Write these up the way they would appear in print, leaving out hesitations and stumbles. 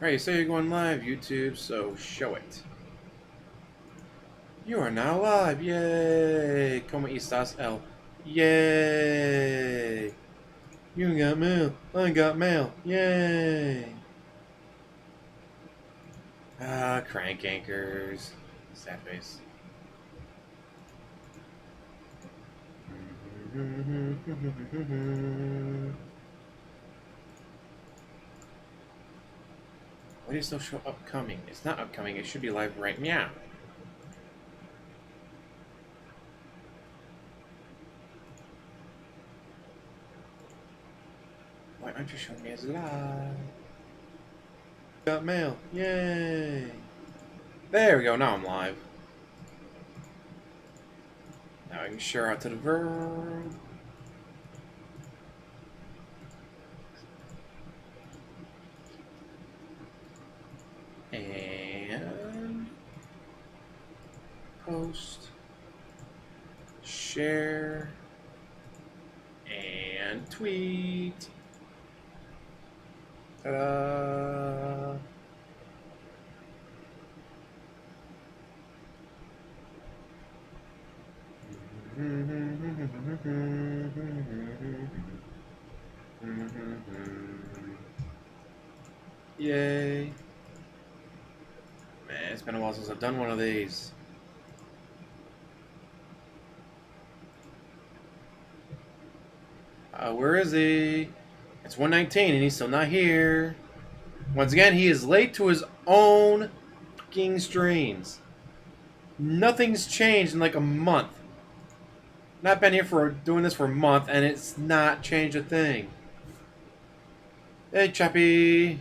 Alright, so you're going live, YouTube, so show it. You are now live, yay! Como estas, El? Yay! You got mail, I got mail, yay! Ah, crank anchors. Sad face. Why do you still show upcoming? It's not upcoming, it should be live right now. Why aren't you showing me as live? Got mail, yay! There we go, now I'm live. Now I can share out to the world. And post, share, and tweet. Ta-da! Yay. Man, it's been a while since I've done one of these. Where is he? It's 1:19 and he's still not here. Once again, he is late to his own fucking streams. Nothing's changed in like a month. Not been here for doing this for a month, and it's not changed a thing. Hey, Chappie.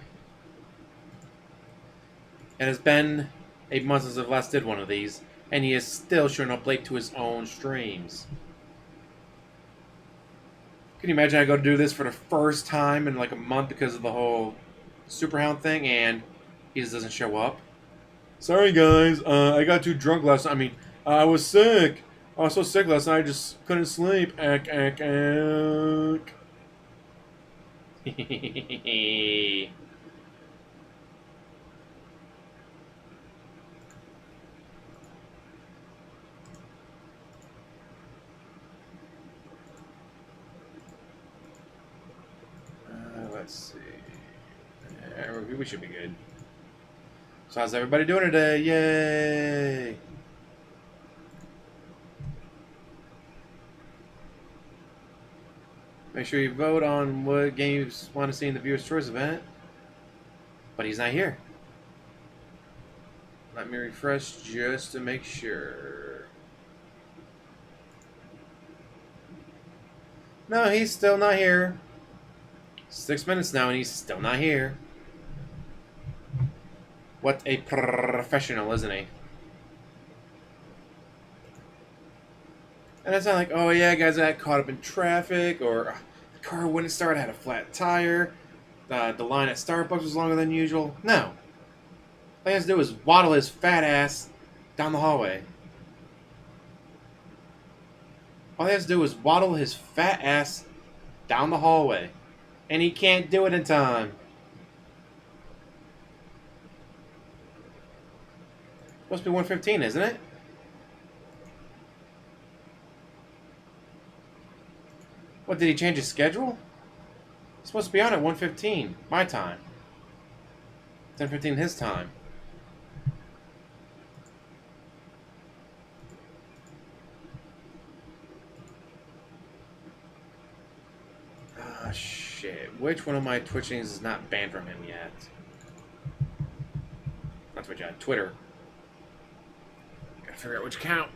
It has been 8 months since I've last did one of these, and he is still showing up late to his own streams. Can you imagine I go to do this for the first time in like a month because of the whole Superhound thing, and he just doesn't show up? Sorry, guys. I got too drunk last night. I mean, I was sick. I was so sick last night, I just couldn't sleep. Ack, ack, ack. Let's see. We should be good. So how's everybody doing today? Yay! Make sure you vote on what games you want to see in the Viewer's Choice event. But he's not here. Let me refresh just to make sure. No, he's still not here. 6 minutes now and he's still not here. What a professional, isn't he? And it's not like, oh yeah, guys, I got caught up in traffic, or the car wouldn't start, I had a flat tire, the line at Starbucks was longer than usual. No. All he has to do is waddle his fat ass down the hallway. All he has to do is waddle his fat ass down the hallway. And he can't do it in time. Supposed to be 1:15, isn't it? What, did he change his schedule? He's supposed to be on at 1:15, my time. 10:15 his time. Ah, shit. Which one of my Twitchings is not banned from him yet? Not Twitch, Twitter. Gotta figure out which account.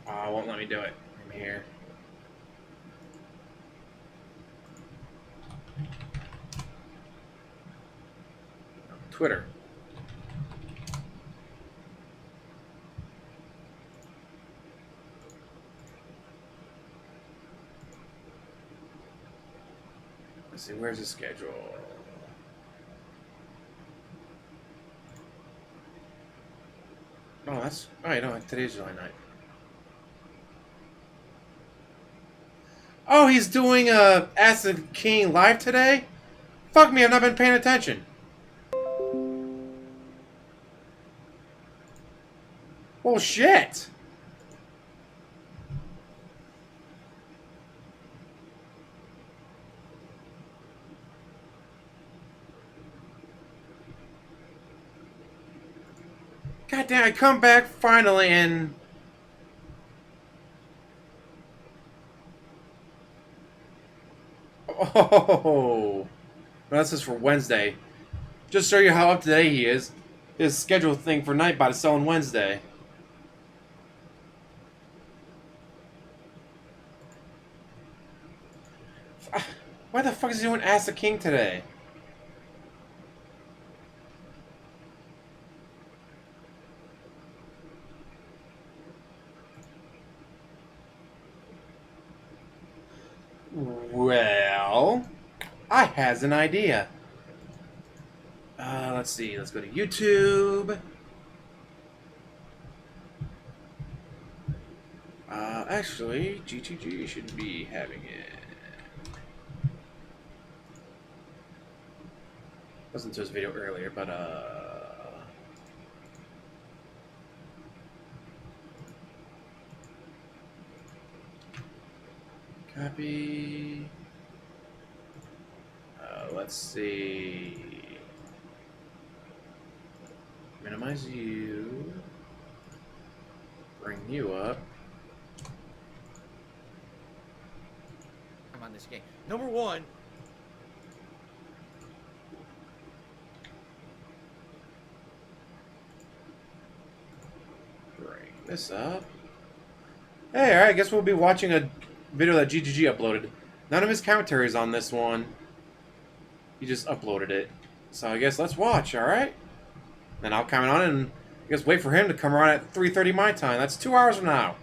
Oh, it won't let me do it. I'm here. Twitter. Let's see, where's the schedule? Oh, that's... Oh, you know, today's July 9th. Oh, he's doing Ask the King live today? Fuck me, I've not been paying attention. Well, shit. God damn, I come back finally and... Oh, that's just for Wednesday. Just show you how up to date he is. His schedule thing for Nightbot is selling Wednesday. Why the fuck is he doing Ask the King today? Well, I has an idea. Let's see. Let's go to YouTube. Actually, GTG should be having it. Listened to his video earlier, but copy. Let's see. Minimize you. Bring you up. I'm on this game. Number one. Bring this up. Hey, alright, I guess we'll be watching a video that GGG uploaded. None of his commentary is on this one. He just uploaded it. So I guess let's watch, alright? Then I'll comment on it and I guess wait for him to come around at 3:30 my time. That's 2 hours from now.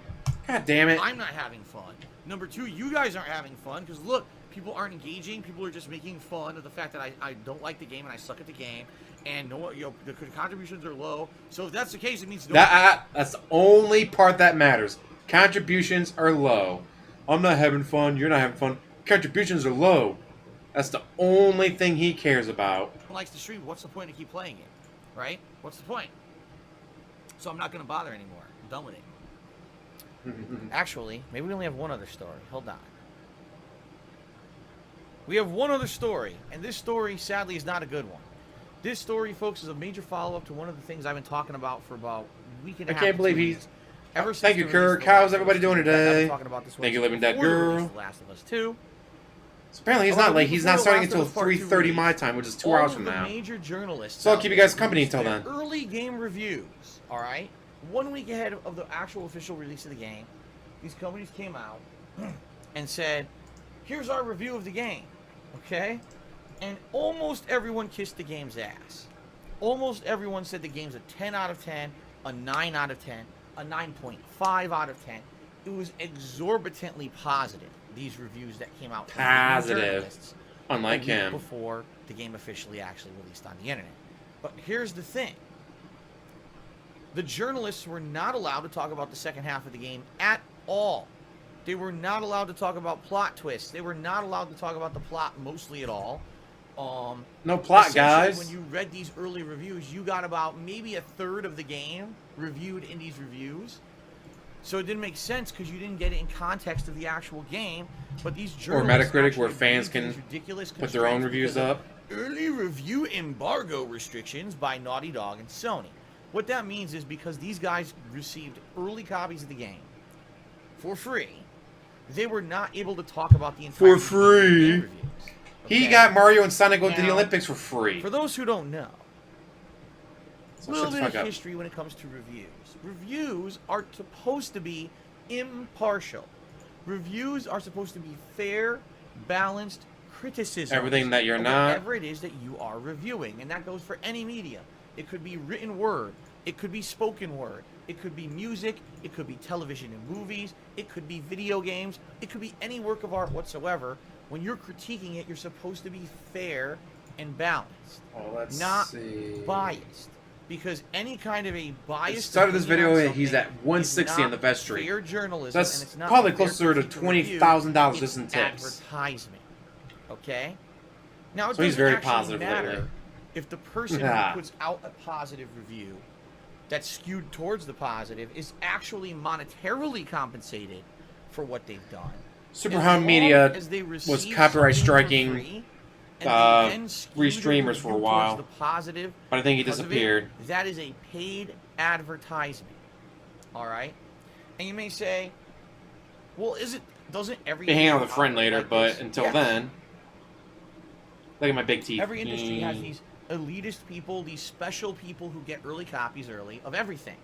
God damn it. I'm not having fun. Number two, you guys aren't having fun because look, people aren't engaging. People are just making fun of the fact that I don't like the game and I suck at the game. And no, you know, the contributions are low. So if that's the case, it means that's the only part that matters. Contributions are low. I'm not having fun. You're not having fun. Contributions are low. That's the only thing he cares about. Likes to stream. What's the point to keep playing it, right? What's the point? So I'm not going to bother anymore. I'm done with it. Actually, maybe we only have one other story. Hold on. We have one other story, and this story, sadly, is not a good one. This story, folks, is a major follow-up to one of the things I've been talking about for about a week and a half. I can't believe he's... Ever since Thank you, Kirk. How's everybody doing today? Thank you, Living Dead Girl. Last of Us 2. So apparently he's not late. He's not starting until 3:30 my time, which is 2 hours from now. Major journalists. So I'll keep you guys company until then. Early game reviews, all right? 1 week ahead of the actual official release of the game, these companies came out and said, here's our review of the game, okay? And almost everyone kissed the game's ass. Almost everyone said the game's a 10 out of 10, a 9 out of 10, a 9.5 out of 10. It was exorbitantly positive, these reviews that came out. Positive. Unlike him. Before the game officially actually released on the internet. But here's the thing. The journalists were not allowed to talk about the second half of the game at all. They were not allowed to talk about plot twists. They were not allowed to talk about the plot mostly at all. No plot, guys. When you read these early reviews, you got about maybe a third of the game reviewed in these reviews. So it didn't make sense because you didn't get it in context of the actual game. But these journalists... Or Metacritic, where fans can put their own reviews up. Early review embargo restrictions by Naughty Dog and Sony. What that means is because these guys received early copies of the game for free, they were not able to talk about the entire for free. Game reviews. Okay? He got Mario and Sonic go to the Olympics for free. For those who don't know, so a little bit of history when it comes to reviews. Reviews are supposed to be impartial. Reviews are supposed to be fair, balanced criticism. Everything that you're not. Whatever it is that you are reviewing. And that goes for any media. It could be written word. It could be spoken word. It could be music. It could be television and movies. It could be video games. It could be any work of art whatsoever. when you're critiquing it, you're supposed to be fair and balanced, Oh, let's not see. biased. Because any kind of a biased. At the start of this opinion video, on he's at something 160 is on the best not streak. fair journalism, That's and it's not probably a fair closer to critique review, $20,000 it's just in tips. advertisement. Okay? Now, it So he's doesn't very actually positive matter later. if the person Yeah. who puts out a positive review that's skewed towards the positive is actually monetarily compensated for what they've done. Superhound Media As they was receive copyright something for striking free, and they then skew free the streamers for a review while. towards the positive, But I think he because of it, disappeared. that is a paid advertisement. All right? And you may say, well, doesn't every Be hanging out industry with a friend operate later, like but this? until Yes. then, look at my big teeth. Every industry has these elitist people, these special people who get early copies early of everything.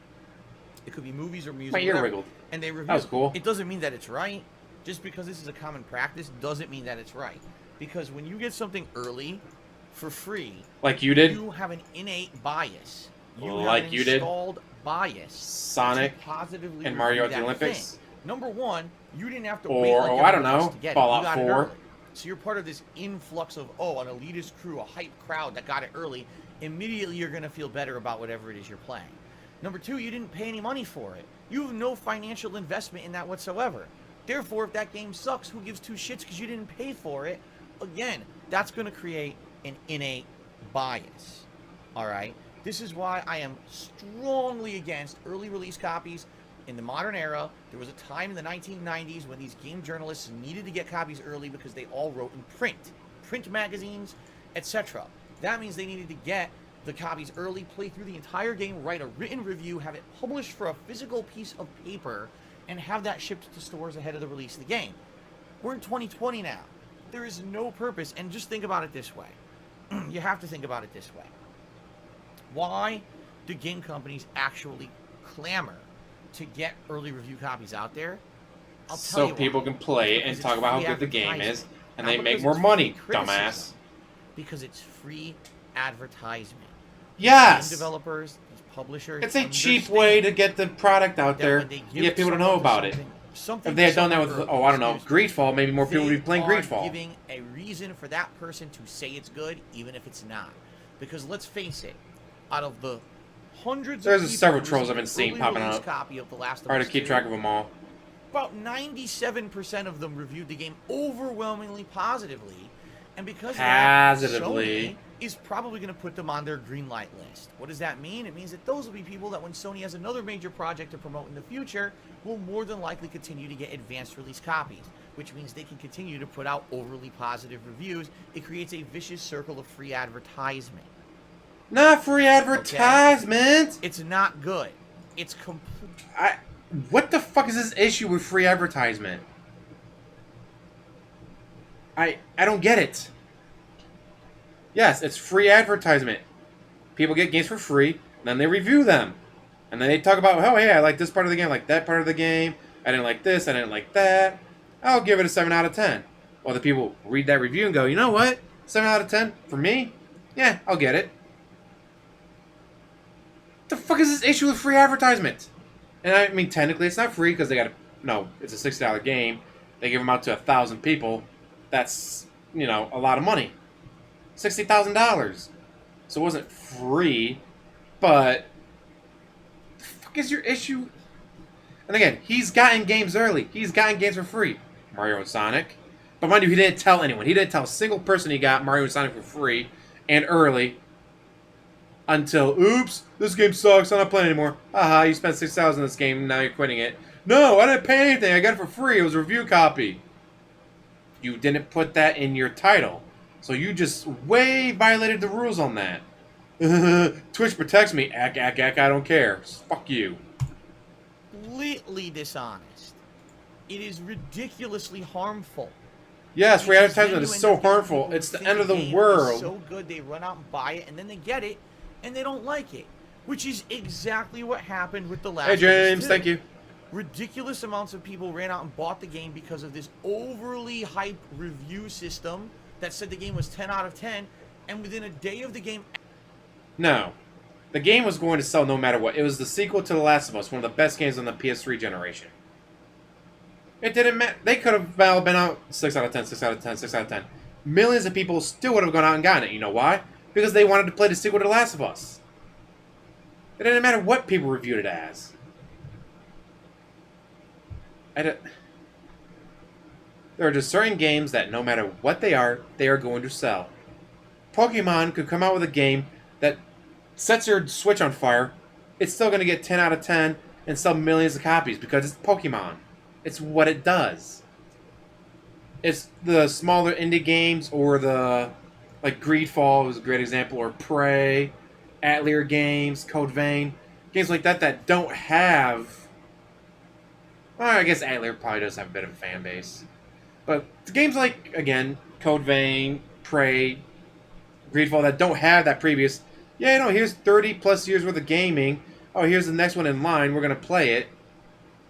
It could be movies or music. My ear whatever, wiggled. and they review. That was cool. It doesn't mean that it's right. Just because this is a common practice doesn't mean that it's right. Because when you get something early for free, Like you did, you have an innate bias. You Like have you an did. installed bias Sonic to positively and Mario review at the that Olympics. thing. Number one, you didn't have to Or, wait like oh, I don't everyone else know, to get it. Fallout You got it 4. early. So you're part of this influx of, an elitist crew, a hype crowd that got it early. Immediately you're going to feel better about whatever it is you're playing. Number two, you didn't pay any money for it. You have no financial investment in that whatsoever. Therefore, if that game sucks, who gives two shits because you didn't pay for it? Again, that's going to create an innate bias. All right? This is why I am strongly against early release copies. In the modern era, there was a time in the 1990s when these game journalists needed to get copies early because they all wrote in print magazines, etc. That means they needed to get the copies early, play through the entire game, write a written review, have it published for a physical piece of paper, and have that shipped to stores ahead of the release of the game. We're in 2020 now. There is no purpose, and just think about it this way. You have to think about it this way. Why do game companies actually clamor to get early review copies out there? I'll tell So you people why. can play it and Because talk it's about how free good the game is, advertisement. and Not they make because more it's money, free criticism. dumbass. Because it's free advertisement. Yes! Game developers, these publishers. It's a cheap way to get the product out that there when they and give get people to know someone about it. something If they had done that to with, someone oh, I don't know, excuse me, Greedfall, maybe more people would be playing they are Greedfall. giving a reason for that person to say it's good, even if it's not. Because let's face it, out of the hundreds There's of people several who trolls I've received been seeing an popping early release up. copy of The Last of Hard Us to keep 2, track of them all. about 97% of them reviewed the game overwhelmingly positively, and because of that, Positively. Sony is probably going to put them on their green light list. What does that mean? It means that those will be people that when Sony has another major project to promote in the future, will more than likely continue to get advanced release copies, which means they can continue to put out overly positive reviews. It creates a vicious circle of free advertisement. Not free advertisement! It's not good. It's complete. What the fuck is this issue with free advertisement? I don't get it. Yes, it's free advertisement. People get games for free, then they review them. And then they talk about, oh, hey, I like this part of the game, I like that part of the game. I didn't like this, I didn't like that. I'll give it a 7 out of 10. Well, the people read that review and go, you know what? 7 out of 10 for me? Yeah, I'll get it. What the fuck is this issue with free advertisement? And I mean, technically it's not free because they got to, no, it's a $60 game. They give them out to 1,000 people. That's, you know, a lot of money. $60,000. So it wasn't free, but the fuck is your issue? And again, he's gotten games early. He's gotten games for free. Mario and Sonic. But mind you, he didn't tell anyone. He didn't tell a single person he got Mario and Sonic for free and early until, oops, this game sucks, I'm not playing anymore. Haha, you spent $6,000 in this game, now you're quitting it. No, I didn't pay anything. I got it for free. It was a review copy. You didn't put that in your title. So you just way violated the rules on that. Twitch protects me. Ack, ack, ack, I don't care. Fuck you. Completely dishonest. It is ridiculously harmful. Yes, free advertisement is Genuine so people harmful. who It's the think end of the game is world. So good, they run out and buy it, and then they get it, and they don't like it. Which is exactly what happened with The Last of Us 2. Hey, James, thank you. Ridiculous amounts of people ran out and bought the game because of this overly hyped review system that said the game was 10 out of 10, and within a day of the game... No. The game was going to sell no matter what. It was the sequel to The Last of Us, one of the best games on the PS3 generation. It didn't matter. They could have been out 6 out of 10, 6 out of 10, 6 out of 10. Millions of people still would have gone out and gotten it. You know why? Because they wanted to play the sequel to The Last of Us. It didn't matter what people reviewed it as. There are just certain games that no matter what they are going to sell. Pokemon could come out with a game that sets your Switch on fire. It's still going to get 10 out of 10 and sell millions of copies because it's Pokemon. It's what it does. It's the smaller indie games or the, like Greedfall was a great example, or Prey, Atelier Games, Code Vein, games like that don't have. Well, I guess Atelier probably does have a bit of a fan base, but the games like, again, Code Vein, Prey, Greedfall that don't have that previous. Yeah, no, here's 30 plus years worth of gaming. Oh, here's the next one in line. We're gonna play it.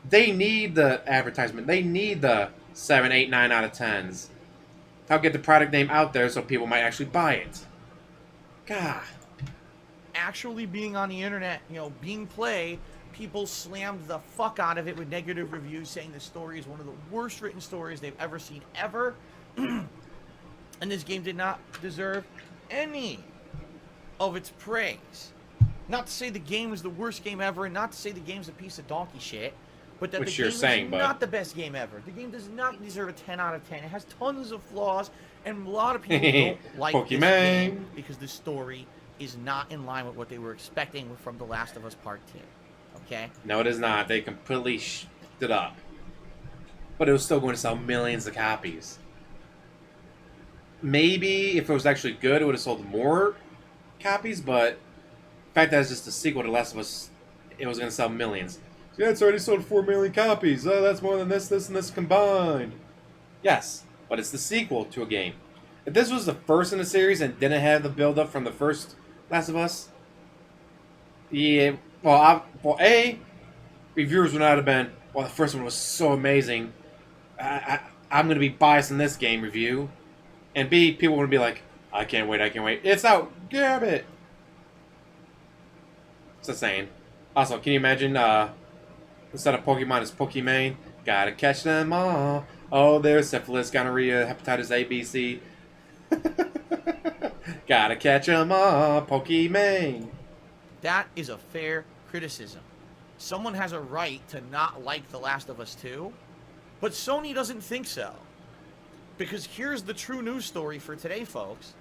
They need the advertisement. They need the 7, 8, 9 out of 10s. I'll get the product name out there so people might actually buy it. God. Actually being on the internet, being played, people slammed the fuck out of it with negative reviews, saying the story is one of the worst written stories they've ever seen ever. And this game did not deserve any of its praise. Not to say the game is the worst game ever, and not to say the game's a piece of donkey shit, but that Which the you're game saying, is bud. not the best game ever. The game does not deserve a 10 out of 10. It has tons of flaws, and a lot of people don't like this Pokemon. game because the story is not in line with what they were expecting from The Last of Us Part 2. Okay? No, it is not. They completely shit it up. But it was still going to sell millions of copies. Maybe if it was actually good, it would have sold more copies, but the fact that it's just a sequel to The Last of Us, it was going to sell millions. Yeah, it's already sold 4 million copies. Oh, that's more than this, and this combined. Yes, but it's the sequel to a game. If this was the first in the series and didn't have the build-up from the first Last of Us, yeah, reviewers would not have been, well, the first one was so amazing. I'm going to be biased in this game review. And B, people would be like, I can't wait. It's out. Grab it. It's insane. Also, can you imagine, instead of Pokemon, it's Pokemon. Gotta catch them all. Oh, there's syphilis, gonorrhea, hepatitis A, B, C. Gotta catch them all. Pokemon. That is a fair criticism. Someone has a right to not like The Last of Us 2, but Sony doesn't think so. Because here's the true news story for today, folks.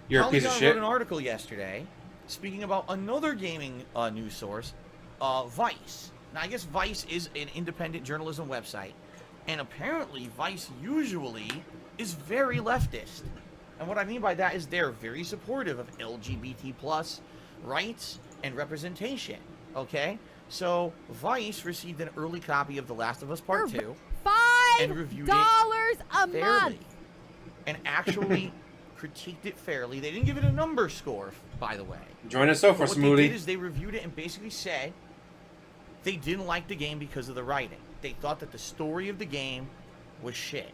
You're a piece of Polygon shit. wrote an article yesterday speaking about another gaming news source, Vice. Now, I guess Vice is an independent journalism website, and apparently Vice usually is very leftist. And what I mean by that is they're very supportive of LGBT plus rights and representation. Okay? So, Vice received an early copy of The Last of Us Part 2 and reviewed it $5 a fairly. month. And actually critiqued it fairly. They didn't give it a number score, by the way. Join us so for What Smoothie. they did is they reviewed it and basically said they didn't like the game because of the writing. They thought that the story of the game was shit.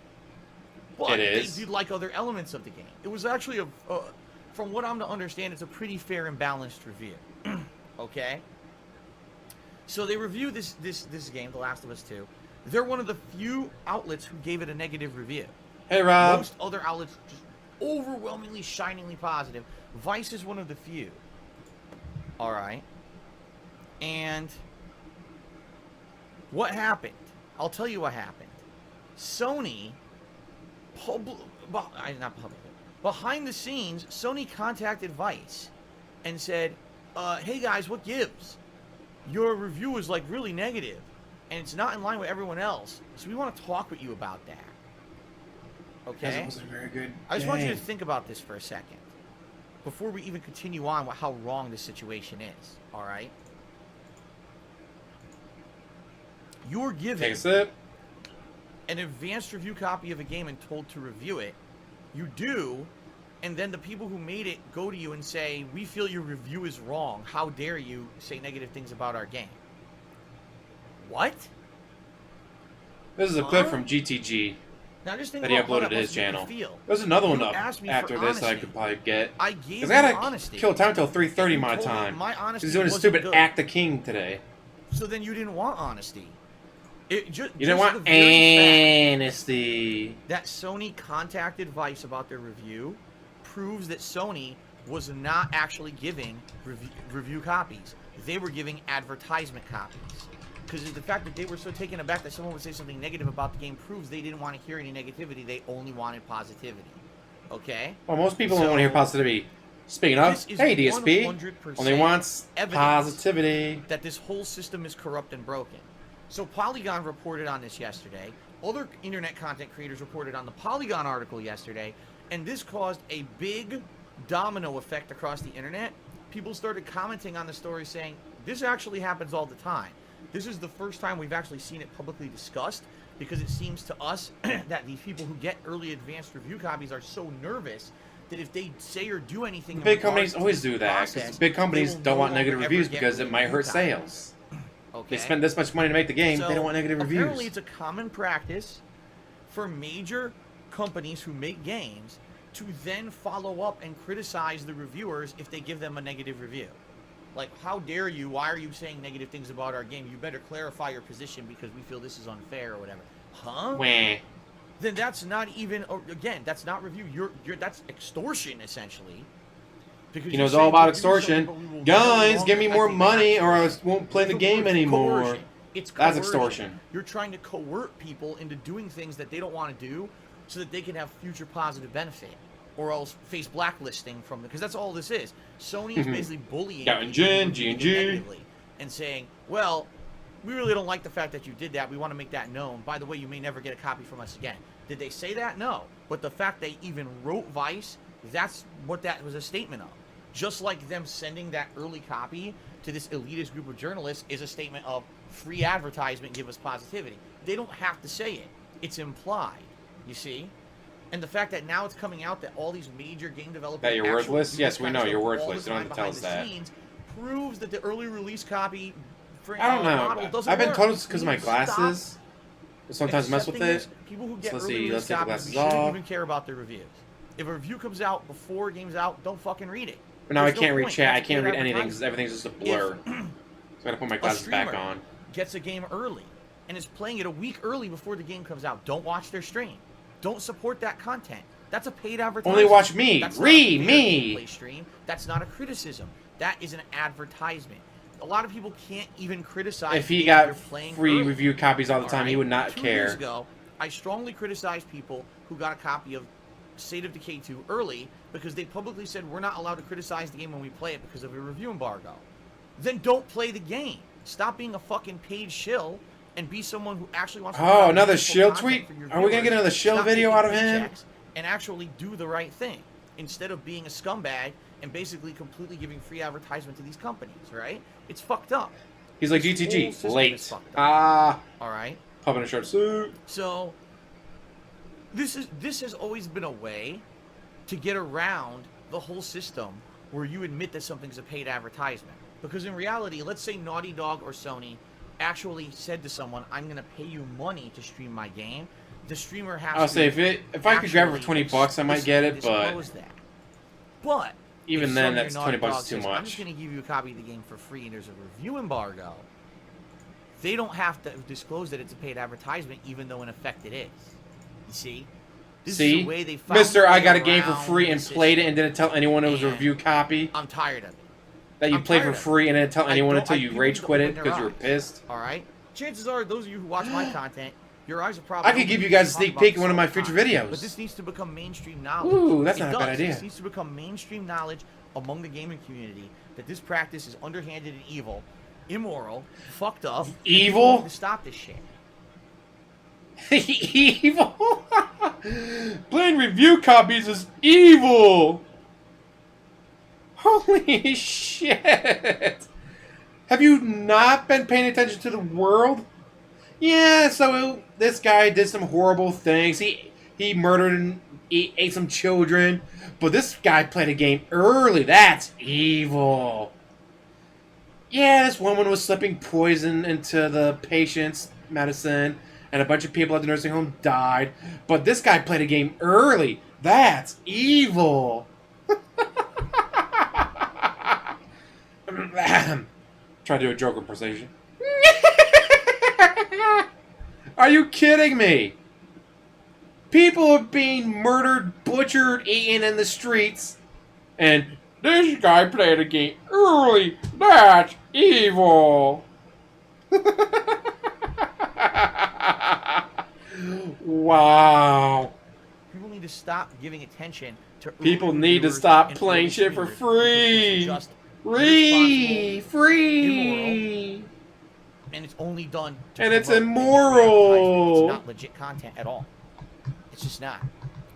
But It is. they did like other elements of the game. It was actually from what I'm to understand, it's a pretty fair and balanced review. Okay? So they reviewed this game, The Last of Us 2. They're one of the few outlets who gave it a negative review. Hey, Rob. Most other outlets just overwhelmingly, shiningly positive. Vice is one of the few. All right. And what happened? I'll tell you what happened. Sony, not publicly, behind the scenes, Sony contacted Vice and said, hey guys, what gives? Your review is like really negative, and it's not in line with everyone else. So we want to talk with you about that. Okay? It was a very good I just want you to game. think about this for a second before we even continue on with how wrong this situation is. All right? You're given Take a sip. an advanced review copy of a game and told to review it. You do, and then the people who made it go to you and say, we feel your review is wrong. How dare you say negative things about our game? What? This is a clip from GTG Now just think that he about how uploaded that to his must make you channel. feel. There's another one You up asked me for after this that I honesty. could probably get. I gave you Because I gotta honesty. kill time till 3:30 You my told me time. my honesty He's doing a wasn't stupid good. Act the King today. So then you didn't want honesty. You didn't want honesty. That Sony contacted Vice about their review proves that Sony was not actually giving review copies. They were giving advertisement copies. Because the fact that they were so taken aback that someone would say something negative about the game proves they didn't want to hear any negativity. They only wanted positivity. Okay? Well, most people don't want to hear positivity. Speaking of, hey, DSP only wants positivity. That this whole system is corrupt and broken. So Polygon reported on this yesterday. Other internet content creators reported on the Polygon article yesterday. And this caused a big domino effect across the internet. People started commenting on the story saying, this actually happens all the time. This is the first time we've actually seen it publicly discussed, because it seems to us that these people who get early advanced review copies are so nervous that if they say or do anything... Big companies always do that, because big companies don't want negative reviews because it might hurt sales. Okay. They spend this much money to make the game, they don't want negative reviews. Apparently it's a common practice for major companies who make games to then follow up and criticize the reviewers if they give them a negative review. Like, how dare you? Why are you saying negative things about our game? You better clarify your position because we feel this is unfair or whatever. Huh? Wah. Then that's not even, again, that's not review. That's extortion, essentially. Because you know, it's all about extortion. Guys, give me more money or I won't play the game anymore. Coercion. It's that's extortion. You're trying to coerce people into doing things that they don't want to do so that they can have future positive benefit, or else face blacklisting from them, because that's all this is. Sony is basically bullying negatively and saying, well, we really don't like the fact that you did that. We want to make that known. By the way, you may never get a copy from us again. Did they say that? No. But the fact they even wrote Vice, that's what that was a statement of. Just like them sending that early copy to this elitist group of journalists is a statement of free advertisement, give us positivity. They don't have to say it. It's implied, you see? And the fact that now it's coming out that all these major game developers... That you're worthless? Yes, we know you're worthless. You don't have to tell us that. Proves that the early release copy for I don't model doesn't I've been work. told it's because of my glasses. Sometimes mess with it. People who get let's early see, release let's take the copies glasses shouldn't off. even care about their reviews. If a review comes out before a game's out, don't fucking read it. But now There's I can't no read point. chat. I That's can't good read anything because advertising. everything's just a blur. So I gotta put my glasses back on. Gets a game early and is playing it a week early before the game comes out. Don't watch their stream. Don't support that content. That's a paid advertisement. Only watch me. That's Reeeee, not a me. gameplay stream. That's not a criticism. That is an advertisement. A lot of people can't even criticize. If he got free review copies all the time, he would not 2 care. years ago, I strongly criticized people who got a copy of State of Decay 2 early because they publicly said we're not allowed to criticize the game when we play it because of a review embargo. Then don't play the game. Stop being a fucking paid shill and be someone who actually wants to... Oh, another shill tweet? Are we gonna get another shill video out of him? And actually do the right thing instead of being a scumbag and basically completely giving free advertisement to these companies, right? It's fucked up. He's like, This whole GTG, system late. is fucked up. Ah. All right. Pup in a short suit. So this has always been a way to get around the whole system where you admit that something's a paid advertisement. Because in reality, let's say Naughty Dog or Sony actually said to someone, I'm going to pay you money to stream my game. The streamer has I'll to say if I could grab it for $20, I might get it, but But even if then, Sony that's or Naughty $20 Dog is too says, I'm much. just going to give you a copy of the game for free and there's a review embargo, they don't have to disclose that it's a paid advertisement, even though in effect it is. You see? This is See, the way they found Mister, I got a way game for around free and the played it system. and didn't tell anyone it was a And review copy. I'm tired of it. That you I'm played for tired of free and didn't tell I anyone don't- until I- you people rage don't quit it open their because you were eyes. pissed. All right? Chances are, those of you who watch my content, your eyes are probably... I could give you guys a sneak peek in one of my future videos. But this needs to become mainstream knowledge. Ooh, that's It not a bad does. idea. This needs to become mainstream knowledge among the gaming community that this practice is underhanded and evil, immoral, fucked up. and people Evil? need to stop this shit. Evil? Playing review copies is evil! Holy shit! Have you not been paying attention to the world? Yeah, so this guy did some horrible things. He murdered and he ate some children. But this guy played a game early. That's evil. Yeah, this woman was slipping poison into the patient's medicine. And a bunch of people at the nursing home died. But this guy played a game early. That's evil. Try to do a Joker impersonation. Are you kidding me? People are being murdered, butchered, eaten in the streets. And this guy played a game early. That's evil. Wow. People need to stop giving attention to People early need to reviewers stop and playing early shit for streamers because free. it's just Free. irresponsible, Free. and it's only done to And it's promote things for immoral. advertisement. It's not legit content at all. It's just not.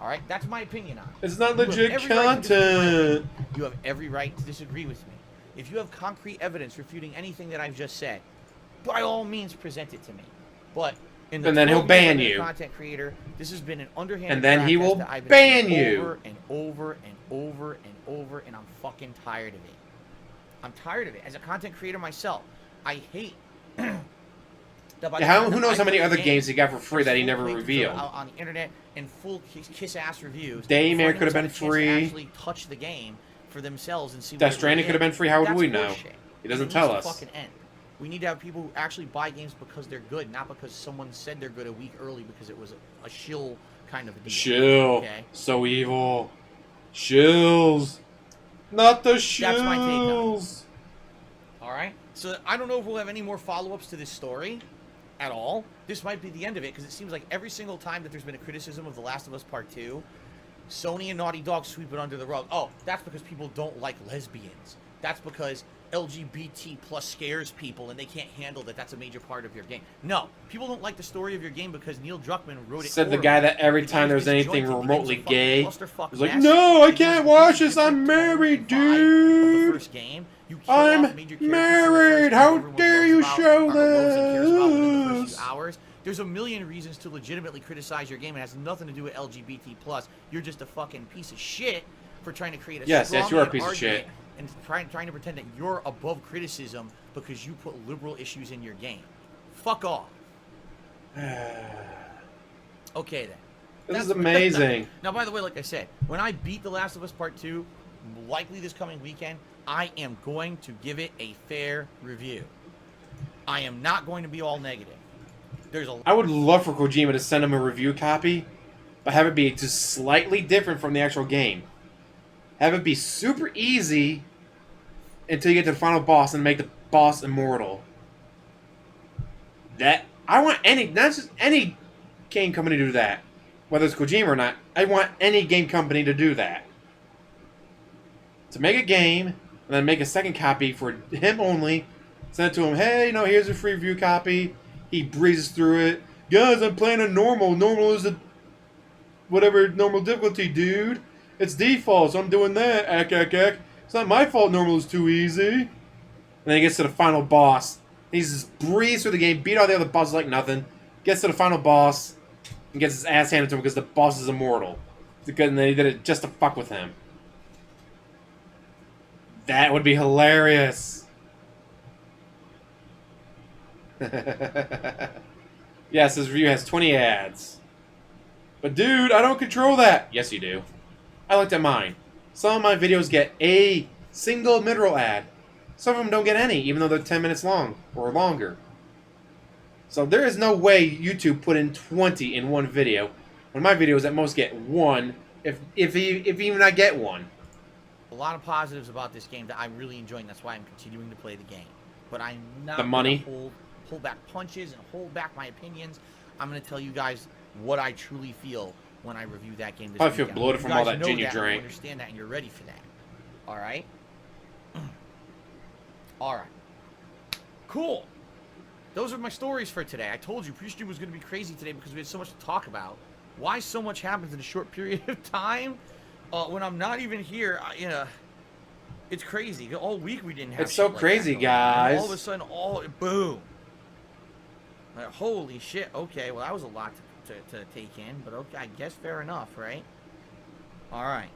All right, that's my opinion on it. It's not You have legit every right to disagree with my content. opinion. You have every right to disagree with me. If you have concrete evidence refuting anything that I've just said, by all means present it to me. But in the And then he'll 12 years I've ban been a you. content creator, this has been an underhanded And then he practice will that I've been ban seeing you. over and over and over and over, and I'm fucking tired of it. I'm tired of it. As a content creator myself, I hate that by the Yeah, time who that knows I how many play other games, games he got for free that he full never playthroughs revealed. out on the internet and full kiss-ass reviews. Daymare before could have been anyone's had a chance to free. Actually touch the game for themselves and see. Death what it Stranding really could have is. been free. How would That's we know? horseshit. He doesn't It tell needs to us. fucking end. We need to have people who actually buy games because they're good, not because someone said they're good a week early because it was a shill kind of a deal. Shill. Okay? So evil. Shills. Not the shills. That's my take on it. All right. So I don't know if we'll have any more follow-ups to this story at all. This might be the end of it because it seems like every single time that there's been a criticism of The Last of Us Part 2, Sony and Naughty Dog sweep it under the rug. Oh, that's because people don't like lesbians. That's because LGBT plus scares people and they can't handle that that's a major part of your game. No, people don't like the story of your game because Neil Druckmann wrote it. Said the horribly. guy that every The time game's there's anything disjointed. The game's remotely a fucking gay, clusterfuck he's like, mess. no, I It can't uses watch a this. I'm different married, tone and vibe of the dude. first game. You kill off I'm major characters from the married. first game How everyone dare loves you about, show or loves and cares about within the first this? few hours. There's a million reasons to legitimately criticize your game. It has nothing to do with LGBT plus. You're just a fucking piece of shit for trying to create a Yes, straw you're a man piece of shit. argument and trying to pretend that you're above criticism because you put liberal issues in your game. Fuck off. Okay then. This is amazing. Now, by the way, like I said, when I beat The Last of Us Part 2, likely this coming weekend, I am going to give it a fair review. I am not going to be all negative. There's a I would love for Kojima to send him a review copy, but have it be just slightly different from the actual game. Have it be super easy until you get to the final boss and make the boss immortal. That I want any, not just any game company to do that. Whether it's Kojima or not, I want any game company to do that. To make a game, and then make a second copy for him only, send it to him, hey, here's a free review copy. He breezes through it. Guys, I'm playing a normal. Normal is the whatever normal difficulty, dude. It's default, so I'm doing that. Ack, ack, ack. It's not my fault normal is too easy. And then he gets to the final boss. He's just breezed through the game, beat all the other bosses like nothing. Gets to the final boss, and gets his ass handed to him because the boss is immortal. And then he did it just to fuck with him. That would be hilarious. Yes, his review has 20 ads. But dude, I don't control that. Yes, you do. I looked at mine. Some of my videos get a single mid-roll ad. Some of them don't get any, even though they're 10 minutes long or longer. So there is no way YouTube put in 20 in one video, when my videos at most get one, if even I get one. A lot of positives about this game that I'm really enjoying. That's why I'm continuing to play the game. But I'm not The money. gonna hold back punches and hold back my opinions. I'm going to tell you guys what I truly feel when I review that game this Probably feel weekend. bloated You from all guys that know gin you that, drank. You understand that, and you're ready for that. All right? All right. Cool. Those are my stories for today. I told you pre-stream was going to be crazy today because we had so much to talk about. Why so much happens in a short period of time when I'm not even here? It's crazy. All week we didn't have. It's so shit like crazy, that going on. guys. All of a sudden, boom. Like, holy shit. Okay, well that was a lot to take in, but okay, I guess fair enough, right? All right.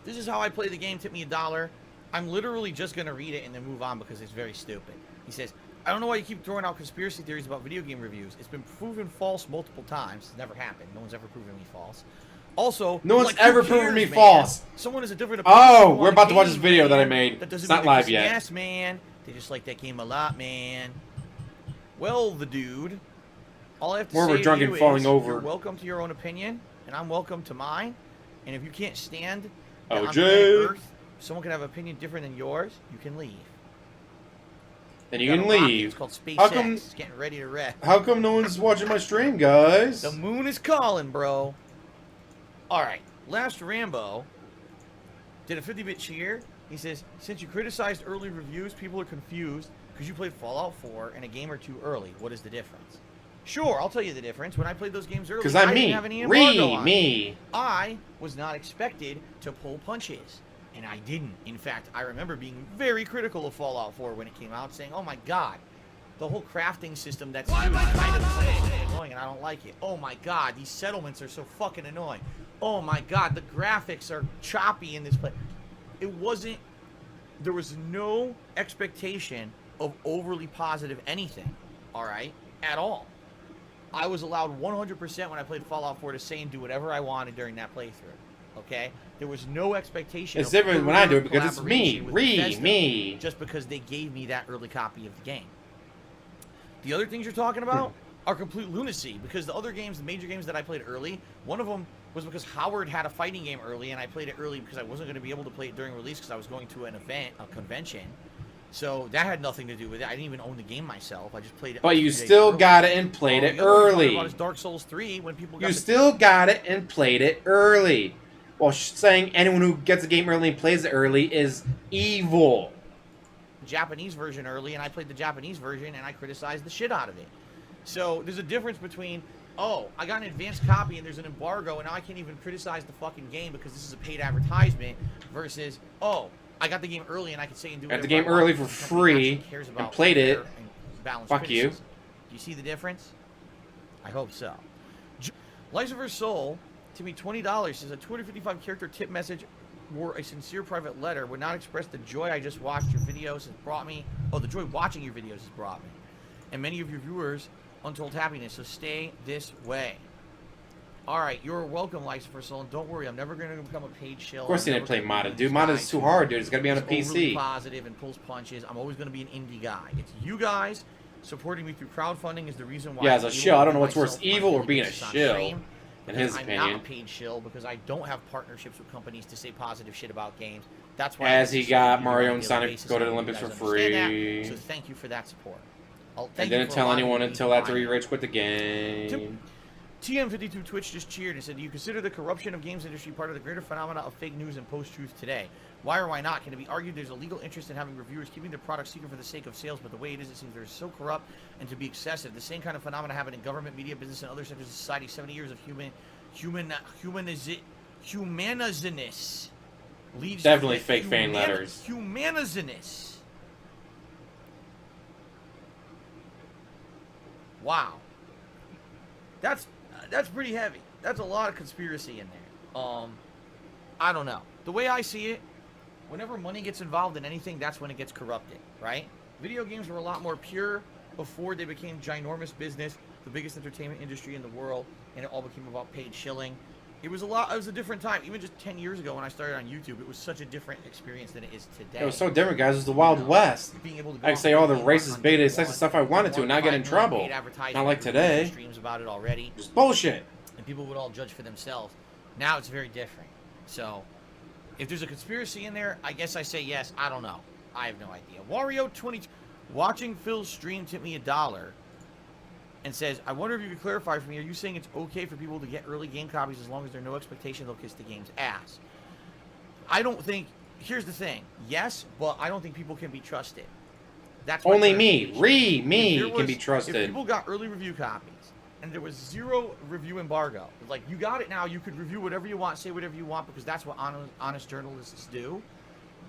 This is how I play the game. Tip me $1. I'm literally just gonna read it and then move on because it's very stupid. He says, I don't know why you keep throwing out conspiracy theories about video game reviews. It's been proven false multiple times. It's never happened. No one's ever proven me false. Also, No one's like, ever who proven cares, me man? false. Someone has a different opinion. Oh, on we're a about to watch game, this video that I man. made. That doesn't It's mean not they're live kissing yet. ass, man. They just like that game a lot, man. Well, the dude. All I have to More of say a to drunken you falling is over. you're welcome to your own opinion, and I'm welcome to mine. And if you can't stand that on OJ. planet Earth, someone can have an opinion different than yours, you can leave. Then you Got can a rocket, leave. It's called SpaceX. How come? It's getting ready to wreck. How come no one's watching my stream, guys? The moon is calling, bro. All right, last Rambo did a 50-bit cheer. He says, since you criticized early reviews, people are confused because you played Fallout 4 and a game or two early. What is the difference? Sure, I'll tell you the difference. When I played those games early, Because I I'm didn't me. have any embargo on Me. I was not expected to pull punches, and I didn't. In fact, I remember being very critical of Fallout 4 when it came out, saying, oh my god, the whole crafting system that's used kind of annoying, and I don't like it. Oh my god, these settlements are so fucking annoying. Oh my god, the graphics are choppy in this place. It wasn't, there was no expectation of overly positive anything, all right, at all. I was allowed 100% when I played Fallout 4 to say and do whatever I wanted during that playthrough, okay? There was no expectation It's of different when I do it because it's me, collaboration with Reeeee, Bethesda, me. just because they gave me that early copy of the game. The other things you're talking about are complete lunacy, because the other games, the major games that I played early, one of them was because Howard had a fighting game early, and I played it early because I wasn't going to be able to play it during release because I was going to an event, a convention. So that had nothing to do with it. I didn't even own the game myself. I just played it. But you still got it and played it early. About Dark Souls 3 when people got You still got it and played it early. While saying anyone who gets a game early and plays it early is evil. the Japanese version early, and I played the Japanese version, and I criticized the shit out of it. So there's a difference between, oh, I got an advanced copy and there's an embargo, and now I can't even criticize the fucking game because this is a paid advertisement, versus, oh, I got the game early and I can say and do Got the whatever game I early want for because the company free actually cares and about played it. fair and balanced Fuck you. criticism. Do you see the difference? I hope so. Life of Her Soul, to me, $20, says a 255 character tip message or a sincere private letter would not express the joy I just watched your videos has brought me. Oh, the joy watching your videos has brought me. And many of your viewers, untold happiness. So stay this way. All right, you're welcome, Life of Her Soul. And don't worry, I'm never going to become a paid shill. Of course he didn't play modded, dude. Modded is too hard, dude. It's got to be on a Overly PC. positive and pulls punches. I'm always going to be an indie guy. It's you guys supporting me through crowdfunding is the reason why. Yeah, as a I'm able shill, to I don't know do what's worse, myself evil or on being a videos on shill, stream, in because his I'm opinion. not a paid shill because I don't have partnerships with companies to say positive shit about games. That's why. As he got on a Mario and regular Sonic basis. go to I the hope you Olympics guys for understand free. that. So thank you for that support. And didn't tell anyone until after he rage quit the game. TM52 Twitch just cheered and said, do you consider the corruption of games industry part of the greater phenomena of fake news and post-truth today? Why or why not? Can it be argued there's a legal interest in having reviewers keeping their products secret for the sake of sales, but the way it is, it seems they're so corrupt and to be excessive. The same kind of phenomena happen in government, media, business, and other sectors of society. 70 years of humanizedness leads Definitely to fake fan letters. Humanizedness. Wow. That's pretty heavy. That's a lot of conspiracy in there. I don't know. The way I see it, whenever money gets involved in anything, that's when it gets corrupted, right? Video games were a lot more pure before they became ginormous business, the biggest entertainment industry in the world, and it all became about paid shilling. It was a different time. Even just 10 years ago when I started on YouTube, it was such a different experience than it is today. It was so different, guys. It was the Wild West. Being able to I could say all the racist, bigoted, sexist stuff I wanted to and not get in trouble. Not like today. Streams about it already. Just bullshit. And people would all judge for themselves. Now it's very different. So, if there's a conspiracy in there, I guess I say yes. I don't know. I have no idea. Wario20, watching Phil's stream tipped me $1 and says, I wonder if you could clarify for me, are you saying it's okay for people to get early game copies as long as there's no expectation they'll kiss the game's ass? I don't think, here's the thing, yes, but I don't think people can be trusted. That's only me, me can be trusted. If people got early review copies and there was zero review embargo, like you got it now, you could review whatever you want, say whatever you want, because that's what honest journalists do,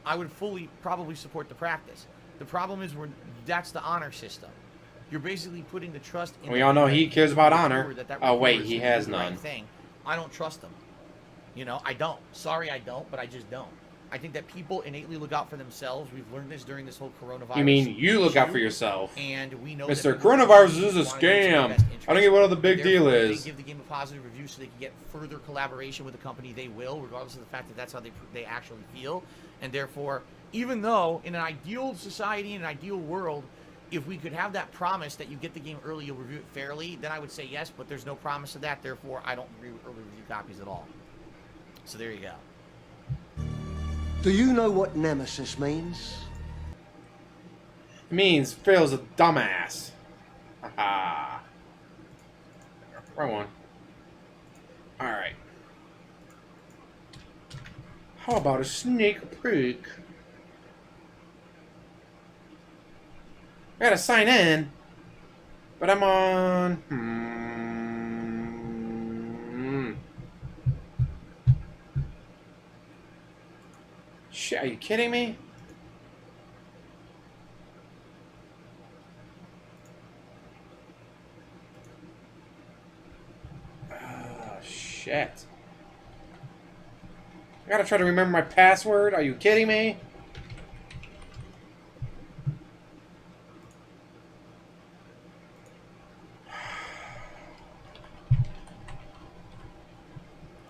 I would fully probably support the practice. The problem is that's the honor system. You're basically putting the trust in. We all know he cares about honor. That oh wait, he has none. Thing. I don't trust them. You know, I don't. Sorry, I don't, but I just don't. I think that people innately look out for themselves. We've learned this during this whole coronavirus. You mean you look out for yourself? And we know Mr. Coronavirus is a scam. I don't get what the big deal is. They give the game a positive review so they can get further collaboration with the company. They will, regardless of the fact that that's how they actually feel. And therefore, even though in an ideal society, in an ideal world, if we could have that promise that you get the game early, you'll review it fairly, then I would say yes, but there's no promise of that, therefore I don't review early review copies at all. So there you go. Do you know what nemesis means? It means Phil's a dumbass. Haha. Wrong one. Alright. How about a sneak peek? I gotta sign in, but I'm on. Shit, are you kidding me? Oh, shit. I gotta try to remember my password. Are you kidding me?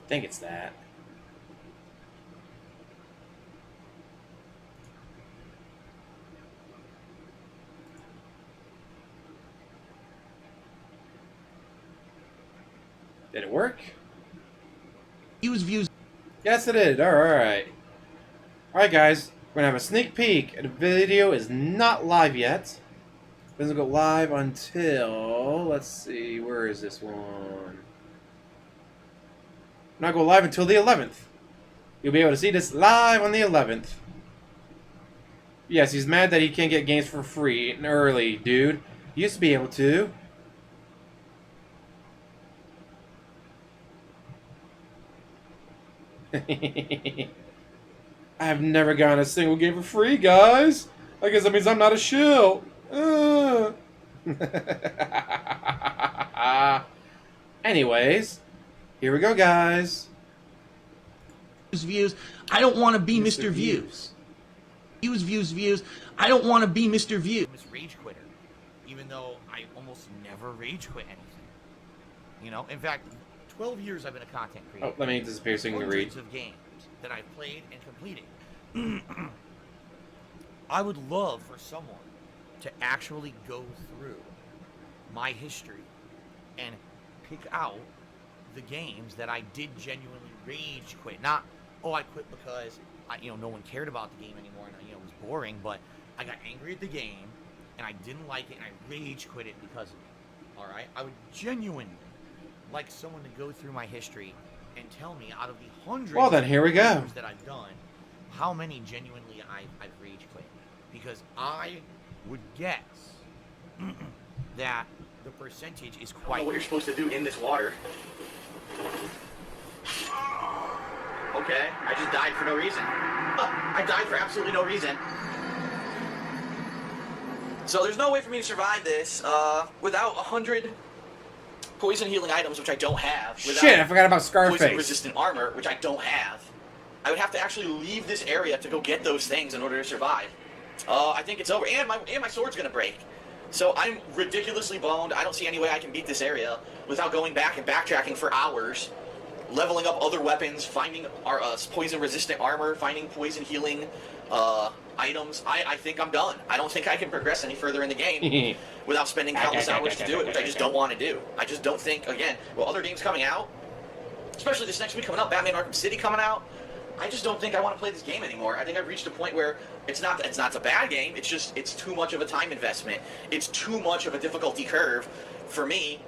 I think it's that. Did it work? Use views. Yes, it did. Alright. Alright, guys. We're going to have a sneak peek. The video is not live yet. It doesn't go live until... Let's see. Where is this one? Not go live until the 11th. You'll be able to see this live on the 11th. Yes, he's mad that he can't get games for free and early, dude. He used to be able to. I've never gotten a single game for free, guys. I guess that means I'm not a shill. Anyways, here we go, guys. Views. I don't want to be Mr. Views. Views. I don't want to be Mr. Views. I'm a rage quitter, even though I almost never rage quit anything. You know, in fact, 12 years I've been a content creator. Oh, let me disappear so you can read. Hundreds of games that I've played and completed. I would love for someone to actually go through my history and pick out the games that I did genuinely rage quit. Not, oh, I quit because no one cared about the game anymore and it was boring, but I got angry at the game and I didn't like it and I rage quit it because of it. All right, I would genuinely like someone to go through my history and tell me out of the hundreds Well, then here we go. that I've done, how many genuinely I've rage quit. Because I would guess that the percentage is quite... I don't know what you're supposed to do in this water. Okay, I just died for no reason. I died for absolutely no reason. So there's no way for me to survive this without 100 poison healing items, which I don't have. Shit, I forgot about Scarface. Poison resistant armor, which I don't have. I would have to actually leave this area to go get those things in order to survive. I think it's over, and my sword's gonna break. So I'm ridiculously boned. I don't see any way I can beat this area without going back and backtracking for hours, leveling up other weapons, finding our poison-resistant armor, finding poison healing items. I think I'm done. I don't think I can progress any further in the game without spending countless hours to do it, which I just don't want to do. I just don't think, again, well, other games coming out, especially this next week coming up, Batman Arkham City coming out, I just don't think I want to play this game anymore. I think I've reached a point where it's not a bad game. It's just, it's too much of a time investment. It's too much of a difficulty curve for me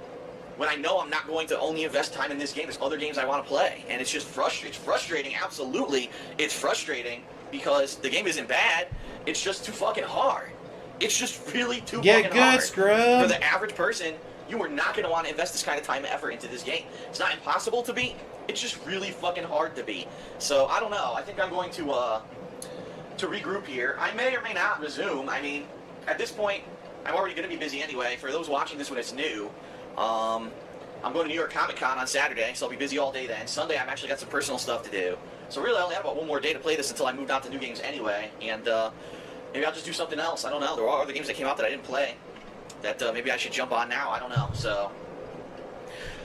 when I know I'm not going to only invest time in this game. There's other games I want to play. And it's just frustrating. It's frustrating. Absolutely. It's frustrating because the game isn't bad. It's just too fucking hard. It's just really too fucking hard. Get good, scrub. For the average person, you are not going to want to invest this kind of time and effort into this game. It's not impossible to beat. It's just really fucking hard to beat. So, I don't know. I think I'm going to regroup here. I may or may not resume. I mean, at this point, I'm already going to be busy anyway. For those watching this when it's new, I'm going to New York Comic Con on Saturday, so I'll be busy all day then. Sunday, I've actually got some personal stuff to do. So really, I only have about one more day to play this until I moved on to new games anyway. And maybe I'll just do something else. I don't know. There are other games that came out that I didn't play that maybe I should jump on now. I don't know. So,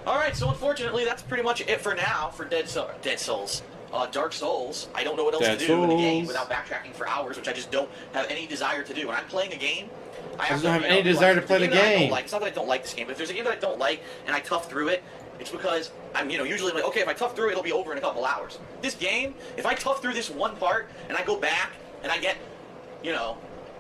all right. So unfortunately, that's pretty much it for now for Dark Souls. I don't know what else to do in the game without backtracking for hours, which I just don't have any desire to do. When I'm playing a game, I just don't have any desire to play the game. It's not that I don't like this game, but if there's a game that I don't like and I tough through it, it's because I'm, usually like, okay, if I tough through it, it'll be over in a couple hours. This game, if I tough through this one part and I go back and I get,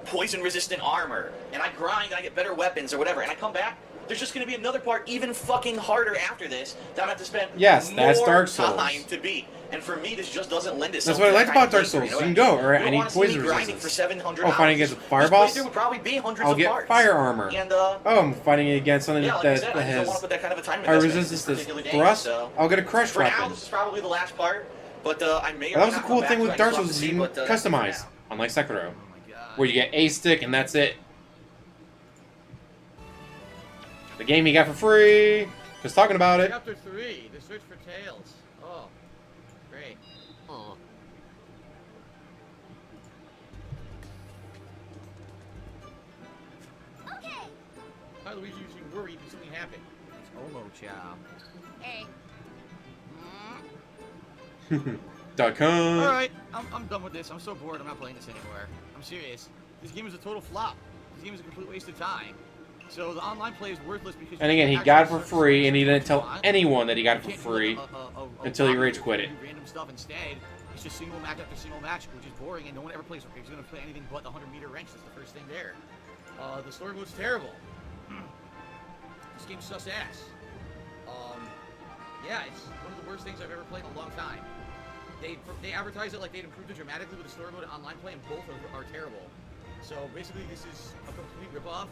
poison-resistant armor, and I grind and I get better weapons or whatever, and I come back, there's just going to be another part even fucking harder after this that I'm going to have to spend that's more Dark Souls. time to beat. And for me, this just doesn't lend itself. That's what I to liked that about kind Dark of Souls. playthrough, You can go, alright, I need poison grinding for resistance. 700 Oh, fighting hours. against a fire boss? This playthrough would probably be hundreds I'll of get parts. fire armor. And, oh, I'm fighting against something yeah, like that, I said, that I just don't want has to put that kind of a time fire investment in resistance this to particular game, thrust. so I'll get a crush for weapon. now, this is probably the last part, but I may or Well, that may was the not cool come thing back with to Dark it. Souls is you can customize, unlike Sekiro, Oh my god. where you get a stick and that's it. The game you got for free. Just talking about it. Chapter 3, The Search for Tails. Oh, great. Oh. Okay. Hi, Luigi, you seem worried. Did something happen? It's Omo-chow. Hey. .com. Alright, I'm done with this. I'm so bored. I'm not playing this anymore. I'm serious. This game is a total flop. This game is a complete waste of time. So the online play is worthless because... And again, he got it for free, and he didn't tell anyone that he got it for free until he rage quit it. Random stuff instead. It's just single match after single match, which is boring, and no one ever plays. He's going to play anything but the 100-meter wrench. That's the first thing there. The story mode's terrible. This game sucks ass. Yeah, it's one of the worst things I've ever played in a long time. They advertise it like they'd improved it dramatically with the story mode and online play, and both are terrible. So basically, this is a complete ripoff.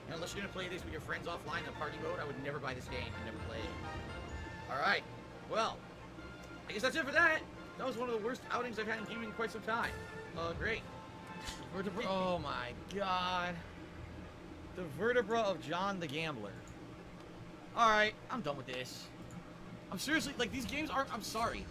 And unless you're gonna play this with your friends offline in a party mode, I would never buy this game and never play it. Alright, well, I guess that's it for that. That was one of the worst outings I've had in gaming in quite some time. Great. Oh my god. The vertebra of John the Gambler. Alright, I'm done with this. I'm seriously, like, these games aren't, I'm sorry.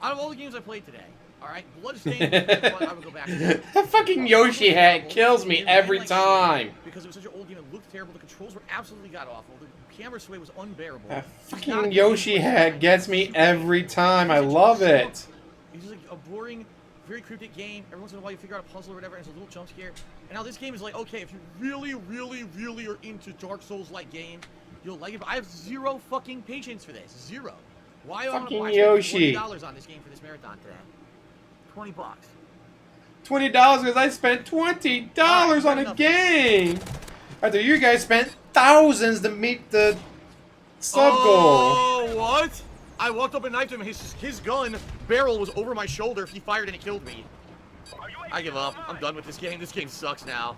Out of all the games I played today, alright, Bloodstained, I would go back to that. That fucking Yoshi hat kills me every time. Because it was such an old game, it looked terrible, the controls were absolutely god-awful, the camera sway was unbearable. That fucking Yoshi hat gets me every time, I love it. It's just like a boring, very cryptic game. Every once in a while you figure out a puzzle or whatever, and it's a little jump scare. And now this game is like, okay, if you really, really, really are into Dark Souls-like game, you'll like it, but I have zero fucking patience for this. Zero. Why do I want to buy Yoshi. $40 on this game for this marathon today? $20. $20 because I spent $20 on a game. After you guys spent thousands to meet the sub goal. Oh, what? I walked up and knifed him. His gun barrel was over my shoulder. He fired and it killed me. I give up. I'm done with this game. This game sucks now.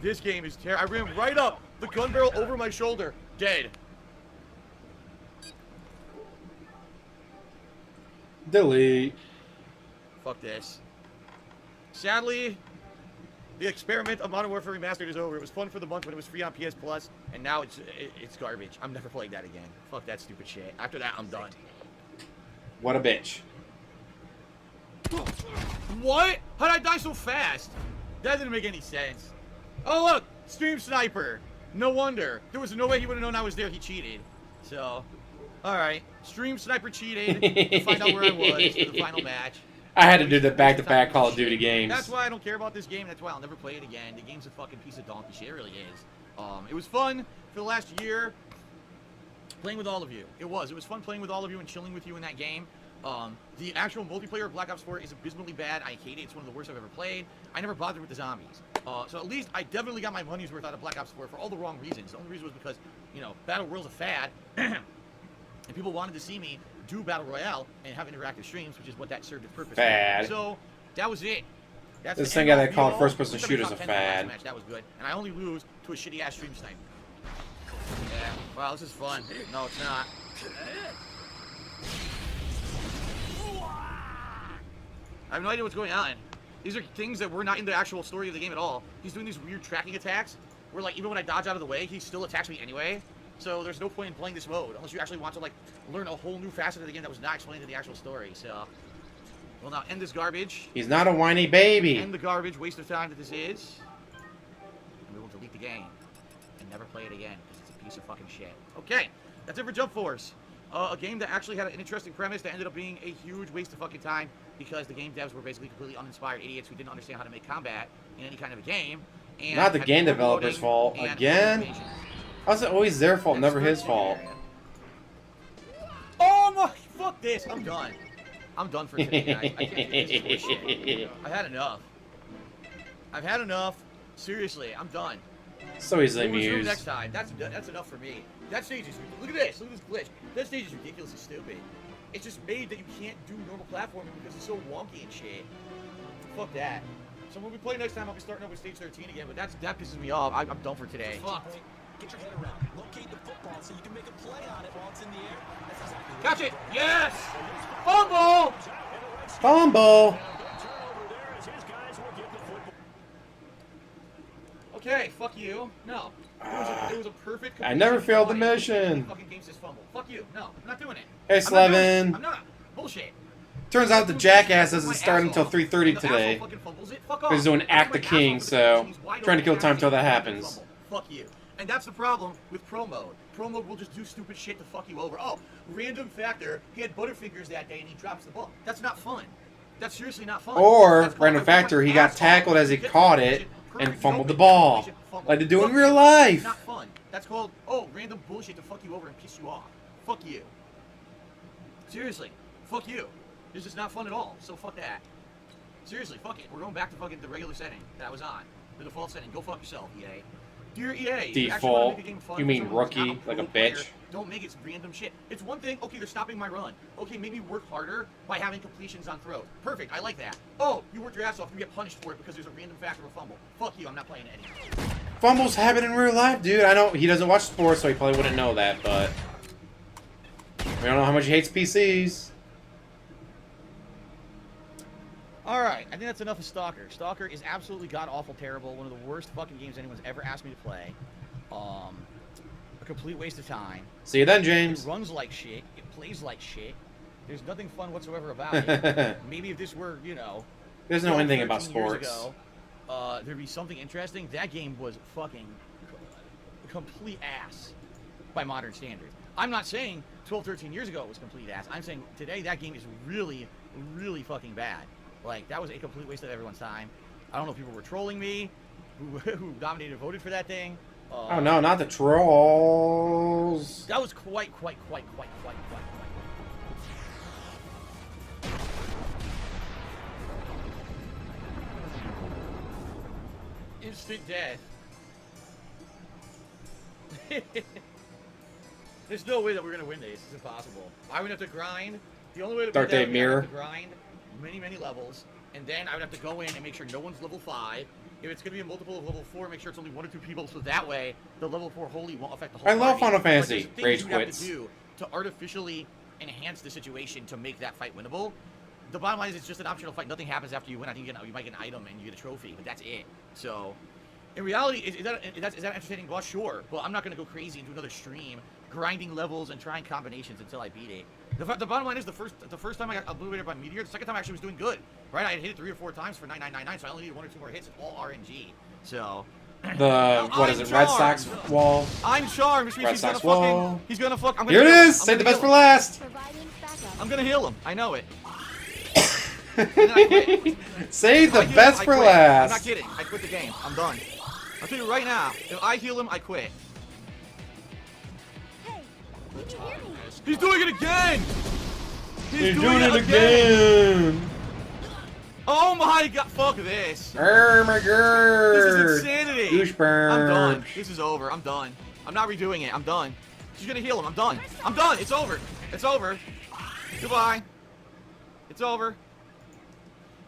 This game is terrible. I ran right up. The gun barrel over my shoulder. Dead. Delete. Fuck this. Sadly, the experiment of Modern Warfare Remastered is over. It was fun for the month when it was free on PS Plus, and now it's garbage. I'm never playing that again. Fuck that stupid shit. After that, I'm done. What a bitch. What? How did I die so fast? That didn't make any sense. Oh look, Stream Sniper. No wonder. There was no way he would have known I was there. He cheated. So, alright. Stream Sniper cheated to find out where I was for the final match. I had to do the back-to-back Call of Duty games. That's why I don't care about this game. That's why I'll never play it again. The game's a fucking piece of donkey shit. It really is. It was fun for the last year playing with all of you. It was fun playing with all of you and chilling with you in that game. The actual multiplayer of Black Ops 4 is abysmally bad. I hate it. It's one of the worst I've ever played. I never bothered with the zombies. So at least I definitely got my money's worth out of Black Ops 4 for all the wrong reasons. The only reason was because, Battle Royale's a fad. And people wanted to see me do Battle Royale and have interactive streams, which is what that served its purpose. Fad. So, that was it. That's This the thing end that all, called be all. first-person We shooters top a 10 in the last fad. match. That was good. And I only lose to a shitty-ass stream sniper. Yeah. Wow, this is fun. No, it's not. I have no idea what's going on. These are things that were not in the actual story of the game at all. He's doing these weird tracking attacks where, like, even when I dodge out of the way, he still attacks me anyway. So there's no point in playing this mode unless you actually want to, like, learn a whole new facet of the game that was not explained in the actual story. So, we'll now end this garbage. He's not a whiny baby. End the garbage waste of time that this is. And we will delete the game and never play it again because it's a piece of fucking shit. Okay, that's it for Jump Force. A game that actually had an interesting premise that ended up being a huge waste of fucking time because the game devs were basically completely uninspired idiots who didn't understand how to make combat in any kind of a game. and Not the had game more developer's loading fault. and Again? animation. How's it always their fault, never his That's fault? Oh my! Fuck this! I'm done. I'm done for today, guys. I can't do this bullshit. I've had enough. I've had enough. Seriously, I'm done. So easily We'll resume amused. next time. That's enough for me. That stage is look at this. Look at this glitch. That stage is ridiculously stupid. It's just made that you can't do normal platforming because it's so wonky and shit. Fuck that. So when we play next time, I'll be starting over with stage 13 again. But that pisses me off. I'm done for today. Fuck. Get your head around. Locate the football so you can make a play on it while it's in the air. That's exactly Catch it! Yes! Fumble! Fumble! Okay, fuck you. No. It was a perfect. I never failed the mission. Fucking game says fumble. Fuck you. No, I'm not doing it. Hey, I'm not doing it. Slevin. I'm not. Bullshit. Turns out the jackass doesn't start until 3:30 today. He's doing Act the King, so trying to kill time till that happens. Fuck you. And that's the problem with Pro Mode. Pro Mode will just do stupid shit to fuck you over. Oh, random factor. He had Butterfingers that day and he drops the ball. That's not fun. That's seriously not fun. Or, That's called random factor, he got asshole. tackled as he Get caught the it shit and perfect. fumbled the Nobody ball. gets the fumble. Like they do in Fuck real you. life. Not fun. That's called, oh, random bullshit to fuck you over and piss you off. Fuck you. Seriously. Fuck you. This is not fun at all. So fuck that. Seriously, fuck it. We're going back to fucking the regular setting that I was on. The default setting. Go fuck yourself, EA. Dear EA, if you actually wanna Default? make the game fun You for mean someone who's not rookie, pro like a player, bitch? Don't make it random shit. It's one thing, okay, they're stopping my run. Okay, maybe work harder by having completions on throws. Perfect, I like that. Oh, you worked your ass off, you get punished for it because there's a random factor of a fumble. Fuck you, I'm not playing it anymore. Fumbles happen in real life, dude. I know he doesn't watch sports, so he probably wouldn't know that, but we don't know how much he hates PCs. Alright, I think that's enough of Stalker. Stalker is absolutely god-awful terrible. One of the worst fucking games anyone's ever asked me to play. A complete waste of time. See you then, It James. runs like shit. It plays like shit. There's nothing fun whatsoever about it. Maybe if this were, you know... There's no 12, anything about 13 years sports. ago, there'd be something interesting. That game was fucking complete ass by modern standards. I'm not saying 12, 13 years ago it was complete ass. I'm saying today that game is really, really fucking bad. Like, that was a complete waste of everyone's time. I don't know if people were trolling me, who dominated and voted for that thing. Oh no, not the trolls. That was quite. Instant death. There's no way that we're gonna win this. It's impossible. I would have to grind. The only way to Dark beat that Day would be Mirror. I would have to grind many levels, and then I would have to go in and make sure no one's level 5. If it's gonna be a multiple of level 4, make sure it's only 1 or 2 people, so that way the level 4 holy won't affect the whole I love party. Final But Fantasy. there's things Rage you would have quits. to do to artificially enhance the situation to make that fight winnable. The bottom line is it's just an optional fight. Nothing happens after you win. I think you might get an item and you get a trophy, but that's it. So, in reality, is that an entertaining boss? Sure, but I'm not going to go crazy and do another stream grinding levels and trying combinations until I beat it. The bottom line is the first time I got obliterated by Meteor, the second time I actually was doing good. Right, I had hit it 3 or 4 times for 9999, so I only needed 1 or 2 more hits. It's all RNG. So. The what is it? Red Sox wall. I'm charmed, which means Red he's gonna Sox wall. fucking. He's gonna fuck. I'm gonna Here it heal him. is. I'm Save the gonna best for heal him. last. I'm gonna heal him. I know it. And then I quit. Save the If I heal best him, I for quit. I'm not last. kidding. I quit the game. I'm done. I'll tell you right now. If I heal him, I quit. Hey, did you hear me? He's doing it again. He's doing it again. Oh my god! Fuck this. Oh my This god. is insanity. Douchebag. I'm done. This is over. I'm done. I'm not redoing it. I'm done. She's gonna heal him. I'm done. I'm done. It's over. It's over. Goodbye. It's over.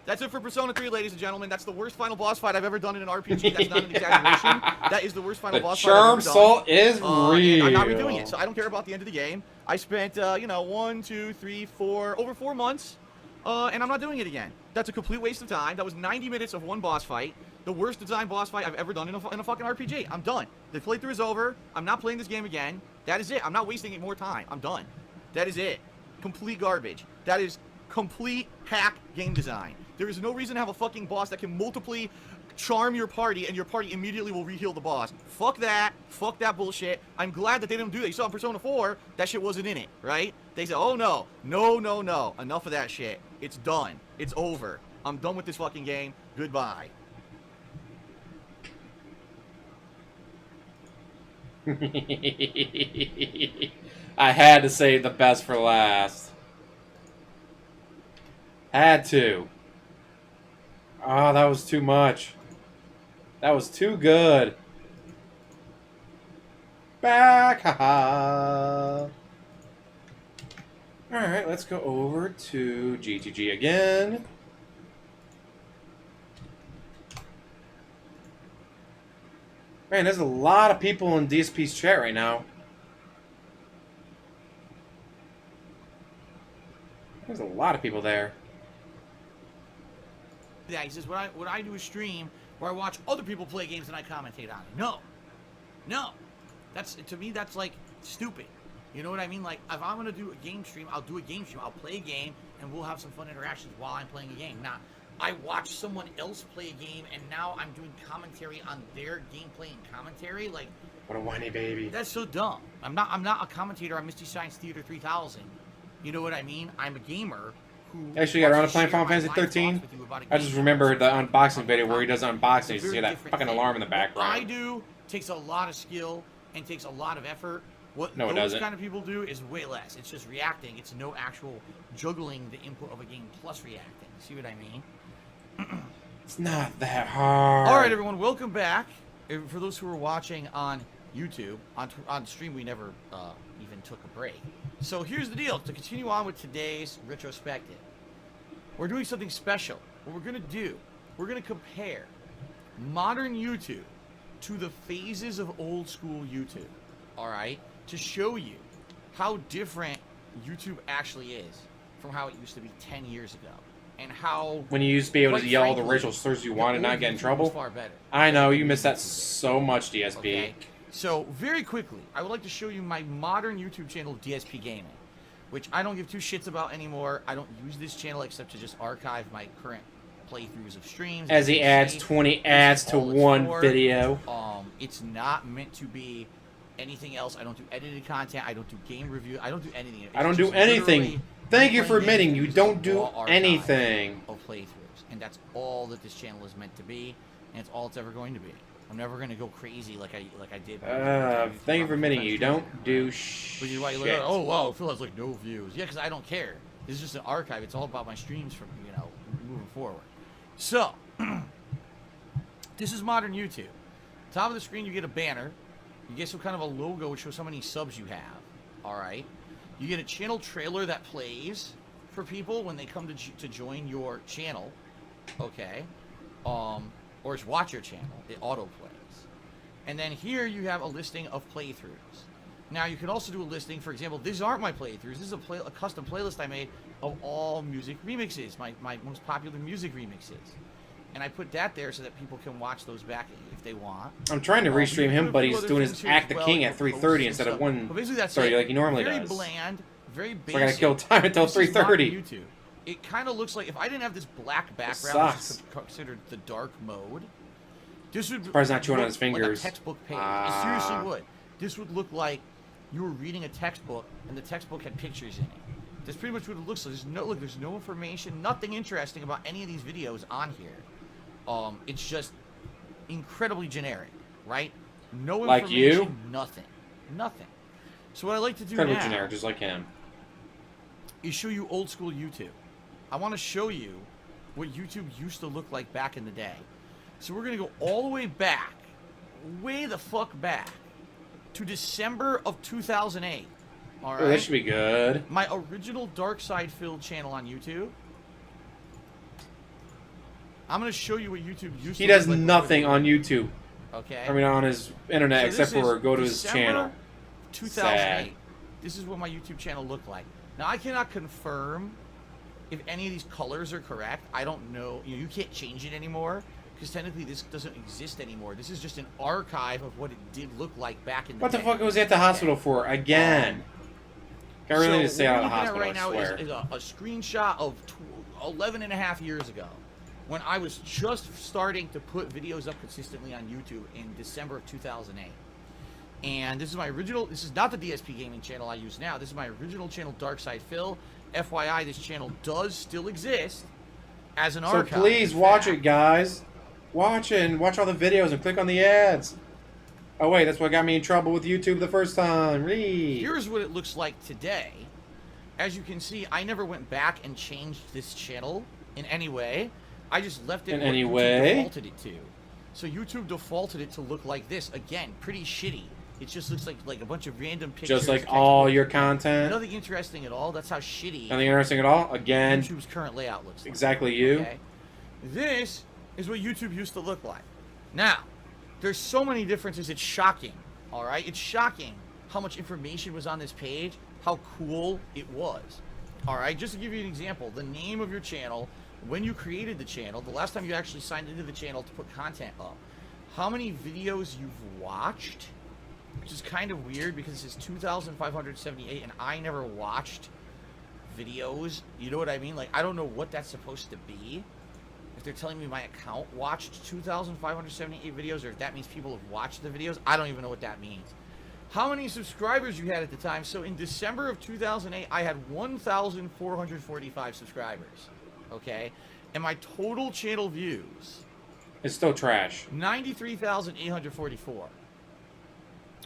That's it for Persona 3, ladies and gentlemen. That's the worst final boss fight I've ever done in an RPG. That's not an exaggeration. That is the worst final The boss fight I've ever charm done. salt is And real. I'm not redoing it, so I don't care about the end of the game. I spent, 1, 2, 3, 4, over 4 months, and I'm not doing it again. That's a complete waste of time. That was 90 minutes of one boss fight. The worst designed boss fight I've ever done in a fucking RPG. I'm done. The playthrough is over. I'm not playing this game again. That is it. I'm not wasting any more time. I'm done. That is it. Complete garbage. That is complete hack game design. There is no reason to have a fucking boss that can multiply charm your party and your party immediately will re-heal the boss. Fuck that. Fuck that bullshit. I'm glad that they didn't do that. You saw in Persona 4, that shit wasn't in it, right? They said, oh no. No. Enough of that shit. It's done. It's over. I'm done with this fucking game. Goodbye. I had to save the best for last. Had to. Oh, that was too much. That was too good. Back, haha. Alright, let's go over to GTG again. Man, there's a lot of people in DSP's chat right now. There's a lot of people there. Yeah, he says, would I do a stream where I watch other people play games and I commentate on it? No. No. That's, to me, that's like stupid. You know what I mean? Like, if I'm going to do a game stream, I'll do a game stream. I'll play a game and we'll have some fun interactions while I'm playing a game. Now, I watch someone else play a game and now I'm doing commentary on their gameplay and commentary. Like, what a whiny baby. that's so dumb. I'm not a commentator on Mystery Science Theater 3000. You know what I mean? I'm a gamer who Actually, got around to wants playing share Final my Fantasy live 13. thoughts with you about a I just game. remember the unboxing video where he does unboxing. You It's a see very that different fucking thing. alarm in the What background. I do takes a lot of skill and takes a lot of effort. What No, it those doesn't. kind of people do is way less. It's just reacting. It's no actual juggling the input of a game plus reacting. See what I mean? It's not that hard. All right, everyone, welcome back. For those who are watching on YouTube, on stream, we never even took a break. So here's the deal. To continue on with today's retrospective, we're doing something special. What we're going to do, we're going to compare modern YouTube to the phases of old school YouTube. All right? To show you how different YouTube actually is from how it used to be 10 years ago. And how... When you used to be able to quite yell all the frankly, racial slurs you the want and old not get in YouTube trouble. was far better. I know, you miss that so much, DSP. Okay? So, very quickly, I would like to show you my modern YouTube channel, DSP Gaming, which I don't give two shits about anymore. I don't use this channel except to just archive my current playthroughs of streams. As he adds 20 ads to all it's one for. video. It's not meant to be anything else. I don't do edited content. I don't do game review. I don't do anything. It's I don't do just anything. literally Thank you replaying for admitting games you and just don't do raw archive anything. of playthroughs, and that's all that this channel is meant to be, and it's all it's ever going to be. I'm never going to go crazy like I did. Thank you for admitting you don't do shit. Which is why you look at, oh wow, Phil has like no views. Yeah, because I don't care. This is just an archive. It's all about my streams from moving forward. So this is modern YouTube. Top of the screen, you get a banner. You get some kind of a logo which shows how many subs you have. All right. You get a channel trailer that plays for people when they come to join your channel. Okay. Or just watch your channel. It auto plays. And then here you have a listing of playthroughs. Now you can also do a listing. For example, these aren't my playthroughs. This is a custom playlist I made of all music remixes, my most popular music remixes. And I put that there so that people can watch those back if they want. I'm trying to restream him, but he's doing his things here Act as the well, King you at know, 3:30 posts instead and of stuff. But basically that's 1:30 it. like he normally very does. Bland, very basic. So I gotta kill time until This is modern 3:30. YouTube. It kind of looks like if I didn't have this black background, which sucks. is considered the dark mode. This would Surprised not chewing on look his fingers. Like a textbook page. It seriously would. This would look like you were reading a textbook and the textbook had pictures in it. That's pretty much what it looks like. There's no information, nothing interesting about any of these videos on here. It's just incredibly generic, right? No Like information, you? nothing. So what I like to do Incredibly now generic, just like him. is show you old school YouTube. I want to show you what YouTube used to look like back in the day. So we're going to go all the way back, way the fuck back, to December of 2008. All right? Oh, that should be good. My original Dark Side Filled channel on YouTube. I'm going to show you what YouTube used to He look does like. nothing on YouTube. Okay? I mean, on his internet, So except this is for go to his December channel. 2008. Sad. This is what my YouTube channel looked like. Now, I cannot confirm if any of these colors are correct. I don't know. You can't change it anymore because technically this doesn't exist anymore. This is just an archive of what it did look like back in the What the day. fuck was he at the hospital for again? I really need to stay out of the what hospital. we're looking at right I now swear. is a screenshot of 11 and a half years ago when I was just starting to put videos up consistently on YouTube in December of 2008. And this is my original, this is not the DSP Gaming channel I use now. This is my original channel, Dark Side Phil. FYI, this channel does still exist as an So archive. please watch it, guys. Watch it and watch all the videos and click on the ads. Oh wait, that's what got me in trouble with YouTube the first time. Reeeee. Here's what it looks like today. As you can see, I never went back and changed this channel in any way. I just left it In what any YouTube way? defaulted it to. So YouTube defaulted it to look like this. Again, pretty shitty. It just looks like a bunch of random pictures. Just like text all boxes. your content. Nothing interesting at all. That's how shitty Nothing interesting at all. Again, YouTube's current layout looks like. exactly you. Okay? This is what YouTube used to look like. Now, there's so many differences, it's shocking. Alright? It's shocking how much information was on this page, how cool it was. Alright, just to give you an example, the name of your channel, when you created the channel, the last time you actually signed into the channel to put content up, how many videos you've watched, which is kind of weird because it's 2,578 and I never watched videos. You know what I mean? Like, I don't know what that's supposed to be. If they're telling me my account watched 2,578 videos, or if that means people have watched the videos, I don't even know what that means. How many subscribers you had at the time? So in December of 2008, I had 1,445 subscribers. Okay? And my total channel views, It's still trash. 93,844.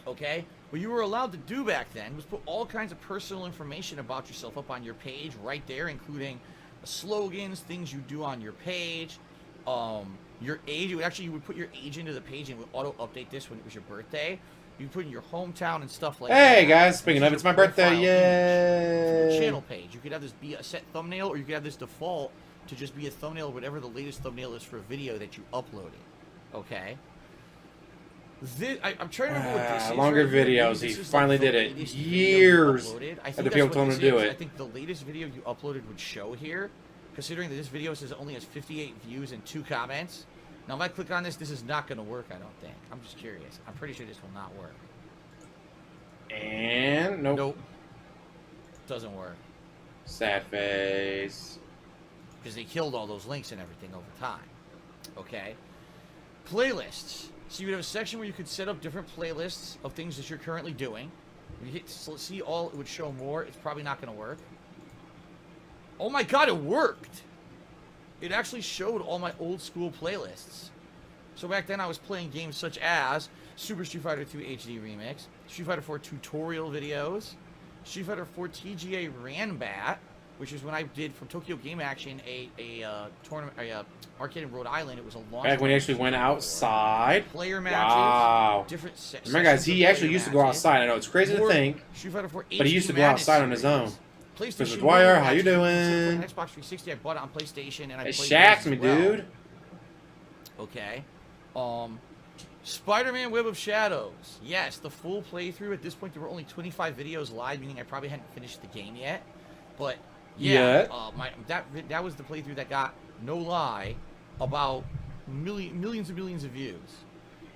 Okay? What you were allowed to do back then was put all kinds of personal information about yourself up on your page right there, including slogans, things you do on your page, your age. You would put your age into the page and it would auto-update this when it was your birthday. You put in your hometown and stuff like that. Hey guys, speaking of, it's my birthday. Profile image for your Yay! channel page. You could have this be a set thumbnail, or you could have this default to just be a thumbnail, whatever the latest thumbnail is for a video that you uploaded. Okay? I'm trying to remember what this is. Longer right here. videos. Maybe He this is finally like the did it. latest video you Years. uploaded. I Had think the that's people what told him this to do is. it. I think the latest video you uploaded would show here, considering that this video only has 58 views and 2 comments. Now, if I click on this, this is not going to work, I don't think. I'm just curious. I'm pretty sure this will not work. And nope. Nope. Doesn't work. Sad face. Because they killed all those links and everything over time. Okay? Playlists. So you would have a section where you could set up different playlists of things that you're currently doing. When you hit see all, it would show more. It's probably not going to work. Oh my god, it worked! It actually showed all my old school playlists. So back then I was playing games such as Super Street Fighter 2 HD Remix, Street Fighter 4 tutorial videos, Street Fighter 4 TGA Ranbat, which is when I did from Tokyo Game Action a tournament, arcade in Rhode Island. It was a launch. Back when he actually went outside. Player matches. Wow. Different Remember, guys, he actually used to go outside. I know it's crazy to think, Street Fighter 4 but he used to go outside on his own. PlayStation Mr. Dwyer, how you actually, doing? Xbox 360, I bought it on PlayStation, and I It played shacks it me, as well. dude. Okay. Spider-Man Web of Shadows. Yes, the full playthrough. At this point, there were only 25 videos live, meaning I probably hadn't finished the game yet. But yeah, that was the playthrough that got, no lie, about millions and millions of views.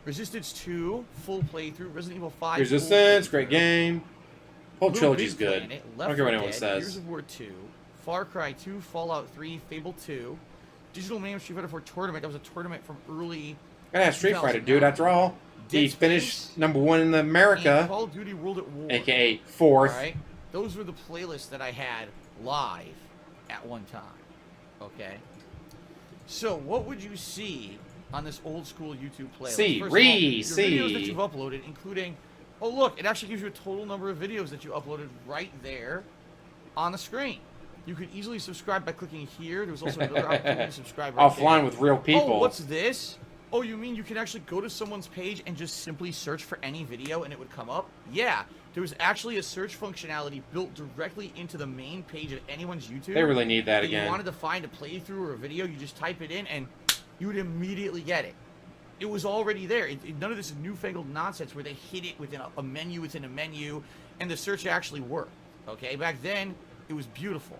Resistance 2, full playthrough. Resident Evil 5. Resistance, great game. Whole Little trilogy's Big good. Planet, I Left don't care what 4 anyone Dead, says. Gears of War 2, Far Cry 2, Fallout 3, Fable 2, Digital Man Street Fighter 4 Tournament. That was a tournament from early. Gotta have Street Fighter, dude. After all, he Dead finished Space, #1 in and America, Call of Duty World at War. aka 4th. Alright? Those were the playlists that I had live at one time. Okay? So, what would you see on this old school YouTube playlist? See, First of all, Reeeee, your see. videos that you've uploaded, including, oh look, it actually gives you a total number of videos that you uploaded right there on the screen. You could easily subscribe by clicking here. There's also another opportunity to subscribe right there. Offline with real people. Oh, what's this? Oh, you mean you can actually go to someone's page and just simply search for any video and it would come up? Yeah, there was actually a search functionality built directly into the main page of anyone's YouTube. They really need that If again. you wanted to find a playthrough or a video, you just type it in and you would immediately get it. It was already there. None of this newfangled nonsense where they hid it within a menu within a menu, and the search actually worked. Okay, back then it was beautiful.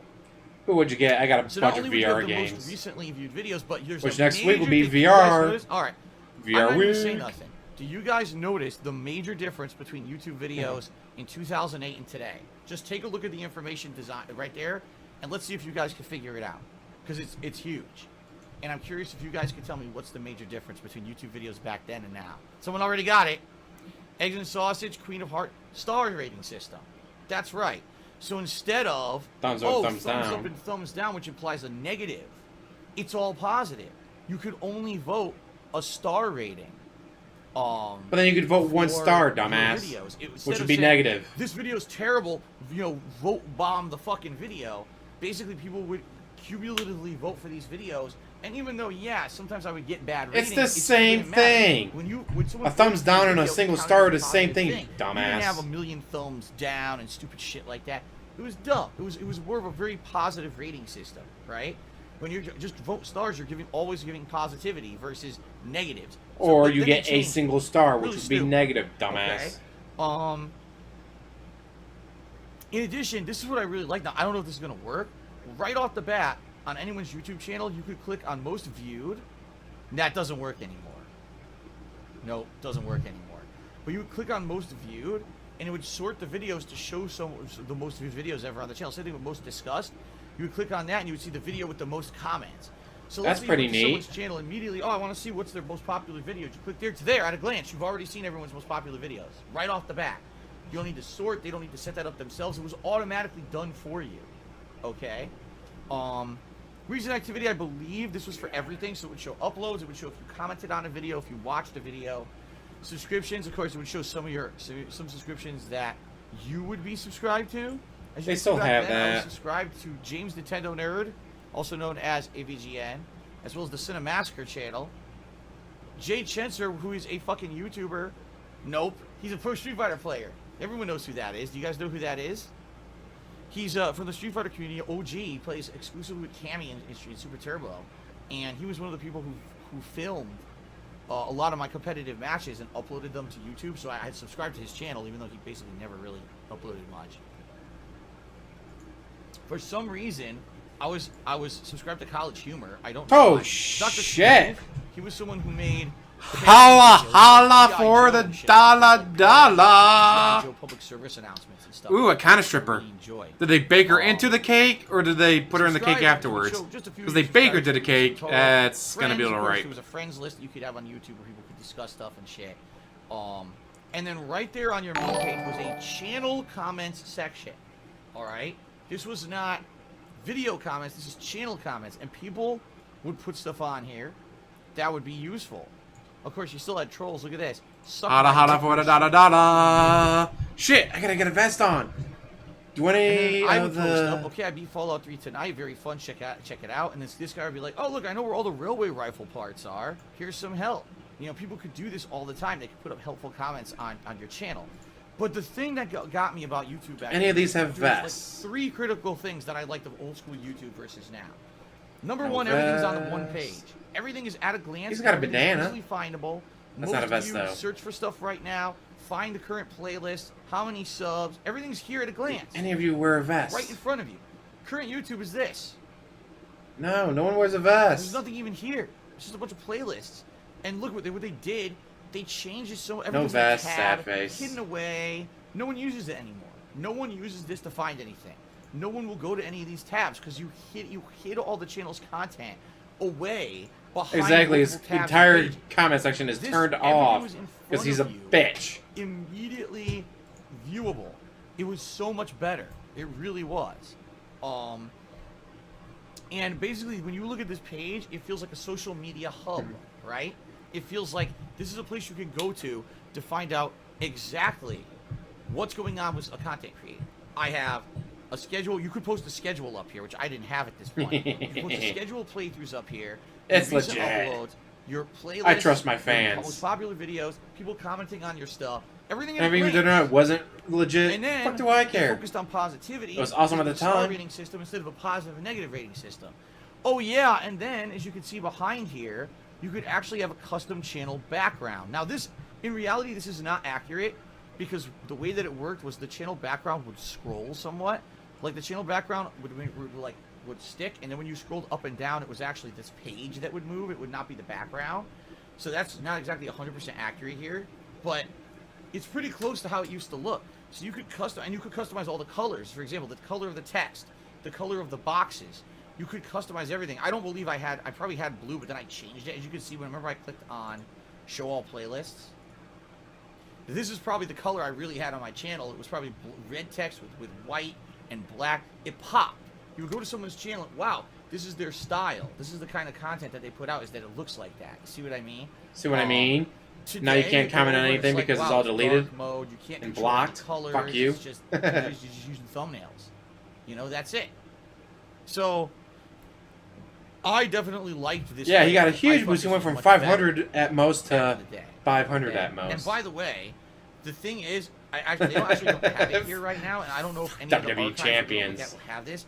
Who would you get? I got a So not bunch of only would you have VR the most games. recently viewed videos, but there's Which a next week will major be thing. You guys VR. notice? All right, VR I'm not going to say week. nothing. Do you guys notice the major difference between YouTube videos in 2008 and today? Just take a look at the information design right there, and let's see if you guys can figure it out, because it's huge. And I'm curious if you guys can tell me what's the major difference between YouTube videos back then and now. Someone already got it. Eggs and Sausage, Queen of Heart, star rating system. That's right. So instead of Thumbs up, thumbs down. up and thumbs down, which implies a negative, it's all positive. You could only vote a star rating. But then you could vote 1 for star, your dumbass. videos. Instead Which of would be saying, negative. This video's terrible. Vote bomb the fucking video. Basically, people would cumulatively vote for these videos. And even though, yeah, sometimes I would get bad ratings, It's the it same didn't matter. thing. When someone A thumbs votes for down your and a video, single it counted star as are a the same positive thing, You didn't dumbass. have a million thumbs down and stupid shit like that. It was dumb. It was more of a very positive rating system, right? When you're just vote stars, you're always giving positivity versus negatives. So, Or but you then they get a changed. single star, which Really would be stupid. negative, dumbass. Okay. In addition, this is what I really like. Now, I don't know if this is going to work. Right off the bat, on anyone's YouTube channel, you could click on most viewed. That doesn't work anymore. No, doesn't work anymore. But you would click on most viewed, and it would sort the videos to show the most viewed videos ever on the channel. Same thing with most discussed. You would click on that, and you would see the video with the most comments. So let's That's say pretty you went to neat. someone's channel immediately. Oh, I want to see what's their most popular video. You click there. It's there at a glance. You've already seen everyone's most popular videos right off the bat. You don't need to sort. They don't need to set that up themselves. It was automatically done for you. Okay. Recent activity, I believe this was for everything. So it would show uploads. It would show if you commented on a video, if you watched a video. Subscriptions, of course, it would show some subscriptions that you would be subscribed to. As you They can see still back have then, I was that. subscribed to James Nintendo Nerd, also known as AVGN, as well as the Cinemassacre channel. Jay Chenser, who is a fucking YouTuber. Nope. He's a pro Street Fighter player. Everyone knows who that is. Do you guys know who that is? He's from the Street Fighter community, OG. He plays exclusively with Cammy in Street Super Turbo. And he was one of the people who filmed a lot of my competitive matches and uploaded them to YouTube. So I had subscribed to his channel, even though he basically never really uploaded much. For some reason, I was subscribed to College Humor. I don't know Oh, why. Dr. shit. Steve, he was someone who made Holla, holla G.I. for Joe the and shit. dollar, G.I. dollar. Joe public service announcements and stuff. Ooh, a kind of stripper. Really enjoy. Did they bake her into the cake, or did they put her in the cake Subscribe, afterwards? show just a few Because they bake her to the subscribers, cake, total. that's gonna be Friends, of course, alright. There was a friends list that you could have on YouTube where people could discuss stuff and shit. And then right there on your main page was a channel comments section. All right, this was not video comments. This is channel comments, and people would put stuff on here that would be useful. Of course, you still had trolls. Look at this. Suck Holla, my holla dick. for the dollar, dollar. Shit, I gotta get a vest on. Do any And then I would of post up, the... okay, I beat Fallout 3 tonight, very fun, check it out. And this guy would be like, oh, look, I know where all the railway rifle parts are. Here's some help. You know, people could do this all the time. They could put up helpful comments on your channel. But the thing that got me about YouTube back Any of these have there's vests? like 3 critical things that I liked of old school YouTube versus now. Number No 1, everything's on the one vest. page. Everything is at a glance. He's got a everything's banana. Easily findable. That's Most not a of vest, you though. search for stuff right now. Find the current playlist. How many subs? Everything's here at a glance. Any of you wear a vest? Right in front of you. Current YouTube is this. No, no one wears a There's vest. nothing even here. It's just a bunch of playlists. And look what they did. They changed it so everything's vest, in a sad tab, face. hidden away. No one uses it anymore. No one uses this to find anything. No one will go to any of these tabs because you hid all the channel's content away behind Exactly, his multiple tabs and entire pages. comment section is This- turned everything off was in because front he's a of you. bitch. Immediately viewable. It was so much better. It really was. And basically, when you look at this page, it feels like a social media hub, right? It feels like this is a place you can go to find out exactly what's going on with a content creator. I have a schedule. You could post a schedule up here, which I didn't have at this point. You can post a schedule of playthroughs up here. It's your recent legit. Uploads, your playlist. I trust my Your fans. most popular videos, people commenting on your stuff, everything. in And a even if glance. it wasn't legit, And then fuck do I they care? focused on positivity. It was awesome at the with a star time. rating system instead of a positive and negative rating system. Oh yeah, and then as you can see behind here, you could actually have a custom channel background. Now this, in reality, this is not accurate because the way that it worked was the channel background would scroll somewhat. Like the channel background would stick, and then when you scrolled up and down, it was actually this page that would move. It would not be the background. So that's not exactly 100% accurate here, but it's pretty close to how it used to look. So you could customize all the colors. For example, the color of the text, the color of the boxes. You could customize everything. I don't believe I probably had blue, but then I changed it. As you can see, whenever I clicked on show all playlists, this is probably the color I really had on my channel. It was probably red text with white and black. It popped. You would go to someone's channel, wow, this is their style. This is the kind of content that they put out, is that it looks like that. See what I mean? See what I mean? Now you Today, can't comment on it's anything like, because it's wow, all deleted dark mode. You can't and control any blocked. colors. Fuck you. It's just, you're just using thumbnails. You know, that's it. So, I definitely liked this. Yeah, he got a layout. I huge thought boost. He this went was from much 500 better at most back to in the day. 500 Okay? at most. And by the way, the thing is, they don't actually don't have it here right now, and I don't know if any of the WWE archives champions will have this.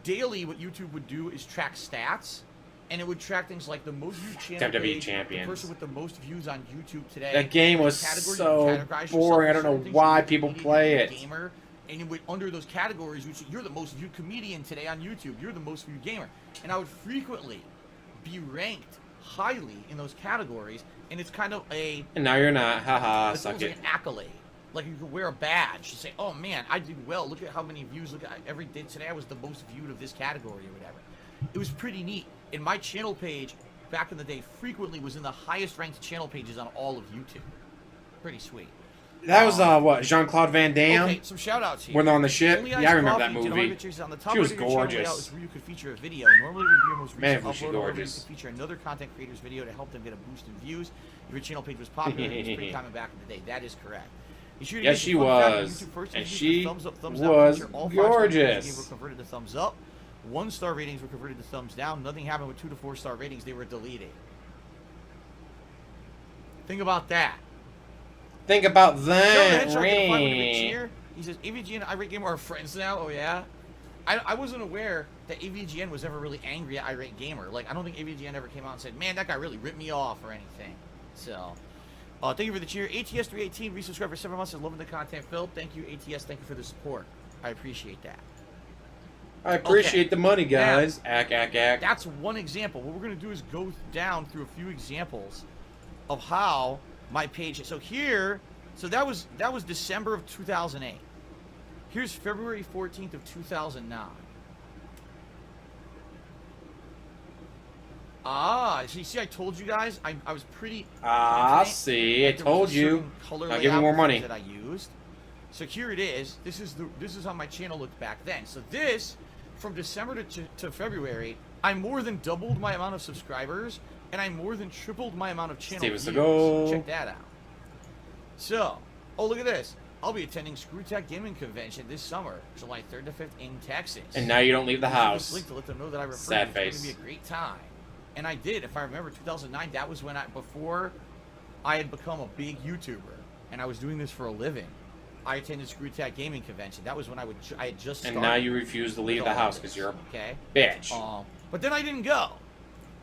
Daily, what YouTube would do is track stats, and it would track things like the most viewed channel WWE page, champions. the person with the most views on YouTube today. That game was category, so you categorize yourself boring. I as don't know certain things. why You're a people comedian, play you're a it. Gamer, and it would, under those categories, you're the most viewed comedian today on YouTube. You're the most viewed gamer, and I would frequently be ranked highly in those categories, and it's kind of a And now you're not. Haha, it's suck almost it. like an accolade. Like you could wear a badge to say, "Oh man, I did well. Look at how many views. Look at every day today. I was the most viewed of this category or whatever." It was pretty neat. And my channel page back in the day frequently was in the highest ranked channel pages on all of YouTube. Pretty sweet. That was what, Jean-Claude Van Damme? Okay, some shout outs here. When they're on the ship? Only Yeah, Ice I remember Coffee, that Gentleman movie. Pictures on the top She was right of your channel gorgeous. layout is where you could feature a video. Normally it would be your most Man, recent was she upload, or you gorgeous. could feature another content creator's video to help them get a boost in views. If your channel page was popular, it was pretty common back in the day. That is correct. Be sure to Yes, get the she fun fact that was. YouTube first And used she the thumbs up, thumbs was down feature. All 5 stars gorgeous. were converted to thumbs up. 1-star ratings were converted to thumbs down. Nothing happened with 2 to 4-star ratings. They were deleted. Think about that. Think about Joe the that, Hedgehog did a 5 with a big Reeeee. cheer. He says, AVGN and Irate Gamer are friends now? Oh, yeah? I wasn't aware that AVGN was ever really angry at Irate Gamer. Like, I don't think AVGN ever came out and said, man, that guy really ripped me off or anything. So, thank you for the cheer. ATS318, resubscribed for 7 months and loving the content, Phil. Thank you, ATS. Thank you for the support. I appreciate that. I appreciate Okay. the money, Now, guys. Ack. That's one example. What we're going to do is go down through a few examples of how my page is. So here, so that was December of 2008. Here's February 14th of 2009. Ah, so you see, I told you guys, I was pretty confident See, I that there was told a you. certain color I'll give you layout more money. that I used. So here it is. This is how my channel looked back then. So this, from December to February, I more than doubled my amount of subscribers, and I more than tripled my amount of channel Steven views. Seagal. Check that out. So, oh look at this. I'll be attending ScrewTech Gaming Convention this summer, July 3rd to 5th in Texas. And now you don't leave the Use this house. link to let them know that I referred Sad you. face. It's going to be a great time. And I did, if I remember, 2009, that was when before I had become a big YouTuber, and I was doing this for a living. I attended ScrewTech Gaming Convention. That was when I had just started. And now you refuse to leave the house because you're a okay. bitch. But then I didn't go.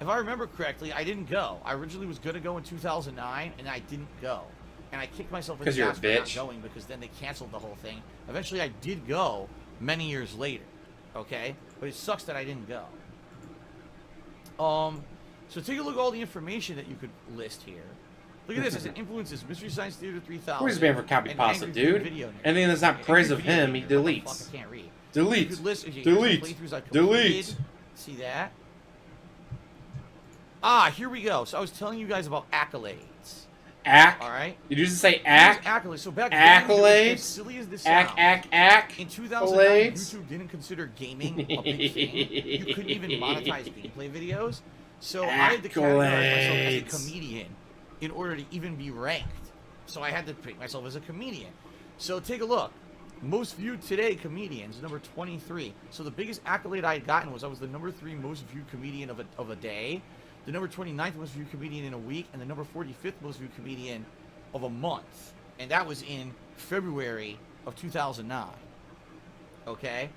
If I remember correctly, I didn't go. I originally was going to go in 2009, and I didn't go. And I kicked myself in 'Cause the you're a ass for not bitch. going because then they canceled the whole thing. Eventually, I did go many years later. Okay? But it sucks that I didn't go. So take a look at all the information that you could list here. Look at this. It says influences Mystery Science Theater 3000. Who's banned for copy and pasta, Angry Video dude? Video Nerd. Anything that's not Angry praise of Video him, he Nerd. What the deletes. fuck? I can't read. You Delete. could list playthroughs I Delete. completed. Delete. See that? Ah, here we go. So I was telling you guys about accolades. Ack. All right. Did you just say Here's ack? accolades. So back then, Accolades? as silly as this sounds, Ack. in 2009, Accolades? YouTube didn't consider gaming a big thing. You couldn't even monetize gameplay videos. So I had to categorize myself as a Accolades. comedian in order to even be ranked. So I had to pick myself as a comedian. So take a look. Most viewed today comedians, number 23. So the biggest accolade I had gotten was I was the number 3 most viewed comedian of a day, the number 29th most viewed comedian in a week, and the number 45th most viewed comedian of a month. And that was in February of 2009. Okay?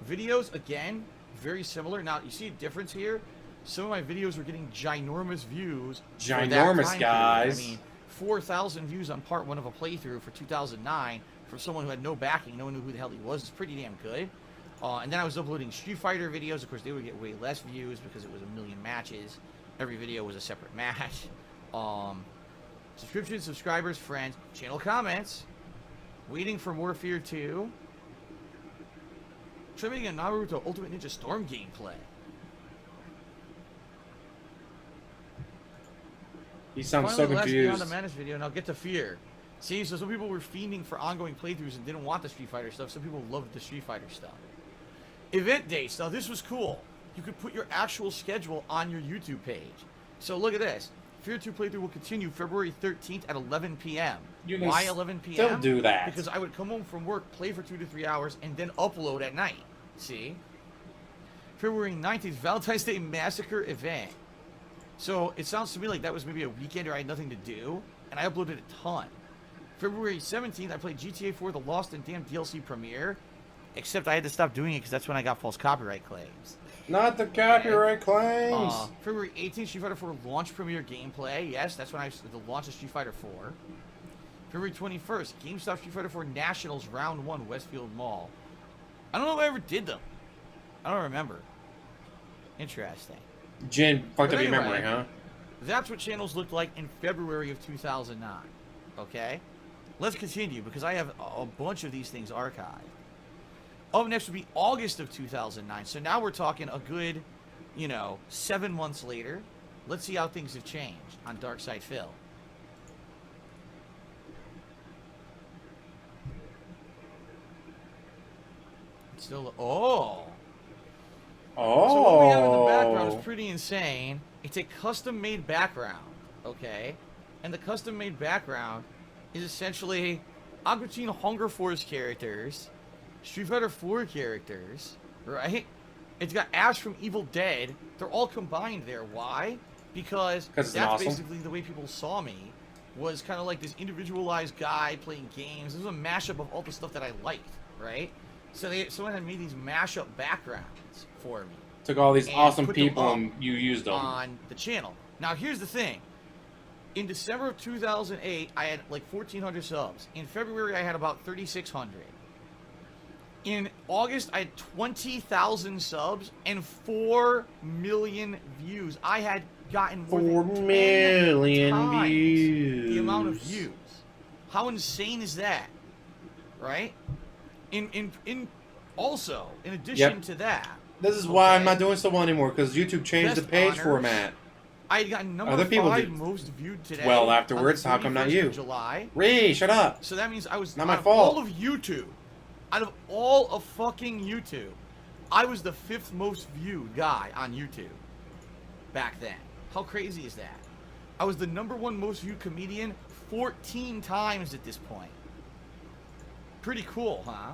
Videos, again, very similar. Now, you see a difference here? Some of my videos were getting ginormous views. for that Ginormous, time period. guys. I mean, 4,000 views on part 1 of a playthrough for 2009 for someone who had no backing, no one knew who the hell he was. It's pretty damn good. And then I was uploading Street Fighter videos. Of course, they would get way less views because it was 1,000,000 matches. Every video was a separate match. Subscriptions, subscribers, friends, channel comments. Waiting for more Fear 2. Trimming a Naruto Ultimate Ninja Storm gameplay. He sounds Finally, so the last Beyond confused. the Madness video, now get to Fear. See, so some people were fiending for ongoing playthroughs and didn't want the Street Fighter stuff. Some people loved the Street Fighter stuff. Event dates. Now, this was cool. You could put your actual schedule on your YouTube page. So look at this. Fear 2 playthrough will continue February 13th at 11 p.m. You can Why 11 p.m.? still do that. Because I would come home from work, play for 2 to 3 hours, and then upload at night. See? February 19th, Valentine's Day Massacre event. So it sounds to me like that was maybe a weekend or I had nothing to do, and I uploaded a ton. February 17th, I played GTA 4 The Lost and Damned DLC premiere, except I had to stop doing it because that's when I got false copyright claims. Not the copyright claims. February 18th, Street Fighter 4 launch premiere gameplay. Yes, that's when the launch of Street Fighter 4. February 21st, GameStop Street Fighter 4 Nationals Round 1 Westfield Mall. I don't know if I ever did them. I don't remember. Interesting. Jin fucked But up your anyway, memory, huh? That's what channels looked like in February of 2009. Okay? Let's continue because I have a bunch of these things archived. Up next would be August of 2009. So now we're talking a good, 7 months later. Let's see how things have changed on Dark Side Phil. It's still, oh. So what we have in the background is pretty insane. It's a custom-made background, okay? And the custom-made background is essentially Aqua Teen Hunger Force characters, Street Fighter 4 characters, right? It's got Ash from Evil Dead. They're all combined there. Why? Because that's awesome. basically the way people saw me, was kind of like this individualized guy playing games. This was a mashup of all the stuff that I liked, right? So someone had made these mashup backgrounds for me. Took all these and awesome put them people up and you used them. on the channel. Now, here's the thing. In December of 2008, I had like 1,400 subs. In February, I had about 3,600. In August, I had 20,000 subs and 4 million views. I had gotten more 4 than 10 million times views. the amount of views. How insane is that? Right? Also, in addition to that, This is why I'm okay, not doing so well anymore, because YouTube changed the Best page honors. format. I had gotten number Other people 5 did most viewed today. well afterwards. on the How come not 31st you? of July. Reeeee, shut up. So that means I was Not my out of fault. all of YouTube. Out of all of fucking YouTube, I was the 5th most viewed guy on YouTube back then. How crazy is that? I was the number 1 most viewed comedian 14 times at this point. Pretty cool, huh?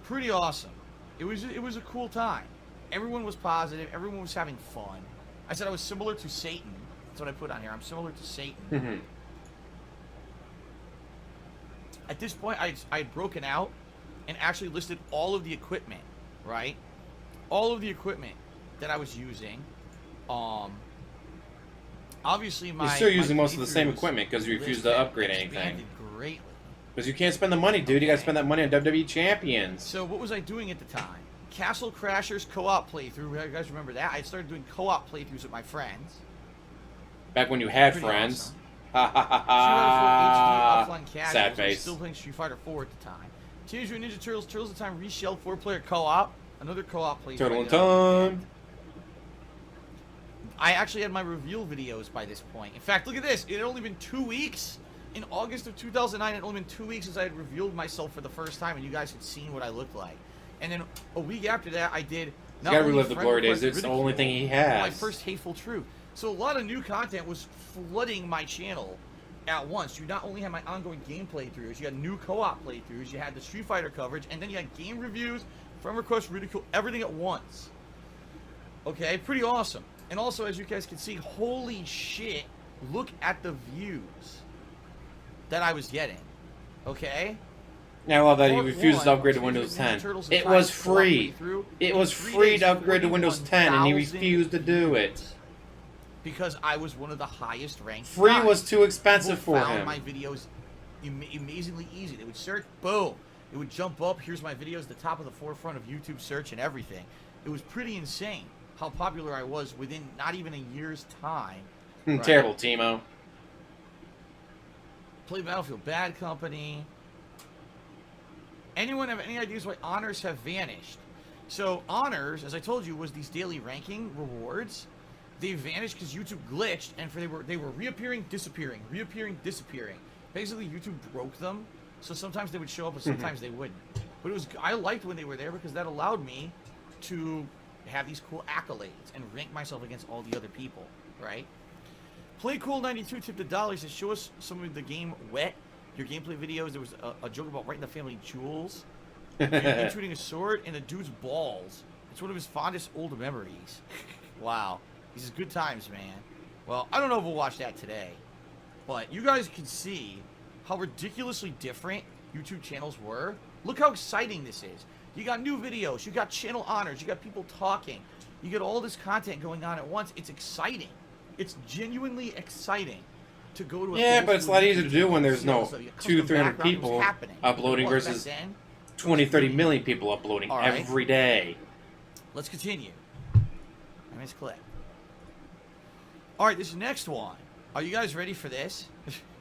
Pretty awesome. It was a cool time. Everyone was positive. Everyone was having fun. I said I was similar to Satan. That's what I put on here. I'm similar to Satan. At this point, I had broken out and actually listed all of the equipment, right? All of the equipment that I was using. Obviously, You're still using most of the same playthroughs equipment because you refuse list to had upgrade anything. expanded greatly. Because you can't spend the money, dude. You gotta spend that money on WWE Champions. So what was I doing at the time? Castle Crashers co-op playthrough. You guys remember that? I started doing co-op playthroughs with my friends. Back when you had Pretty friends. awesome. Ha ha ha Street Fighter 4 HD ha. offline casuals. Sad I was face. still playing Street Fighter 4 at the time. Teenage Mutant Ninja Turtles, Turtles of Time Reshelled 4-player co-op. Another co-op playthrough. Turtle I in did on time. I actually had my reveal videos by this point. In fact, look at this. It had only been 2 weeks. In August of 2009, it had only been 2 weeks since I had revealed myself for the first time, and you guys had seen what I looked like. And then a week after that, I did. You Not gotta only relive the friend glory days. request It's the ridicule, only thing he but has. my first Hateful Truth. So a lot of new content was flooding my channel at once. You not only had my ongoing game playthroughs, you had new co-op playthroughs, you had the Street Fighter coverage, and then you had game reviews, friend request, ridicule, everything at once. Okay, pretty awesome. And also, as you guys can see, holy shit, look at the views that I was getting. Okay? Yeah, I love that he Part refuses to one, upgrade to Teenage Windows Mutant 10. Ninja Turtles It and was Titans co-op free. playthrough. It was 3 free days, to upgrade to Windows 10, and he 41,000 refused to do it. because I was one of the highest ranked Free guys. was too expensive People for found him. my videos amazingly easy. They would search, boom, it would jump up. Here's my videos, the top of the forefront of YouTube search and everything. It was pretty insane how popular I was within not even a year's time. Right? Terrible, Timo. Play Battlefield Bad Company. Anyone have any ideas why honors have vanished? So honors, as I told you, was these daily ranking rewards. They vanished because YouTube glitched, and they were reappearing, disappearing, reappearing, disappearing. Basically, YouTube broke them, so sometimes they would show up, and sometimes they wouldn't. But I liked when they were there because that allowed me to have these cool accolades and rank myself against all the other people. right? PlayCool92 tipped $1 to show us some of the game wet. Your gameplay videos. There was a joke about right in the family jewels. You're shooting a sword and a dude's balls. It's one of his fondest old memories. Wow. These are good times, man. Well, I don't know if we'll watch that today. But you guys can see how ridiculously different YouTube channels were. Look how exciting this is. You got new videos. You got channel honors. You got people talking. You get all this content going on at once. It's exciting. It's genuinely exciting to go to a Yeah, but it's a lot easier to do when there's no 200-300 people uploading versus 20-30 million people uploading every day. Let's continue. Nice clip. All right, this next one. Are you guys ready for this?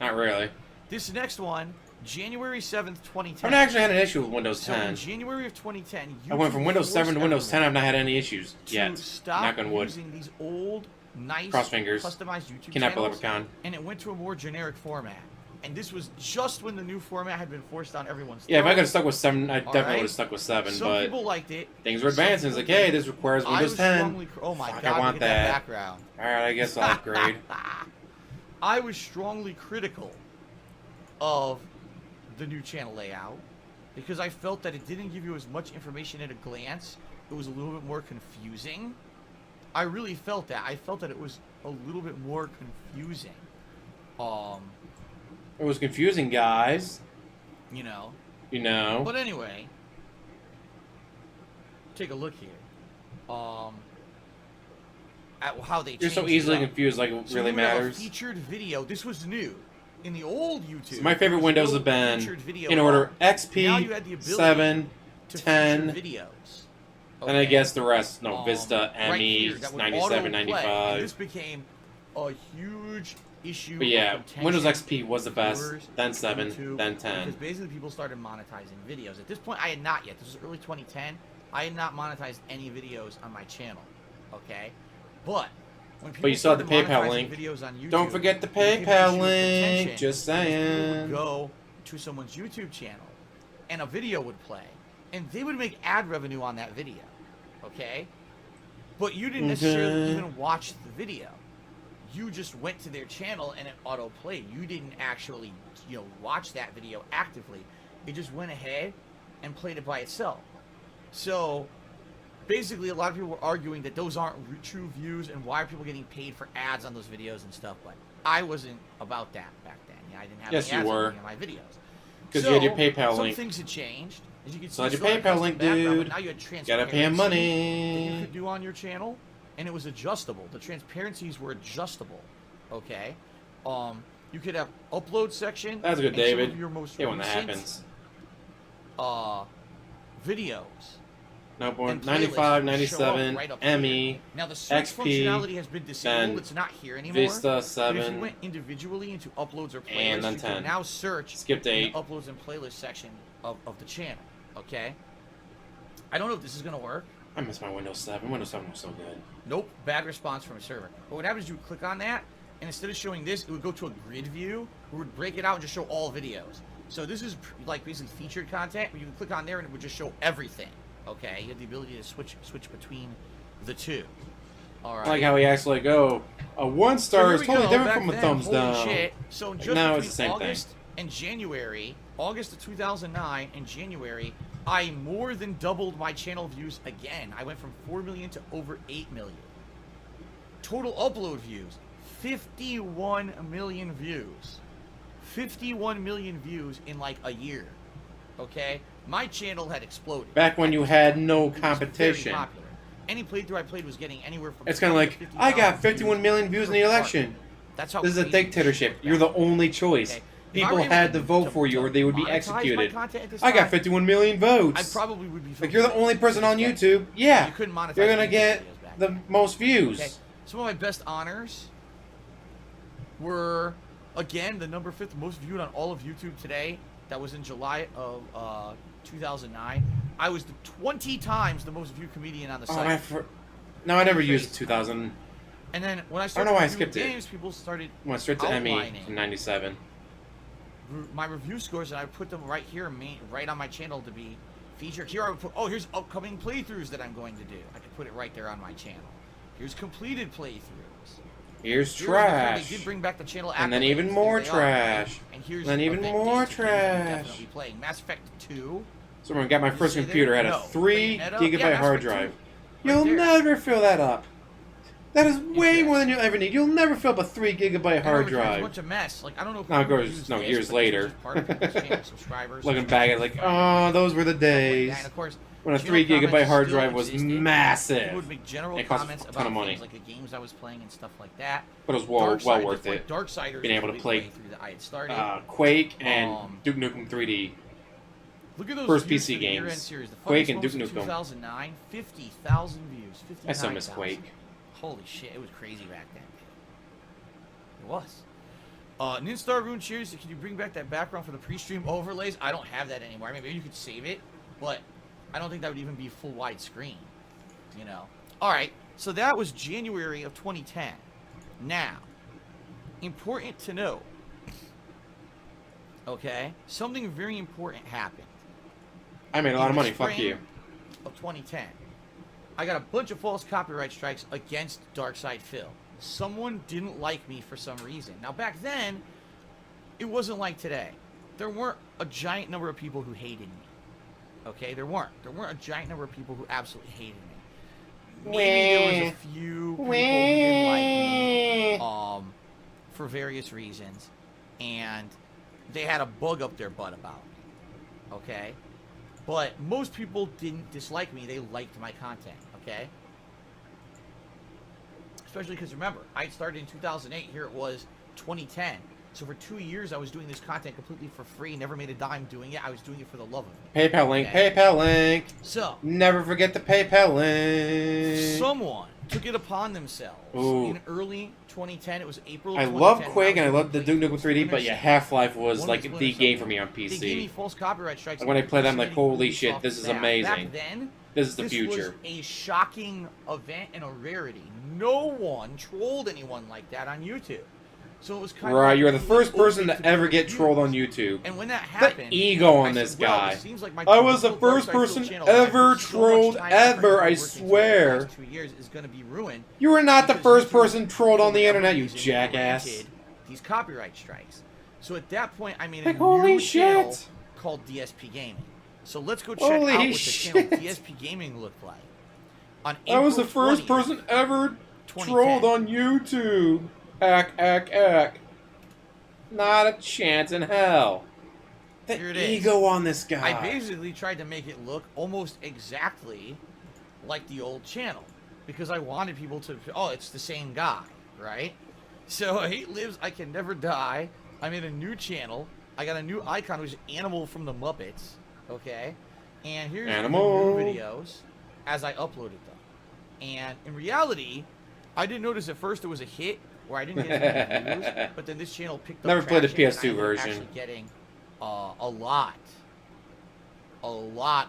Not really. This next one, January 7th, 2010. I've not actually had an issue with Windows 10. So in January of 2010, YouTube I went from Windows 7 to Windows 10. I've not had any issues to yet. stop Knock on wood. using these old, nice, Cross fingers. customized YouTube Kidnap a channels, leprechaun. and it went to a more generic format. And this was just when the new format had been forced on everyone's Yeah, if I could throat. have stuck with 7, I definitely right. would have stuck with 7, Some but people liked it. things were advancing. It's like, hey, this requires Windows 10. Oh my Fuck, god, I want look at that that. background. Alright, I guess I'll upgrade. I was strongly critical of the new channel layout because I felt that it didn't give you as much information at a glance. It was a little bit more confusing. I really felt that. I felt that it was a little bit more confusing. It was confusing, guys. You know. You know. But anyway, take a look here. At how they You're changed so it easily up. confused, like it So really you would have a matters. featured video. This was new. In the old YouTube, So my favorite there was windows no have been featured video in at order all. Now you XP, had the ability 7, to 10, feature videos. and I guess the rest. No, Vista, right ME, here, that would 97, autoplay, and 95. this became a huge issue. But yeah, of contention Windows XP was the best, viewers, then 7, YouTube, then 10. Because basically people started monetizing videos. At this point, I had not yet. This was early 2010. I had not monetized any videos on my channel. Okay, but when people you saw the started PayPal monetizing link. videos on YouTube, Don't forget the it became an issue PayPal of link. contention Just because people saying. would go to someone's YouTube channel, and a video would play, and they would make ad revenue on that video. Okay, but you didn't necessarily even watch the video. You just went to their channel and it auto played. You didn't actually, watch that video actively. It just went ahead and played it by itself. So basically, a lot of people were arguing that those aren't true views, and why are people getting paid for ads on those videos and stuff. But I wasn't about that back then. I didn't have Yes, any ads you on were. any of my videos. Because you had your PayPal some link. things had changed. As you can see, So had your still had PayPal custom link, background, dude. But now you had Gotta transparency pay him that you money. could do on your channel, and it was adjustable. The transparencies were adjustable. Okay, you could have upload section. That's good, and some David. of your most Yeah, when that recent, happens. videos. No, born And 95, playlists show up 97, right up here. ME, Now the search XP, functionality has been disabled. then It's not here anymore. Vista, But if 7, you went individually into uploads or playlists, and then you 10. can now search Skipped in 8. the uploads and playlist section of the channel. Okay. I don't know if this is gonna work. I miss my Windows 7. Windows 7 was so good. Nope, bad response from a server. But what happens is you would click on that, and instead of showing this, it would go to a grid view. We would break it out and just show all videos. So this is like basically featured content, where you can click on there and it would just show everything. Okay, you have the ability to switch between the two. All right. I like how he acts like, oh, a 1 star here is we totally go, different back from a then, thumbs holy down. Shit. So just now between it's the same August thing. and January, August of 2009 and January, I more than doubled my channel views again. I went from 4 million to over 8 million. Total upload views, 51 million views. 51 million views in like a year. Okay? My channel had exploded. Back when you had no It was competition. very popular. Any playthrough I played was getting anywhere from It's kind of 20 like, to 50,000 I got 51 million views in the per part. election. That's how This is a crazy dictatorship. shit You're was. the only choice. Okay. If I People were able had to vote for you or they would be monetize my executed. content at this I got time, 51 million votes. I probably would be. Like, you're the only person on YouTube. Yeah. You couldn't monetize You're gonna any get videos back the then. most views. Okay. Some of my best honors were, again, the number 5th most viewed on all of YouTube today. That was in July of 2009. I was 20 times the most viewed comedian on the Oh, site. no, I never Crazy. used 2000. And then when I I started don't know why I reviewing skipped it. games, people started Went straight to ME outlining in 97. my review scores, and I put them right here, right on my channel to be featured. Here I would put, oh, here's upcoming playthroughs that I'm going to do. I could put it right there on my channel. Here's completed playthroughs. Here's Here's before trash. They did bring back the channel And then accolades. even more There they are. trash. And here's And then even event more dates, which games I'm trash. Definitely playing Mass Effect 2. So when I got my Does it first say computer, there? I had a No. 3 Bayonetta? gigabyte Yeah, Mass hard Effect 2. drive. Right You'll there. never fill that up. That is way Interesting. more than you'll ever need. You'll never fill up a 3 gigabyte hard There's a drive. bunch of mess. Like, I don't know if No, it people goes- use no, this, years but this was later. just part of people's channel subscribers. Looking back at like, oh, those were the Stuff like that. days And of course, when a channel 3 gigabyte comments hard still drive was existed. People massive. would make general It cost a comments ton about of money. things like the games I was playing and stuff like that. But it was well Darksiders, worth like it. Darksiders Being able to was play, way through that I had started. Quake and Duke Nukem 3D. Look at those first views PC for the year-end games. series. The Quake funniest and one was Duke in Nukem. 2009, 50,000 views. I still miss 59,000. Quake. Holy shit, it was crazy back then. It was. Ninstar Rune Cheers, can you bring back that background for the pre-stream overlays? I don't have that anymore. I mean, maybe you could save it, but I don't think that would even be full wide screen. You know? Alright, so that was January of 2010. Now, important to know. Okay? Something very important happened. I made a lot of In money. the Fuck spring you. Of 2010, I got a bunch of false copyright strikes against Darkside Phil. Someone didn't like me for some reason. Now back then, it wasn't like today. There weren't a giant number of people who hated me. Okay, there weren't. There weren't a giant number of people who absolutely hated me. Maybe there was a few people who didn't like me, for various reasons, and they had a bug up their butt about me. Okay. But most people didn't dislike me. They liked my content, okay? Especially because, remember, I started in 2008. Here it was 2010. So for 2 years, I was doing this content completely for free. Never made a dime doing it. I was doing it for the love of it. PayPal link. Okay? PayPal link. So, Never forget the PayPal link. someone took it upon themselves Ooh. in early 2010. It was April of I 2010. love when Quake and I was love the doing Duke Nukem 3D, but yeah, Splinter Half-Life was Cell. like Splinter the Cell. game for me on They gave me PC. false copyright strikes. When I play that, I'm like, impersonating holy Ubisoft shit, this is staff. amazing. Back then, This is the this future. was a shocking event and a rarity. No one trolled anyone like that on YouTube. So it was kind of Right, like you're the it was first person open to be ever get abused. trolled on YouTube. And when that The happened, ego on I this said, well, guy. it seems like my I was the typical first Dark Side person channel that I ever put so much trolled time, effort, ever, I and work into the swear. last 2 years is going to be ruined. You were not the because first YouTube, person trolled on for the whatever internet, you reason, jackass. granted These copyright strikes. So at that point, I made a Like, holy new channel shit. called DSP Gaming. So let's go check Holy out what the channel shit. DSP Gaming looked like. On I was the April first 20th, person ever 2010. trolled on YouTube. Ack. Not a chance in hell. The Here it is. ego on this guy. I basically tried to make it look almost exactly like the old channel because I wanted people to, oh, it's the same guy, right? So Hate Lives, I Can Never Die. I made a new channel. I got a new icon, which is Animal from the Muppets, okay? And here's Animal. the new videos as I uploaded them. And in reality, I didn't notice at first it was a hit where I didn't get as many views, but then this channel picked up Never played the traction, PS2 and I ended up version. actually getting a lot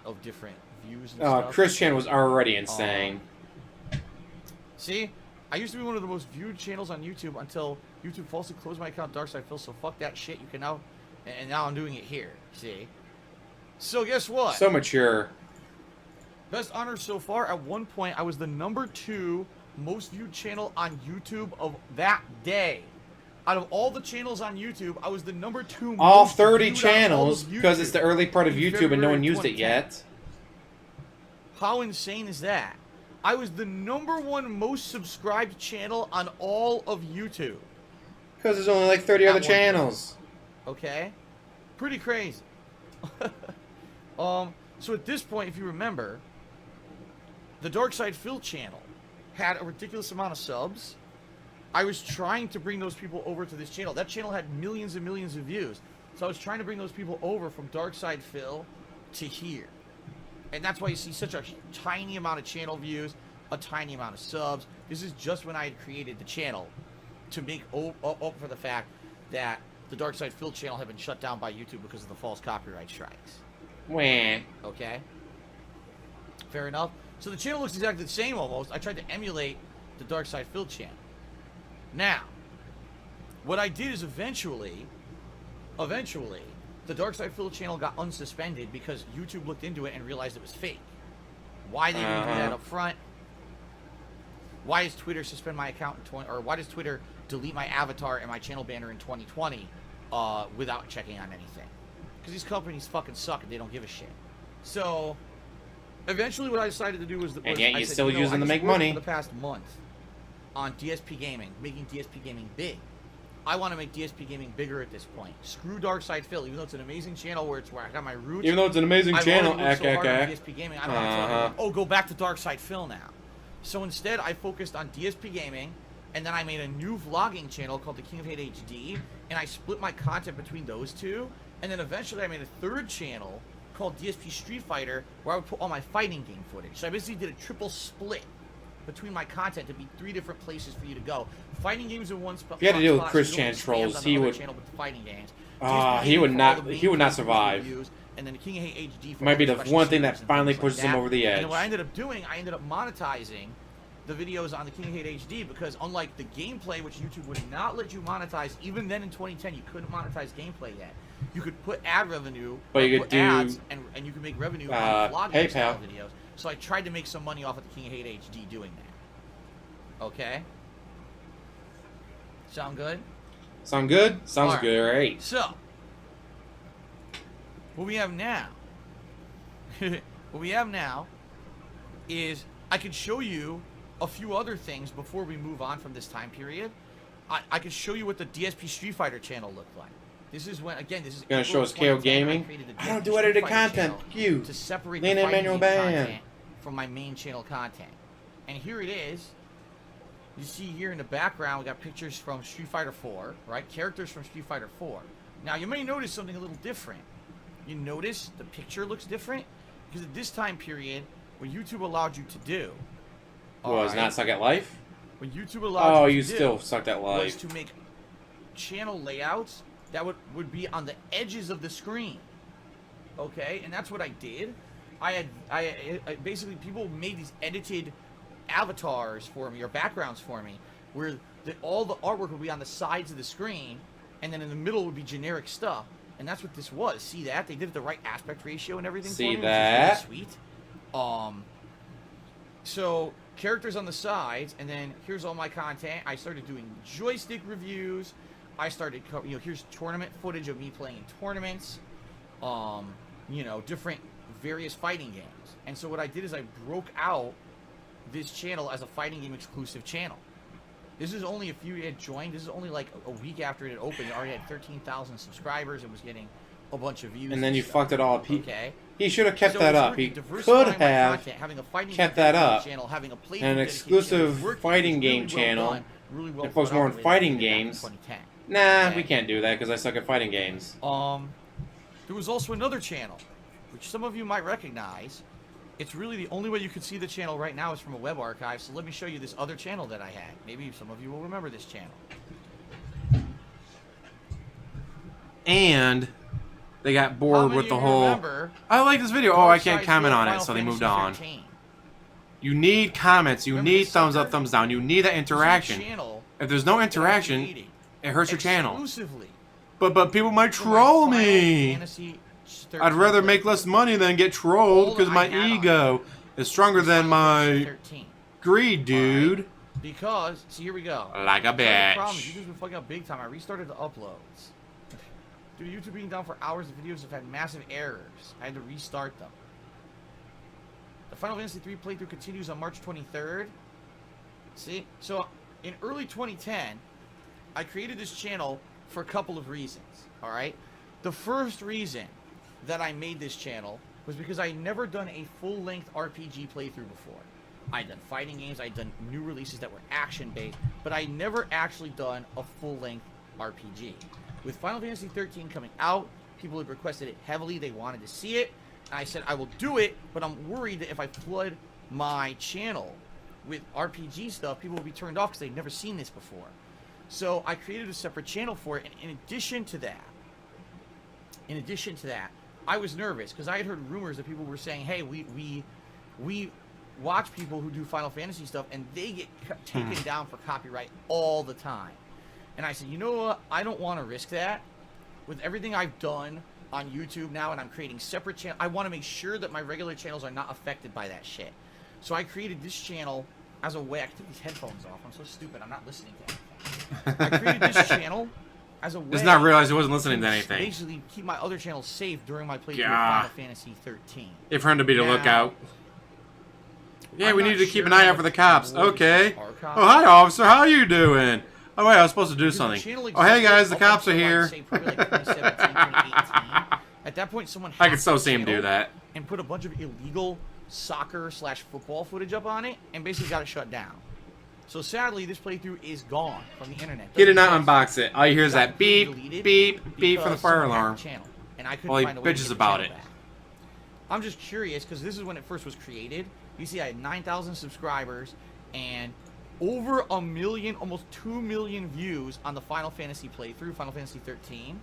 of different views and stuff. Christian was already insane. See, I used to be one of the most viewed channels on YouTube until YouTube falsely closed my account, Darkside Phil. So fuck that shit. You can now, and now I'm doing it here. See. So guess what? So mature. Best honors so far. At one point, I was the #2 most viewed channel on YouTube of that day. Out of all the channels on YouTube, I was the #2 All most 30 viewed on all channels, of because it's the YouTube early part of in YouTube and no one February used it 2010. yet. How insane is that? I was the #1 most subscribed channel on all of YouTube. Because there's only like 30 At other one channels. Okay? Pretty crazy. So at this point, if you remember, the Darkside Phil channel had a ridiculous amount of subs. I was trying to bring those people over to this channel. That channel had millions and millions of views. So I was trying to bring those people over from Darkside Phil to here. And that's why you see such a tiny amount of channel views, a tiny amount of subs. This is just when I had created the channel to make up for the fact that the Darkside Phil channel had been shut down by YouTube because of the false copyright strikes. Wah. Okay? Fair enough. So the channel looks exactly the same almost. I tried to emulate the Darkside Phil channel. Now, what I did is eventually, the Darkside Phil channel got unsuspended because YouTube looked into it and realized it was fake. Why they didn't do that up front, why does Twitter suspend my account in 20, or why does Twitter delete my avatar and my channel banner in 2020 without checking on anything? Because these companies fucking suck and they don't give a shit. So eventually what I decided to do was and yet I you're said, still you know, using I to just make worked money for the past month on DSP Gaming, making DSP Gaming big. I want to make DSP Gaming bigger at this point. Screw Darkside Phil, even though it's an amazing channel where I got my roots. even though it's an amazing channel. I've already worked so hard on DSP Gaming. I don't want to tell everyone, oh, go back to Darkside Phil now. So instead, I focused on DSP Gaming, and then I made a new vlogging channel called The King of Hate HD, and I split my content between those two, and then eventually I made a third channel called DSP Street Fighter, where I would put all my fighting game footage. So I basically did a triple split between my content to be 3 different places for you to go. Fighting games in one spot. If you had to deal with Chris Chan trolls, he would. Channel with the fighting games. He would not. He would not survive. Reviews, and then the King of Hate HD. Might be the one thing that finally pushes him that. over the edge. And then what I ended up doing, I ended up monetizing the videos on the King of Hate HD, because unlike the gameplay, which YouTube would not let you monetize, even then in 2010 you couldn't monetize gameplay yet. You could put ad revenue, but you could do ads, and you could make revenue on vlogging style PayPal videos. So I tried to make some money off of the King of Hate HD doing that. Okay. Sound good? Sound good? Sounds right. great. So, what we have now, is I could show you a few other things before we move on from this time period. I could show you what the DSP Street Fighter channel looked like. This is when, again, this is gonna show us KO Gaming. I don't do edited content. You to separate Lean the in manual content ban from my main channel content. And here it is. You see here in the background, we got pictures from Street Fighter 4, right? Characters from Street Fighter 4. Now, you may notice something a little different. You notice the picture looks different? Because at this time period, what YouTube allowed you to do... Was not suck at life? What YouTube allowed you still sucked at life. Was to make channel layouts that would be on the edges of the screen. Okay? And that's what I did. I basically, people made these edited avatars for me, or backgrounds for me, where all the artwork would be on the sides of the screen, and then in the middle would be generic stuff. And that's what this was. See that? They did the right aspect ratio and everything for me, that? which is really sweet. So, characters on the sides, and then here's all my content. I started doing joystick reviews. I started, here's tournament footage of me playing in tournaments. Different various fighting games. And so what I did is I broke out this channel as a fighting game exclusive channel. This is only, if you had joined, this is only like a week after it had opened. It already had 13,000 subscribers. It was getting a bunch of views. And then you fucked it all up. Okay. He should have kept that up. He could have kept that up. Channel, having a an exclusive fighting game channel. Really well and focus more on fighting games. Nah, we can't do that because I suck at fighting games. There was also another channel, which some of you might recognize. It's really the only way you could see the channel right now is from a web archive, so let me show you this other channel that I had. Maybe some of you will remember this channel. And they got bored with the whole, I like this video, oh, I can't comment on it, so they moved on. You need comments, you need thumbs up, thumbs down, you need that interaction. If there's no interaction, it hurts your channel. But people might troll me. I'd rather make less money than get trolled because my ego is stronger than my greed, dude. Because, see, here we go. Like a bitch. The problem is YouTube's been fucking up big time. I restarted the uploads. Dude, YouTube being down for hours, the videos have had massive errors. I had to restart them. The Final Fantasy 3 playthrough continues on March 23rd. See? So, in early 2010, I created this channel for a couple of reasons. Alright? The first reason that I made this channel was because I had never done a full-length RPG playthrough before. I'd done fighting games, I'd done new releases that were action-based, but I'd never actually done a full-length RPG. With Final Fantasy 13 coming out, people had requested it heavily, they wanted to see it, and I said I will do it, but I'm worried that if I flood my channel with RPG stuff, people will be turned off because they've never seen this before. So I created a separate channel for it, and in addition to that, I was nervous because I had heard rumors that people were saying, hey, we watch people who do Final Fantasy stuff and they get taken down for copyright all the time. And I said, you know what? I don't want to risk that. With everything I've done on YouTube now and I'm creating separate channels, I want to make sure that my regular channels are not affected by that shit. So I created this channel as a way. I can take these headphones off. I'm so stupid. I'm not listening to anything. I created this channel as a way. Does not realize he wasn't listening to anything. Basically, keep my other channels safe during my playthrough of Yeah. Final Fantasy 13. If for him to be the Now, lookout. Yeah, I'm we not need to keep sure an eye how out for the much cops. more this Okay. archive- Oh, hi, officer. How you doing? Oh, wait, I was supposed to do Because the something. channel Oh, hey, existed guys, the up cops are until, I'd here. say, probably like 2017, 2018. At that point, someone I could hacked so the see him do channel that. and put a bunch of illegal soccer/football footage up on it, and basically got it shut down. So sadly, this playthrough is gone from the internet. He did not Doesn't unbox it. All you hear is got that beep, deleted beep, beep for the because fire someone hacked alarm. the channel, and I couldn't Well, he find a way to bitches get the about channel it. back. I'm just curious because this is when it first was created. You see, I had 9,000 subscribers and over 1 million, almost 2 million views on the Final Fantasy playthrough, Final Fantasy 13.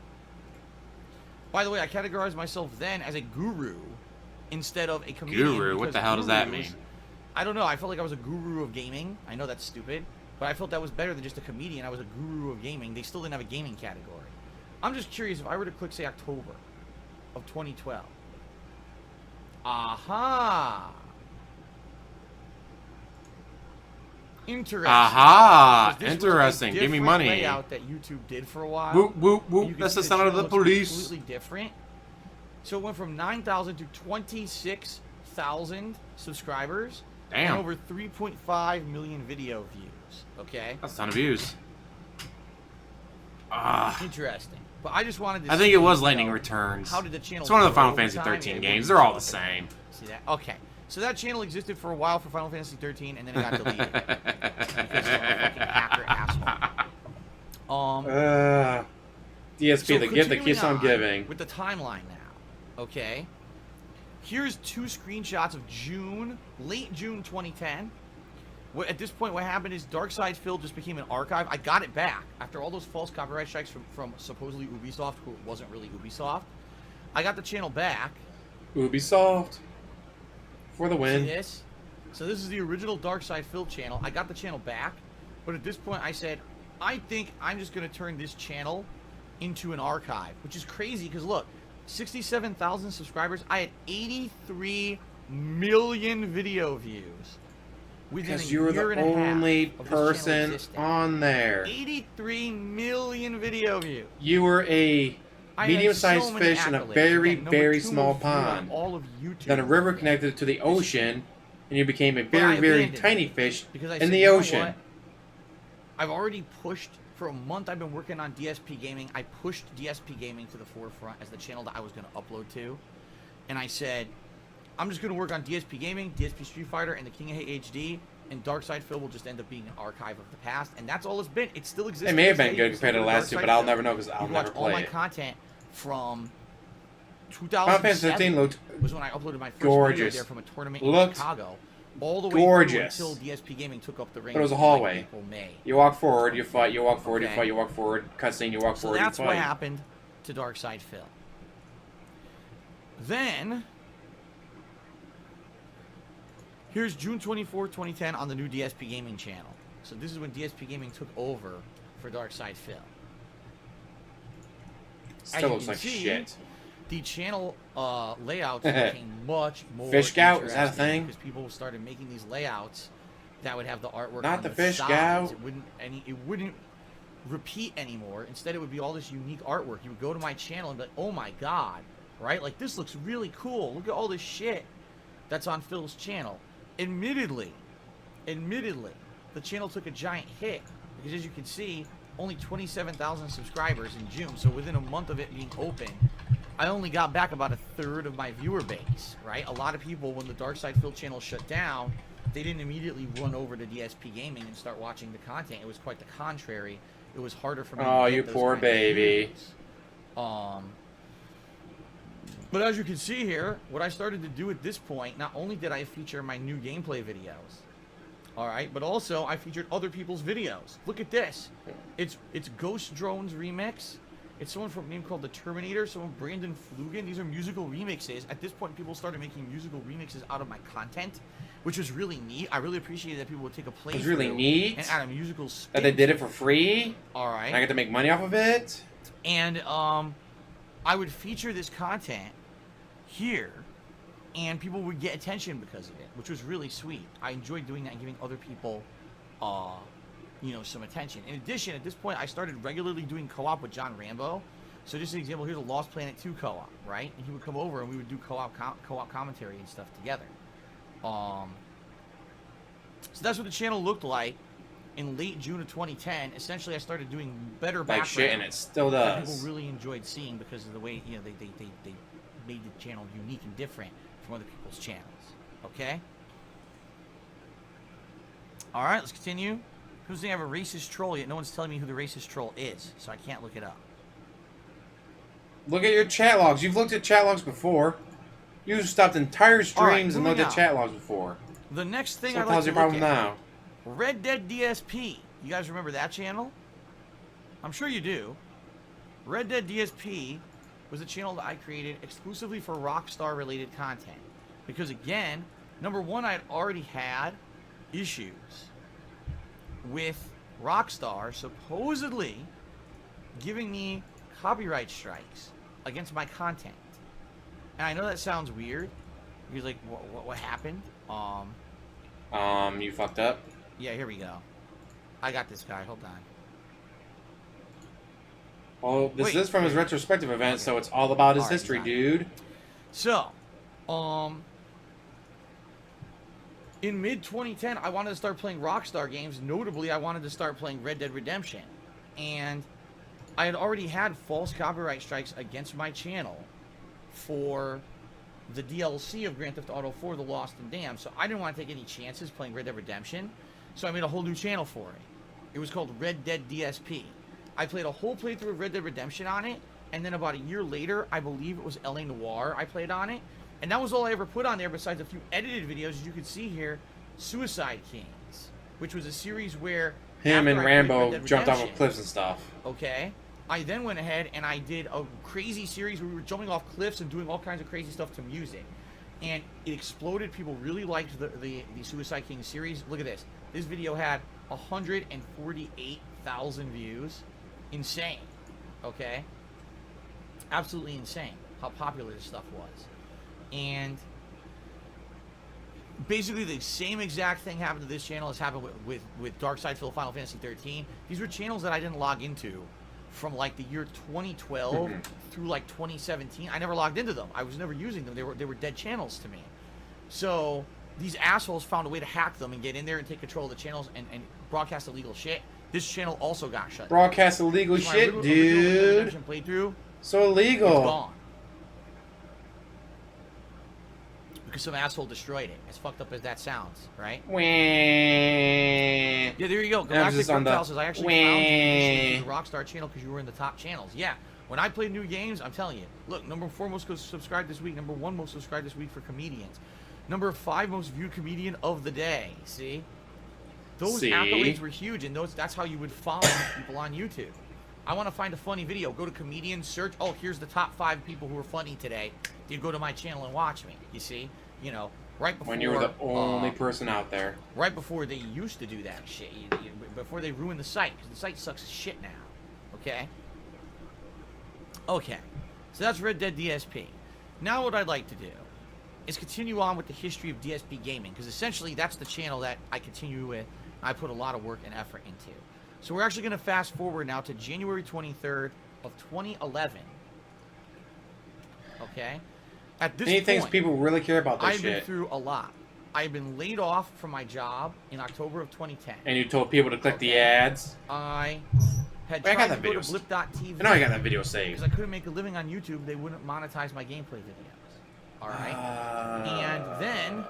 By the way, I categorized myself then as a guru instead of a comedian. Guru? What because the hell does that gurus- mean? I don't know. I felt like I was a guru of gaming. I know that's stupid, but I felt that was better than just a comedian. I was a guru of gaming. They still didn't have a gaming category. I'm just curious if I were to click, say, October of 2012. Aha! Interesting. Aha! Because this was a Interesting. Give me different money. Layout that YouTube did for a while. Whoop, whoop, And you whoop. can That's see the sound of channel the looks police. Completely different. So it went from 9,000 to 26,000 subscribers. And Damn. over 3.5 million video views. Okay? That's a ton of views. Ah. Interesting. But I just wanted to I think see, it was you Lightning know, Returns. How did the channel It's one of the grow Final over Fantasy time? 13 It games. wouldn't They're all the stop. same. See that? Okay. So that channel existed for a while for Final Fantasy 13, and then it got deleted. Because of a fucking hacker asshole. DSP, the gift that continuing keeps on giving. With the timeline now, okay? Here's 2 screenshots of late June 2010. At this point, what happened is Darkside Phil just became an archive. I got it back after all those false copyright strikes from supposedly Ubisoft, who wasn't really Ubisoft. I got the channel back. Ubisoft. For the See win. this? So this is the original Darkside Phil channel. I got the channel back, but at this point I said, I think I'm just going to turn this channel into an archive, which is crazy because look, 67,000 subscribers. I had 83 million video views within a Because you were year the and a half only of this channel person existing. on there. 83 million video views. You were a I had medium-sized so many fish in a accolades. very, Again, number very 2 small most viewed on pond. all of YouTube. Then a river connected to the ocean, and you became a I very, very abandoned tiny it fish because I in said, the you know ocean. what? I've already pushed for a month. I've been working on DSP Gaming. I pushed DSP Gaming to the forefront as the channel that I was going to upload to, and I said, I'm just going to work on DSP Gaming, DSP Street Fighter, and the King of Hate HD. And Darkside Phil will just end up being an archive of the past, and that's all it's been. It still exists. It may have to this been day. good You can compared to still the go to last two, Darkside but I'll Phil. never know because You I'll can never watch all play my it. content from 13 2007 looked was when I uploaded my first gorgeous. video there from a tournament Looked in Chicago. All the way gorgeous. through until DSP Gaming took up the reins. But it was a in, hallway. Like April, May. You walk forward, you fight, you walk forward, you Okay. fight, you walk forward, cutscene, you walk So forward, you that's what fight. happened to Darkside Phil. Then here's June 24, 2010 on the new DSP Gaming channel. So this is when DSP Gaming took over for Darkside Phil. Still you looks can like see, shit. The channel layouts became much more Fish Scout? Is that a interesting thing? because people started making these layouts that would have the artwork Not on the the Fish sides. Scout? It wouldn't repeat anymore. Instead, it would be all this unique artwork. You would go to my channel and be like, oh my god, right? Like, this looks really cool. Look at all this shit that's on Phil's channel. Admittedly, the channel took a giant hit because, as you can see, only 27,000 subscribers in June. So within a month of it being open, I only got back about a third of my viewer base, right? A lot of people, when the Darkside Phil channel shut down, they didn't immediately run over to DSP Gaming and start watching the content. It was quite the contrary. It was harder for me Oh, to get you those poor kind of baby. views. But as you can see here, what I started to do at this point, not only did I feature my new gameplay videos, all right, but also I featured other people's videos. Look at this. It's Ghost Drones Remix. It's someone from a name called The Terminator, someone Brandon Flugan. These are musical remixes. At this point, people started making musical remixes out of my content, which was really neat. I really appreciated that people would take a playthrough. It was really neat. And add a musical spin. That they did it for free. All right. And I get to make money off of it. And I would feature this content here and people would get attention because of it, which was really sweet. I enjoyed doing that and giving other people, you know, some attention. In addition, at this point, I started regularly doing co-op with John Rambo. So just an example, here's a Lost Planet 2 co-op, right? And he would come over and we would do co-op commentary and stuff together. So that's what the channel looked like in late June of 2010. Essentially, I started doing better Like background. shit, and it still That does. people really enjoyed seeing because of the way, you know, they made the channel unique and different from other people's channels. Okay? Alright, let's continue. Who's the have a racist troll yet? No one's telling me who the racist troll is, so I can't look it up. Look at your chat logs. You've looked at chat logs before. You've stopped entire streams and moving looked at on. chat logs before. The next thing So I'd what the like hell's to your look problem at, now? Red Dead DSP. You guys remember that channel? I'm sure you do. Red Dead DSP was a channel that I created exclusively for Rockstar related content. Because again, number one, I had already had issues with Rockstar supposedly giving me copyright strikes against my content. And I know that sounds weird. Because like, what happened? You fucked up. Yeah, here we go. I got this guy. Hold on. Well, this Wait, is from his wait. retrospective event, so it's all about his Alright, history, got it. dude. So, in mid-2010, I wanted to start playing Rockstar games. Notably, I wanted to start playing Red Dead Redemption. And I had already had false copyright strikes against my channel for the DLC of Grand Theft Auto 4, The Lost and Damned. So I didn't want to take any chances playing Red Dead Redemption. So I made a whole new channel for it. It was called Red Dead DSP. I played a whole playthrough of Red Dead Redemption on it. And then about a year later, I believe it was L.A. Noire I played on it. And that was all I ever put on there besides a few edited videos. As you can see here, Suicide Kings, which was a series where Him after and I played Red Rambo Dead jumped off of Redemption, cliffs and stuff. okay, I then went ahead and I did a crazy series where we were jumping off cliffs and doing all kinds of crazy stuff to music. And it exploded. People really liked the Suicide Kings series. Look at this. This video had 148,000 views. Insane. Okay? Absolutely insane how popular this stuff was. And basically the same exact thing happened to this channel as happened with Dark Side Phil Final Fantasy 13. These were channels that I didn't log into from like the year 2012 through like 2017. I never logged into them. I was never using them. They were dead channels to me. So these assholes found a way to hack them and get in there and take control of the channels and broadcast illegal shit. This channel also got shut down. Broadcast illegal So my shit, original dude. Redemption playthrough, So it's illegal. gone. Because some asshole destroyed it. As fucked up as that sounds, right? Wah. Yeah, there you go. Emphasis Galactic on the Reptile says, I actually found you initially through the Rockstar channel because you were in the top channels. Yeah, when I play new games, I'm telling you. Look, number 4 most subscribed this week. Number 1 most subscribed this week for comedians. Number 5 most viewed comedian of the day. See? Those accolades were huge, and that's how you would follow people on YouTube. I want to find a funny video. Go to comedian, search. Oh, here's the top 5 people who were funny today. You go to my channel and watch me. You see? You know, right before... When you were the only person out there. Right before they used to do that shit. Before they ruined the site. Because the site sucks shit now. Okay? Okay. So that's Red Dead DSP. Now what I'd like to do is continue on with the history of DSP gaming. Because essentially that's the channel that I continue with. I put a lot of work and effort into. So we're actually going to fast forward now to January 23rd of 2011. Okay? At this Many point, things people really care about this I've been shit. through a lot. I've been laid off from my job in October of 2010. And you told people to click the ads. I had Wait, I got tried that to go video. to blip.tv. I know I got that video saved. Because I couldn't make a living on YouTube. They wouldn't monetize my gameplay videos. Alright? And then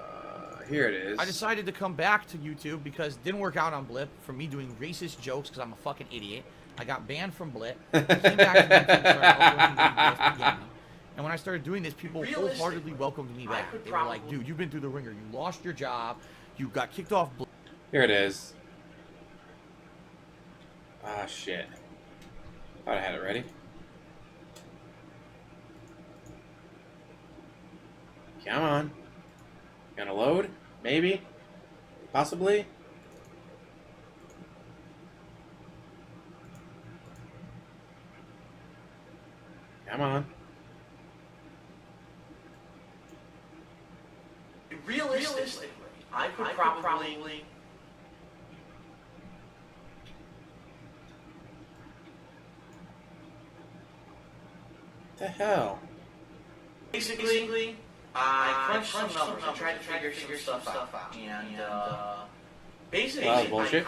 here it is. I decided to come back to YouTube because it didn't work out on Blip for me doing racist jokes because I'm a fucking idiot. I got banned from Blip. Came back to YouTube and started uploading DSP gaming. And when I started doing this, people wholeheartedly welcomed me back. They were like, dude, you've been through the ringer. You lost your job. You got kicked off Blip. Here it is. Ah, shit. Thought I had it ready. Come on. Gonna load? Maybe? Possibly? Come on. the hell? Basically, I crunched some numbers and tried to figure some stuff out. And basically, Wow, bullshit.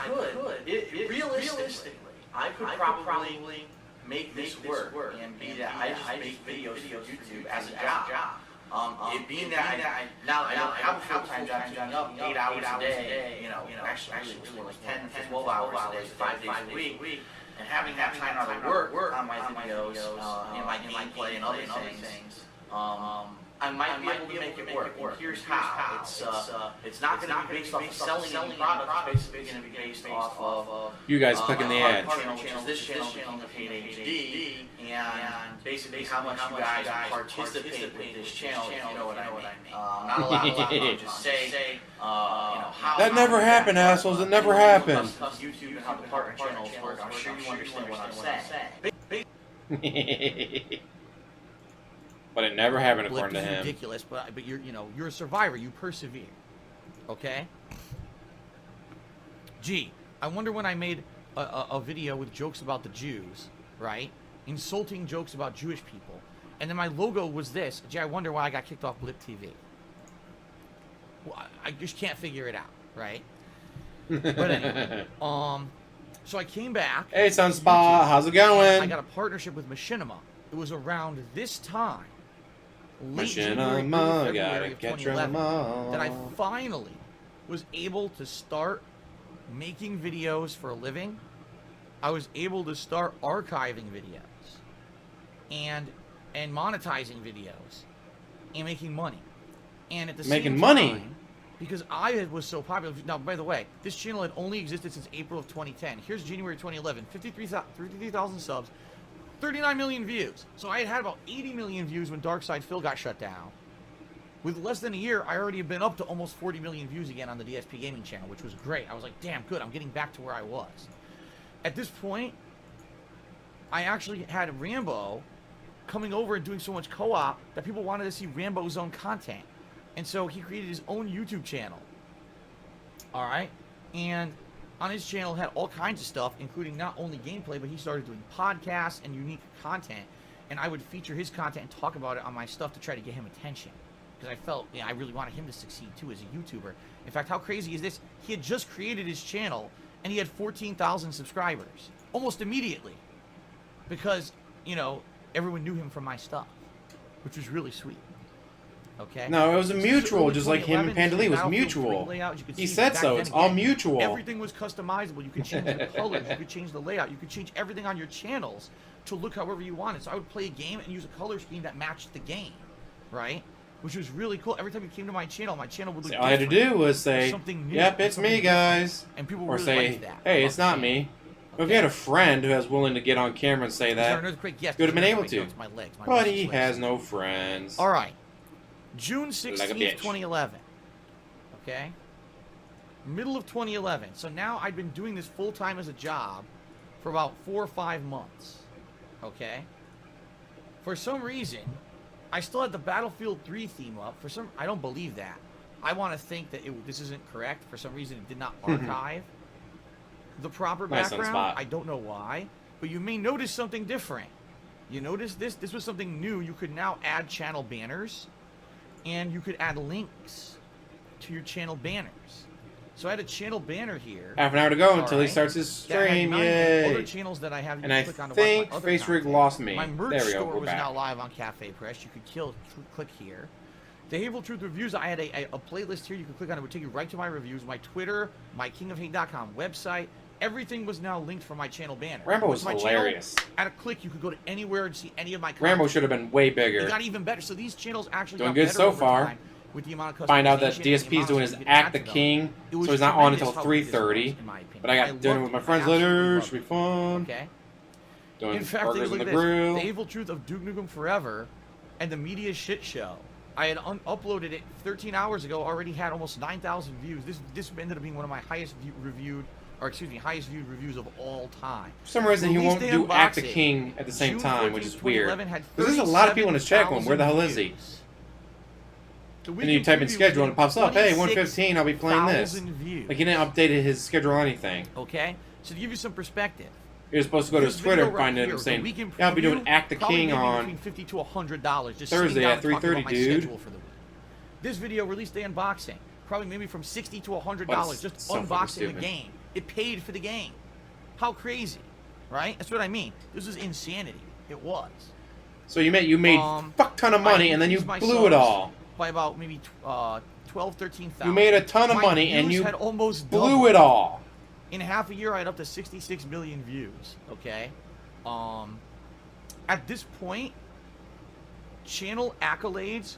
realistically, I could probably make this work and be that I just make videos for YouTube as a job. It being that I don't have a full-time job, doing up 8 hours a day, actually it was more like 10 to 12 hours a day, 5 days a week, and having that time out of work on my videos, in my gameplay and other things, I might be able to make it work. And here's how. It's not going to be based off of selling any product. It's basically going to be based off of You guys clicking the ad. channel, which is this channel, the Paid HD, and basically how much you guys participate with this channel, if you know what I mean. Not a lot, just say, how That never happened, assholes. It never happened. YouTube and how the partner channels work. I'm sure you understand what I'm saying. But it never happened Blip according to is him. ridiculous, but you're a survivor. You persevere. Okay. Gee, I wonder when I made a video with jokes about the Jews, right? Insulting jokes about Jewish people, and then my logo was this. Gee, I wonder why I got kicked off Blip TV. Well, I just can't figure it out, right? But anyway, so I came back. Hey, Sunspot, how's it going? I got a partnership with Machinima. It was around this time, late January, Machinima, February gotta of catch 'em 2011, all. that I finally was able to start making videos for a living. I was able to start archiving videos and monetizing videos and making money. And at the Making same money? time, because I was so popular. Now, by the way, this channel had only existed since April of 2010. Here's January 2011, 53,000 subs, 39 million views. So I had about 80 million views when Darkside Phil got shut down. With less than a year, I already have been up to almost 40 million views again on the DSP Gaming channel, which was great. I was like, damn, good. I'm getting back to where I was. At this point, I actually had Rambo coming over and doing so much co-op that people wanted to see Rambo's own content. And so he created his own YouTube channel. All right? And on his channel had all kinds of stuff, including not only gameplay, but he started doing podcasts and unique content. And I would feature his content and talk about it on my stuff to try to get him attention. Because I felt, I really wanted him to succeed too as a YouTuber. In fact, how crazy is this? He had just created his channel and he had 14,000 subscribers almost immediately. Because, everyone knew him from my stuff, which was really sweet. Okay. No, it was a mutual, early just like him and 2011, Pandali was Battlefield 3 mutual. layout, you could He see said back so. then It's all again, mutual. Everything was customizable. You could change the colors, you could change the layout, you could change everything on your channels to look however you wanted. So I would play a game and use a color scheme that matched the game, right? Which was really cool. Every time you came to my channel would look So all I had to do was say, something new, "Yep, it's something me, different." guys," And people or really say, liked that. "Hey, about it's not the me." channel. But if you had a friend who was willing to get on camera and say Is there that, an earthquake? Yes. you would have been there's an able earthquake. to. No, it's my legs. My but restless he legs. has no friends. All right. June Like a 16th, bitch. 2011. Okay? Middle of 2011. So now I've been doing this full time as a job for about 4 or 5 months. Okay? For some reason, I still had the Battlefield 3 theme up. I don't believe that. I want to think that this isn't correct. For some reason, it did not archive the proper Nice background. spot. I don't know why. But you may notice something different. You notice this? This was something new. You could now add channel banners. And you could add links to your channel banners. So I had a channel banner here. Half an hour to go All until he right, starts his that had stream. 9 Yay! other channels that I have. You And can I click on to think watch my other Face Rig content. lost me. My merch There we go. store We're was back. now live on Cafe Press. You could click here. The Hateful Truth Reviews, I had a playlist here. You can click on it. It would take you right to my reviews, my Twitter, my kingofhate.com website. Everything was now linked from my channel banner. Rambo With was my hilarious. Channel, at a click, you could go to anywhere and see any of my content. Rambo should have been way It bigger. got even better. So these channels actually Doing got good better so over far. time with the amount of Find out that customization and DSP the is amount doing of his stuff you Act can the add to them. King, It was so he's not on tremendous until how good this 3:30. was, in my opinion. But I got loved dinner it. with my I friends absolutely later. loved Should be it. fun. Okay. Doing In fact, burgers on look the at this. grill. The Evil Truth of Duke Nukem Forever and the Media Shit Show. I had uploaded it 13 hours ago. Already had almost 9,000 views. This ended up being one of my highest viewed reviews of all time. For some reason, he Release won't day do Act the unboxing. King at the same June time, which 14th, is weird. 2011 had Because there's a lot of people in his chat going, where the hell is he? 37,000 views. The And then you weekend type in preview schedule and it pops up, hey, 26,000 1:15, I'll be playing this. views. Like, he didn't update his schedule or anything. Okay? So to give you some perspective, You're supposed to go to his This Twitter video and right find here, him the saying, weekend yeah, I'll be doing preview, Act the probably King maybe on between $50 to $100 just Thursday sitting down at and talking 3:30, about my dude. schedule for the week. This video release day unboxing, probably maybe from $60 to $100 That's just so fucking unboxing the stupid. game. It paid for the game. How crazy, right? That's what I mean. This is insanity. It was. So you made fuck ton of money, I and then you increased my blew it subs all. by about maybe 13,000. You made a ton of My money, and views you had almost blew doubled. it all. In half a year, I had up to 66 million views. Okay. At this point, channel accolades,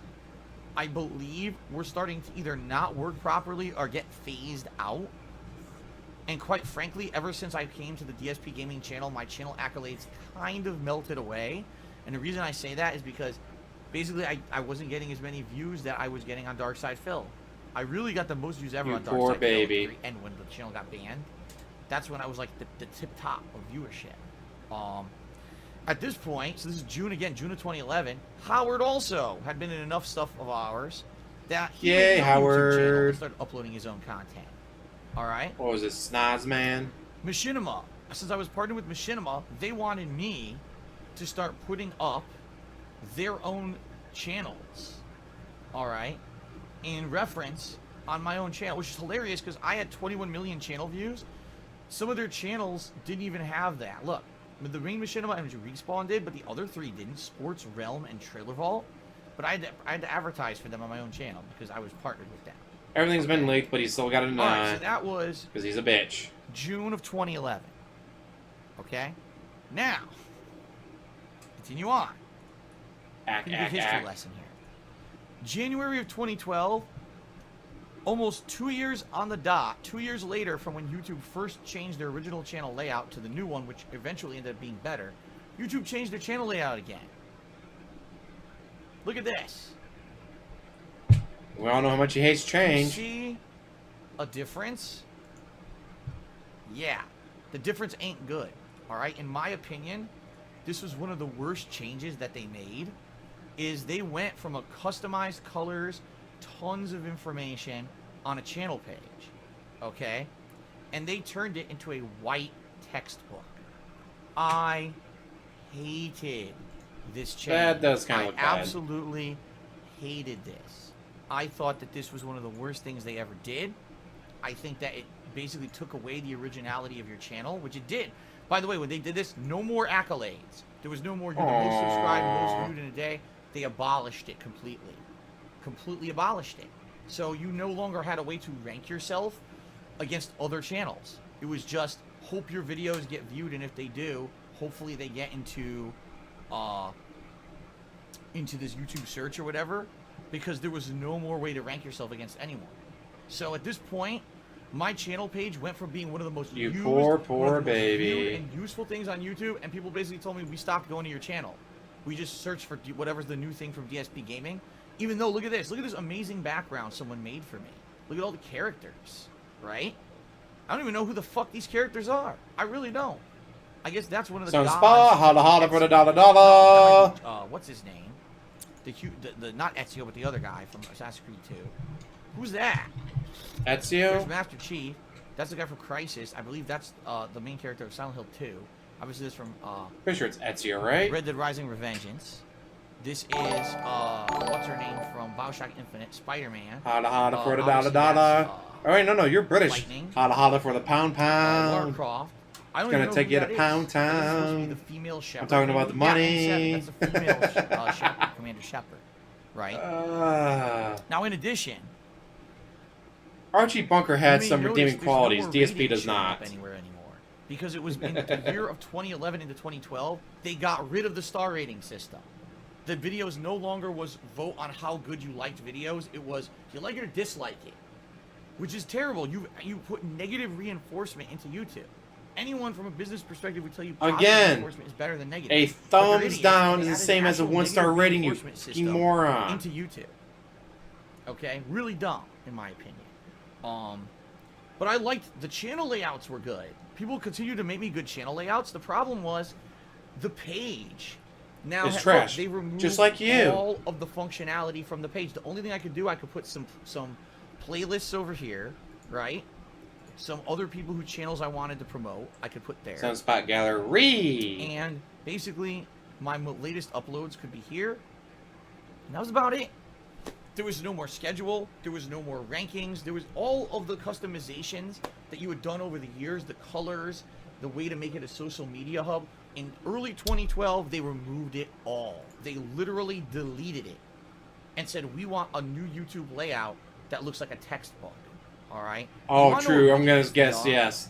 I believe, were starting to either not work properly or get phased out. And quite frankly, ever since I came to the DSP Gaming channel, my channel accolades kind of melted away. And the reason I say that is because basically I wasn't getting as many views that I was getting on Dark Side Phil. I really got the most views ever You on Dark poor Side baby. Phil. And when the channel got banned, that's when I was like the tip top of viewership. At this point, so this is June again, June of 2011, Howard also had been in enough stuff of ours that he Yay, made his own YouTube channel Howard. and started uploading his own content. Alright? What was it, Snoz Man? Machinima. Since I was partnered with Machinima, they wanted me to start putting up their own channels. Alright? In reference on my own channel, which is hilarious because I had 21 million channel views. Some of their channels didn't even have that. Look, the main Machinima and Respawn did, but the other three didn't. Sports, Realm, and Trailer Vault. But I had to advertise for them on my own channel because I was partnered with them. Everything's been leaked, but he's still got it in Alright, so that was because he's a bitch. June of 2011. Okay? Now, continue on. Pretty big history lesson here. January of 2012, almost 2 years on the dot, 2 years later from when YouTube first changed their original channel layout to the new one, which eventually ended up being better, YouTube changed their channel layout again. Look at this. We all know how much he hates You change. see a difference? Yeah. The difference ain't good. Alright? In my opinion, this was one of the worst changes that they made. Is they went from a customized colors, tons of information on a channel page. Okay? And they turned it into a white textbook. I hated this change. That does kind of look bad. I absolutely hated this. I thought that this was one of the worst things they ever did. I think that it basically took away the originality of your channel, which it did. By the way, when they did this, no more accolades. There was no more you're the most subscribed, most viewed in a day. They abolished it completely. Completely abolished it. So you no longer had a way to rank yourself against other channels. It was just hope your videos get viewed, and if they do, hopefully they get into this YouTube search or whatever, because there was no more way to rank yourself against anyone. So at this point, my channel page went from being one of the most used, poor one of the most baby. viewed and useful things on YouTube, and people basically told me we stopped going to your channel. We just searched for whatever's the new thing from DSP Gaming. Even though, look at this amazing background someone made for me. Look at all the characters, right? I don't even know who the fuck these characters are. I really don't. I guess that's one of the Some gods. spa, holla holla for the dollar dollar. What's his name? The not Ezio, but the other guy from Assassin's Creed 2. Who's that? There's Ezio? Master Chief. That's the guy from Crysis. I believe that's the main character of Silent Hill 2. Obviously, this from Pretty sure it's Ezio, right? Red Dead Rising: Revengeance. This is what's her name from BioShock Infinite, Spider-Man. Holla holla for the Obviously dollar dollar. that's, Oh wait, no, you're British. Lightning. Holla holla for the pound Lara pound. Croft. I don't It's gonna even know take who you that to is. Pound This is supposed to be Town. the female Shepherd. talking about the money. Yeah, that's the female Shepherd, Commander Shepherd, right? Now, in addition, Archie Bunker you had may some notice redeeming there's qualities. no more DSP ratings does showing up not. anywhere anymore, because it was in the year of 2011 into 2012. They got rid of the star rating system. The videos no longer was vote on how good you liked videos. It was do you like it or dislike it, which is terrible. You put negative reinforcement into YouTube. Anyone from a business perspective would tell you positive Again, reinforcement is better than negative. A But they're thumbs idiots. down They is the added same as a actual 1-star negative rating, you reinforcement fucking system moron. into YouTube. Okay, really dumb in my opinion. But I liked the channel layouts were good. People continue to make me good channel layouts. The problem was the page. Now It's trash. They removed Just like you. all of the functionality from the page. The only thing I could do, I could put some playlists over here, right? some other people whose channels I wanted to promote, I could put there. Sunspot Gallery. And basically, my latest uploads could be here. And that was about it. There was no more schedule. There was no more rankings. There was all of the customizations that you had done over the years, the colors, the way to make it a social media hub. In early 2012, they removed it all. They literally deleted it and said, we want a new YouTube layout that looks like a textbook. All right? Oh, You wanna know true. what I'm going to videos guess, they are? yes.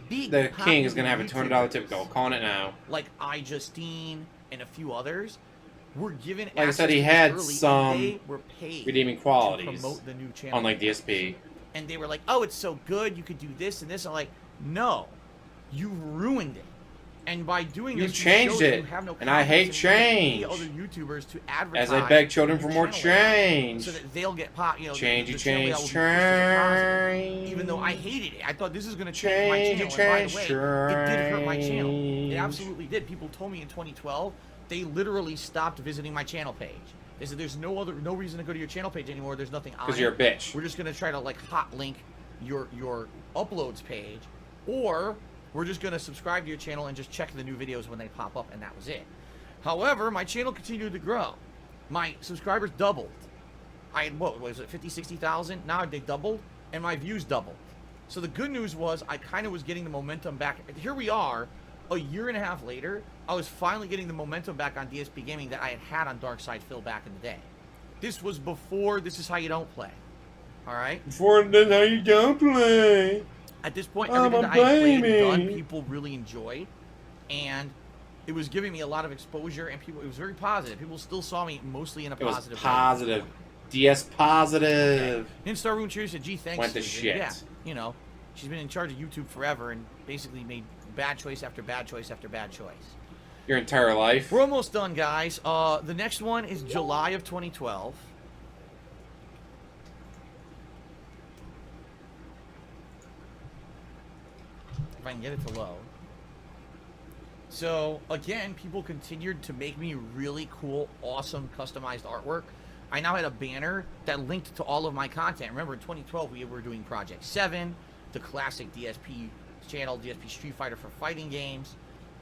Big The King is going to have a popular $200 YouTubers. tip goal. Calling it now. Like iJustine and a few others were given Like I said, access he to had this early, some and they were paid redeeming to qualities, promote the new channel. unlike DSP. And they were like, oh, it's so good, you could do this and this. I'm like, no, you ruined it. And by doing You this, changed showed that it, you have no and I hate confidence in change. other YouTubers to advertise As I beg children your for more channel layout, change. so that they'll get the Change, channel layout will be pushed as a positive. Even though I hated it, I thought this is going to change my channel. And by the way, it did hurt my channel. It absolutely did. People told me in 2012 they literally stopped visiting my channel page. They said there's no reason to go to your channel page anymore. There's nothing on it. Because you're a bitch. We're just going to try to like hot link your uploads page, or we're just going to subscribe to your channel and just check the new videos when they pop up, and that was it. However, my channel continued to grow. My subscribers doubled. I had, what was it, 50, 60,000? Now they doubled, and my views doubled. So the good news was I kind of was getting the momentum back. Here we are, a year and a half later, I was finally getting the momentum back on DSP Gaming that I had on Dark Side Phil back in the day. This was before This Is How You Don't Play. All right? Before that's how you don't play. At this point, I'm everything a that I had played and done, baby. people really enjoyed, and it was giving me a lot of exposure, and people. It was very positive. People still saw me mostly in a It was positive way. positive. DS positive. And Star Room Cheers said, "Gee, thanks." Went to Susan." shit. Yeah, you know, she's been in charge of YouTube forever, and basically made bad choice after bad choice after bad choice. Your entire life. We're almost done, guys. The next one is July of 2012. If I can get it to load. So, again, people continued to make me really cool, awesome, customized artwork. I now had a banner that linked to all of my content. Remember, in 2012, we were doing Project 7, the classic DSP channel, DSP Street Fighter for fighting games.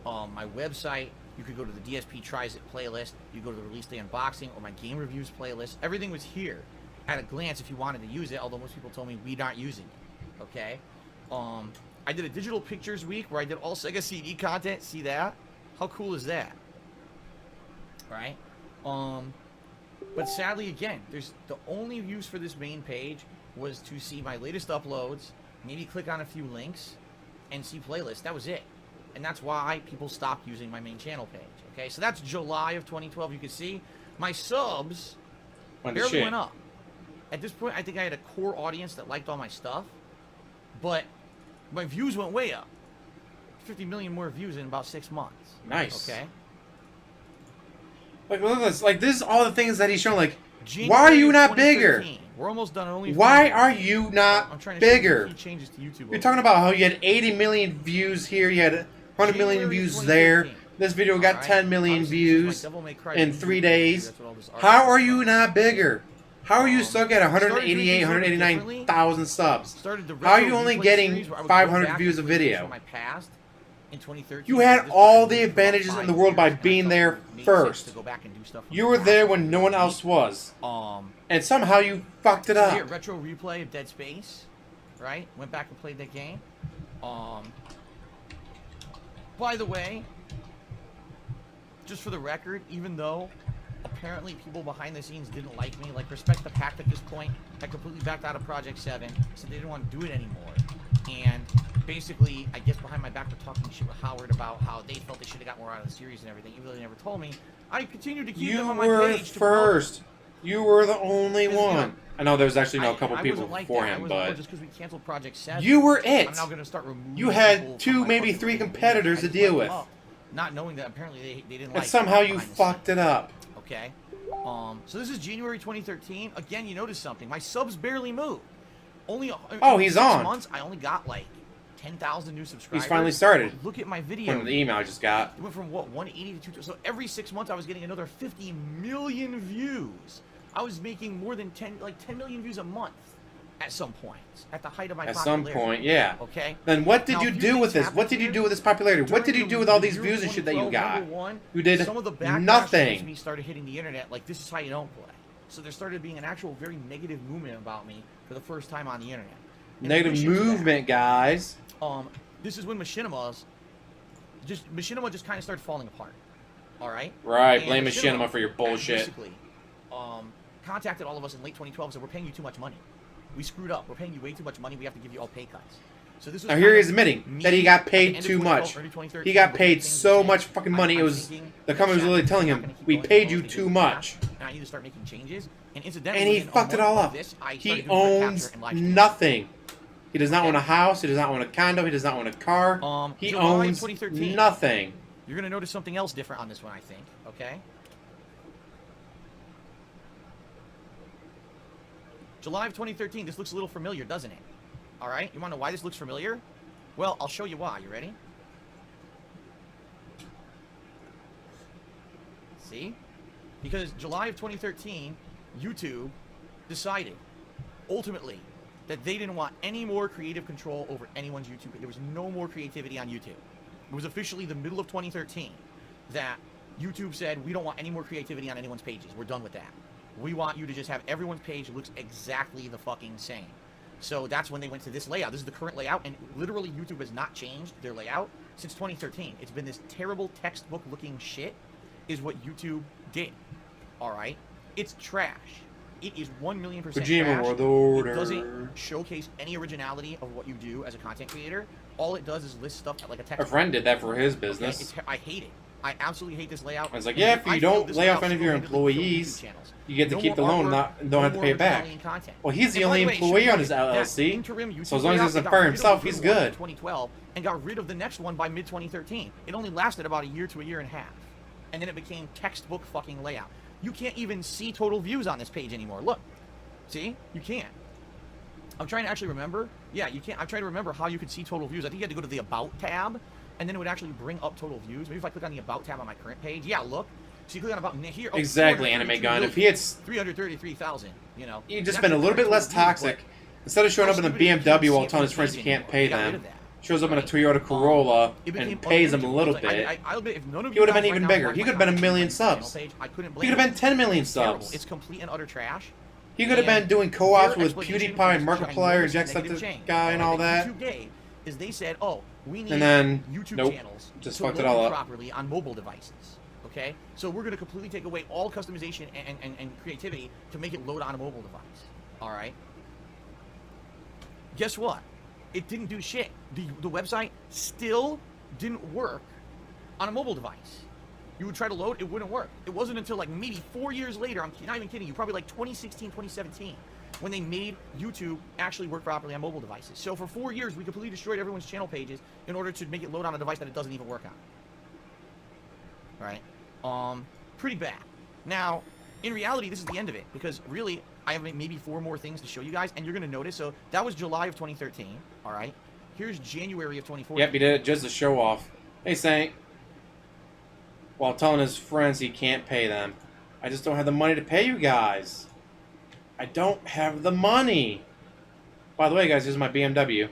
My website, you could go to the DSP Tries It playlist. You go to the Release Day Unboxing or my Game Reviews playlist. Everything was here at a glance if you wanted to use it, although most people told me we aren't using it, okay? I did a Digital Pictures Week where I did all Sega CD content. See that? How cool is that? Right? But sadly, again, there's the only use for this main page was to see my latest uploads, maybe click on a few links, and see playlists. That was it. And that's why people stopped using my main channel page. Okay, so that's July of 2012. You can see my subs barely went up. At this point, I think I had a core audience that liked all my stuff, but my views went way up. 50 million more views in about 6 months. Nice. Okay. Like, look at this. Like, this is all the things that he's shown. Like, January why are you of not bigger? 2013. We're almost done. Only Why are you I'm not trying to show you bigger? key changes to YouTube. You're talking about how you had 80 million views here, you had 100 million January views 2013. there. This video got Alright. 10 million Obviously, this is views my Devil May Cry in YouTube 3 page. days. That's what all this art How is are you from. not bigger? How are you stuck at started doing 188, things a little 189,000 subs? Started the How are you retro only replay getting series where I would go 500 back views a and play games video? from my past in 2013. You had This all was the for about advantages in 5 the world by years, and I being felt there it made sense first. to go back and do stuff from You the were past. there when no one else was. And somehow you fucked it So up. here, retro replay of Dead Space, right? Went back and played that game. By the way, just for the record, even though apparently people behind the scenes didn't like me, like Respect the Pact at this point, I completely backed out of Project 7, said they didn't want to do it anymore. And basically, I guess behind my back were talking shit with Howard about how they felt they should have got more out of the series and everything, even though they never told me. I continued to keep them You on my were page to promote. first. You were the only Because, you know, one. I know there was actually a couple I people wasn't like before that. I him, wasn't, but just because we canceled Project 7. you were it. I'm now going to start removing You had people 2, from my maybe fucking 3 group. competitors I to just deal left with. them up, not knowing that apparently they didn't And like somehow me you behind the fucked it up. scenes. Okay. So this is January 2013. Again, you notice something. My subs barely moved. Only Oh, in he's 6 on. months, I only got like 10,000 new subscribers. He's finally started. But look at my video. From the email I just got. It went from what, 180 to 200. So every 6 months, I was getting another 50 million views. I was making more than 10 million views a month. at some point. At the height of my At some popularity. point, yeah. Okay. Then what did Now, you a few do things with this? happened What did you here. do with this popularity? What did you During do with all the these year views and shit that you 2012, got? number one, You did some of the backlash nothing. against me started hitting the internet. Like, this is how you don't play. So there started being an actual very negative movement about me for the first time on the internet. In Negative addition to that, movement, guys. this is when Machinima just kind of started falling apart. All right. Right, And blame Machinima for your bullshit. Basically, contacted all of us in late 2012 and said, we're paying you too much money. We screwed up. We're paying you way too much money. We have to give you all pay cuts. So this was Now here kind he's of admitting me that he got at the paid end of too 2012, much. early 2013, He got when paid things so changed. much fucking money. It I'm was thinking, the company was "Shit, literally telling I'm him, not gonna keep "We going paid as you long as they too do much." that, And I need to start making changes. And incidentally, And he within a fucked it month all of up. this, I He started doing red owns capture and live streaming. nothing. He does not Okay. own a house. He does not own a condo. He does not own a car. He July of owns 2013. nothing. You're gonna notice something else different on this one, I think. Okay. July of 2013. This looks a little familiar, doesn't it? All right. You want to know why this looks familiar? Well, I'll show you why. You ready? See? Because July of 2013, YouTube decided, ultimately, that they didn't want any more creative control over anyone's YouTube. There was no more creativity on YouTube. It was officially the middle of 2013 that YouTube said, we don't want any more creativity on anyone's pages. We're done with that. We want you to just have everyone's page looks exactly the fucking same. So that's when they went to this layout. This is the current layout, and literally YouTube has not changed their layout since 2013. It's been this terrible textbook-looking shit is what YouTube did. All right? It's trash. It is 1,000,000% Kojima trash. World Order. It doesn't showcase any originality of what you do as a content creator. All it does is list stuff like a A textbook. friend did that for his Okay, business. I hate it. I absolutely hate this layout. I was like, And yeah, if you I feel don't this lay off layout any of your single-handedly killed employees, YouTube channels. you get to No keep the more loan artwork, and don't have to no pay it more back. Italian content. Well, he's the And by only way, it should employee on be his that LLC, interim YouTube so as long as he layout, doesn't they got fire rid of himself, the he's good one in good. 2012 and got rid of the next one by mid-2013. It only lasted about a year to a year and a half. And then it became textbook fucking layout. You can't even see total views on this page anymore. Look. See? You can't. I'm trying to actually remember. Yeah, you can't. I'm trying to remember how you could see total views. I think you had to go to the About tab, and then it would actually bring up total views. Maybe if I click on the About tab on my current page. Yeah, look. So you click on About here. Oh, Exactly, Anime Gun. If he had 333,000, you know. He'd just been a little bit less toxic. Instead of showing up in a BMW while telling his friends he can't pay them, shows up in a Toyota Corolla and pays them a little bit. He would have been even bigger. He could have been 1,000,000 subs. He could have been 10 million subs. It's complete and utter trash. He could have been doing co-ops with PewDiePie and Markiplier and Jacksepticeye and all that. YouTube gave is they said, oh, we need And then, YouTube nope, channels just to fucked it load all up. properly on mobile devices. Okay, so we're going to completely take away all customization and creativity to make it load on a mobile device. All right. Guess what? It didn't do shit. The website still didn't work on a mobile device. You would try to load, it wouldn't work. It wasn't until like maybe 4 years later, I'm not even kidding you, probably like 2016, 2017, when they made YouTube actually work properly on mobile devices. So for 4 years, we completely destroyed everyone's channel pages in order to make it load on a device that it doesn't even work on. Right? Pretty bad. Now, in reality, this is the end of it, because really, I have maybe 4 more things to show you guys, and you're going to notice. So that was July of 2013, all right? Here's January of 2014. Yep, he did it just to show off. Hey, Saint. While telling his friends he can't pay them. I just don't have the money to pay you guys. I don't have the money. By the way, guys, here's my BMW.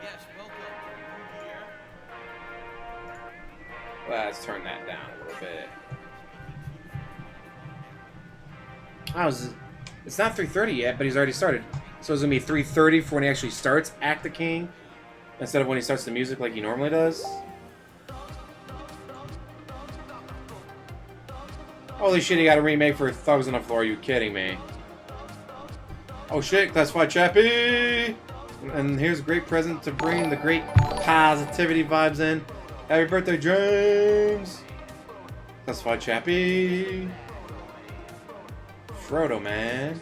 Yes, welcome to the new year. Let's turn that down a little bit. It's not 3:30 yet, but he's already started. So it's gonna be 3:30 for when he actually starts Act the King, instead of when he starts the music like he normally does. Holy shit, he got a remake for Thugs on the Floor. Are you kidding me? Oh shit, Classified Chappie! And here's a great present to bring the great positivity vibes in. Happy birthday, James! Classified Chappie! Frodo, man.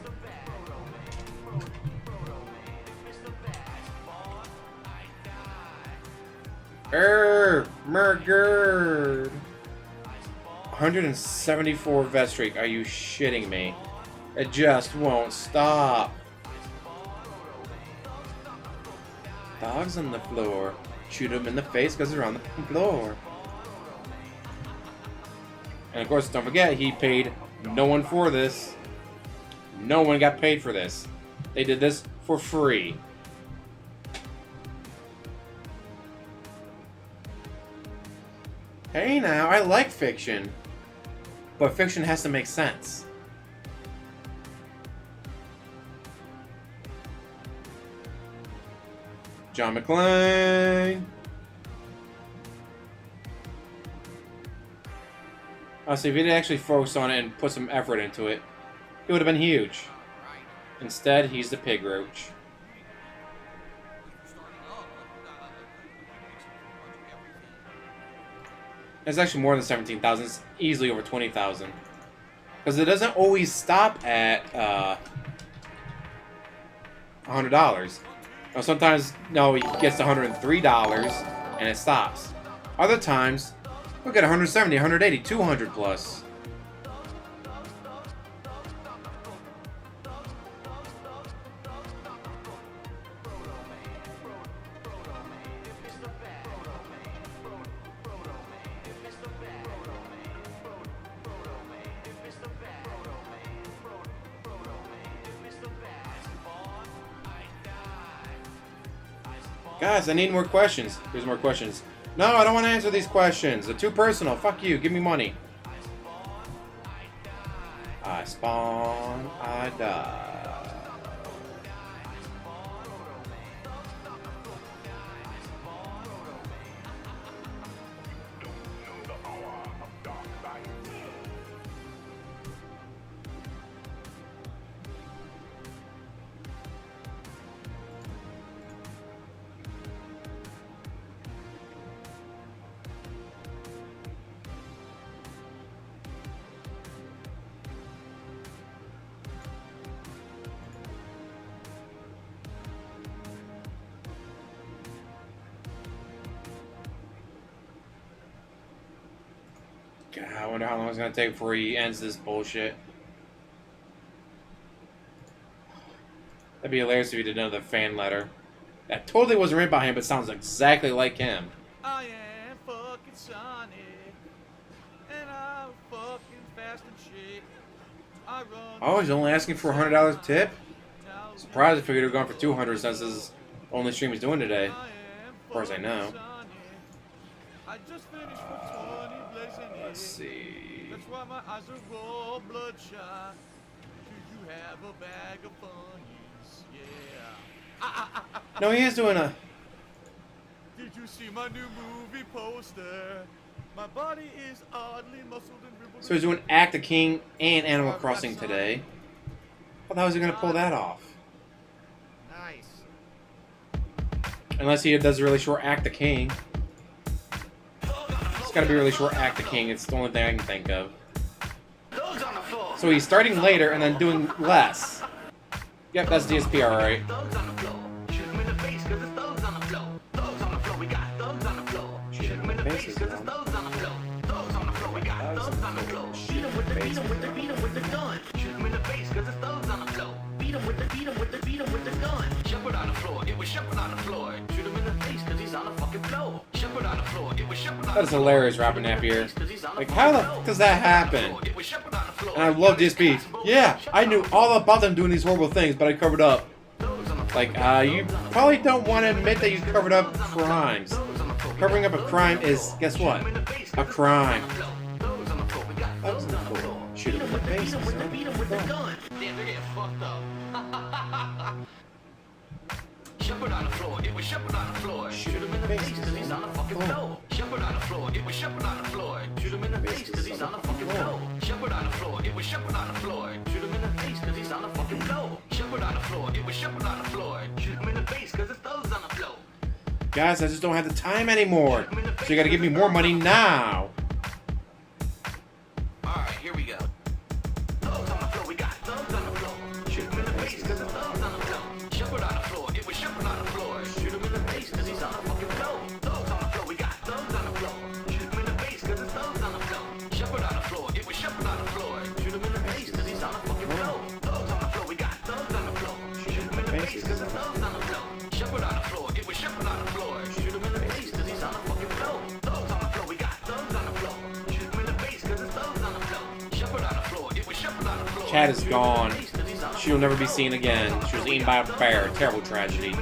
Murgurd. 174 vet streak. Are you shitting me? It just won't stop. Dogs on the floor. Shoot them in the face because they're on the floor. And of course, don't forget, he paid no one for this. No one got paid for this. They did this for free. Hey now, I like fiction. But fiction has to make sense. John McClane. See, if he did actually focus on it and put some effort into it, it would have been huge. Instead, he's the pig roach. It's actually more than 17,000. It's easily over 20,000. Because it doesn't always stop at $100. Now, sometimes, no, he gets to $103 and it stops. Other times, we'll get 170, 180, 200 plus. Guys, I need more questions. Here's more questions. No, I don't want to answer these questions. They're too personal. Fuck you. Give me money. I spawn, I die. God, I wonder how long it's gonna take before he ends this bullshit. That'd be hilarious if he did another fan letter. That totally wasn't written by him, but sounds exactly like him. I am fucking Sonic, and I'm fucking fast and shit. I run. Oh, he's only asking for a $100 tip? Surprised I figured he'd gone for 200 since this is the only stream he's doing today. Of course I know. I just finished with 20 blazing. Let's see. That's why my eyes are all bloodshot. Do you have a bag of funnies? Yeah. No, he is doing a... Did you see my new movie poster? My body is oddly muscled and ribbed. So he's doing Act the King and Animal Crossing today. How was he going to pull that off? Nice. Unless he does a really short Act the King. It's got to be a really short Act the King. It's the only thing I can think of. So he's starting later and then doing less. Yep, that's DSP, alright. Shoot him in the face, is That is hilarious, rapping that here. Like, how the fuck does that happen? And I love DSP. Yeah, I knew all about them doing these horrible things, but I covered up. Like, you probably don't want to admit that you covered up crimes. Covering up a crime is, guess what? A crime. Shoot him in the face. Damn, they're getting fucked up. Shepherd on the floor, it was Shepherd on the floor. Shoot him in the face because he's on the fucking floor. Shepherd on the floor, it was Shepherd on the floor. Shoot him in the face because he's on the fucking floor. Shepherd on the floor, it was Shepherd on the floor. Shoot him in the face because he's on the fucking floor. Shepherd on the floor, it was Shepherd on the floor. Shoot him in the face because his thumb's on the floor. Guys, I just don't have the time anymore. So you gotta give me more money now. Alright, here we go. Thumbs on the floor, we got thumbs on the floor. Shoot him in the face because his thumb's on the floor. Shepherd on the floor, it was Shepherd on the floor. Shoot him in the face because he's on the fucking floor. Thumbs on the floor, we got thumbs on the floor. Shoot him in the face because his thumbs on the floor. Shepherd on the floor, it was Shepherd on the floor. Shoot him in the face because he's on the fucking floor. Thumbs on the floor, we got thumbs on the floor. Shoot him in the face because his thumbs on the floor. Shepherd on the floor, it was Shepherd on the floor. Shoot him in the face because he's on the fucking floor. Thumbs on the floor, we got thumbs on the floor. cat is gone. She will never be seen again. She was eaten by a bear. Terrible tragedy.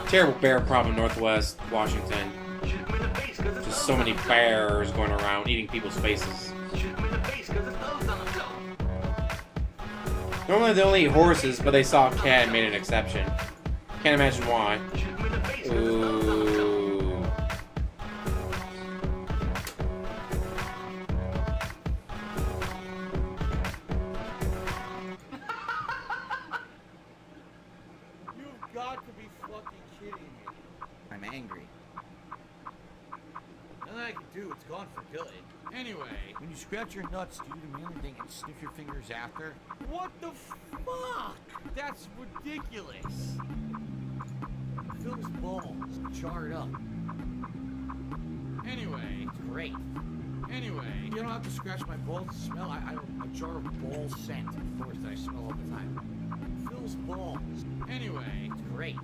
Terrible bear problem in Northwest Washington. Just so many bears going around eating people's faces. Normally they only eat horses, but they saw a cat and made an exception. Can't imagine why. Ooh. You've got to be fucking kidding me. I'm angry. Nothing I can do, it's gone for good. Anyway, when you scratch your nuts, do you do the manly thing and sniff your fingers after? What the fuck? That's ridiculous. Phil's balls charred up. Anyway, it's great. Anyway, you don't have to scratch my balls to smell. I have a jar of ball scent, of course, that I smell all the time. Phil's balls. Anyway, it's great.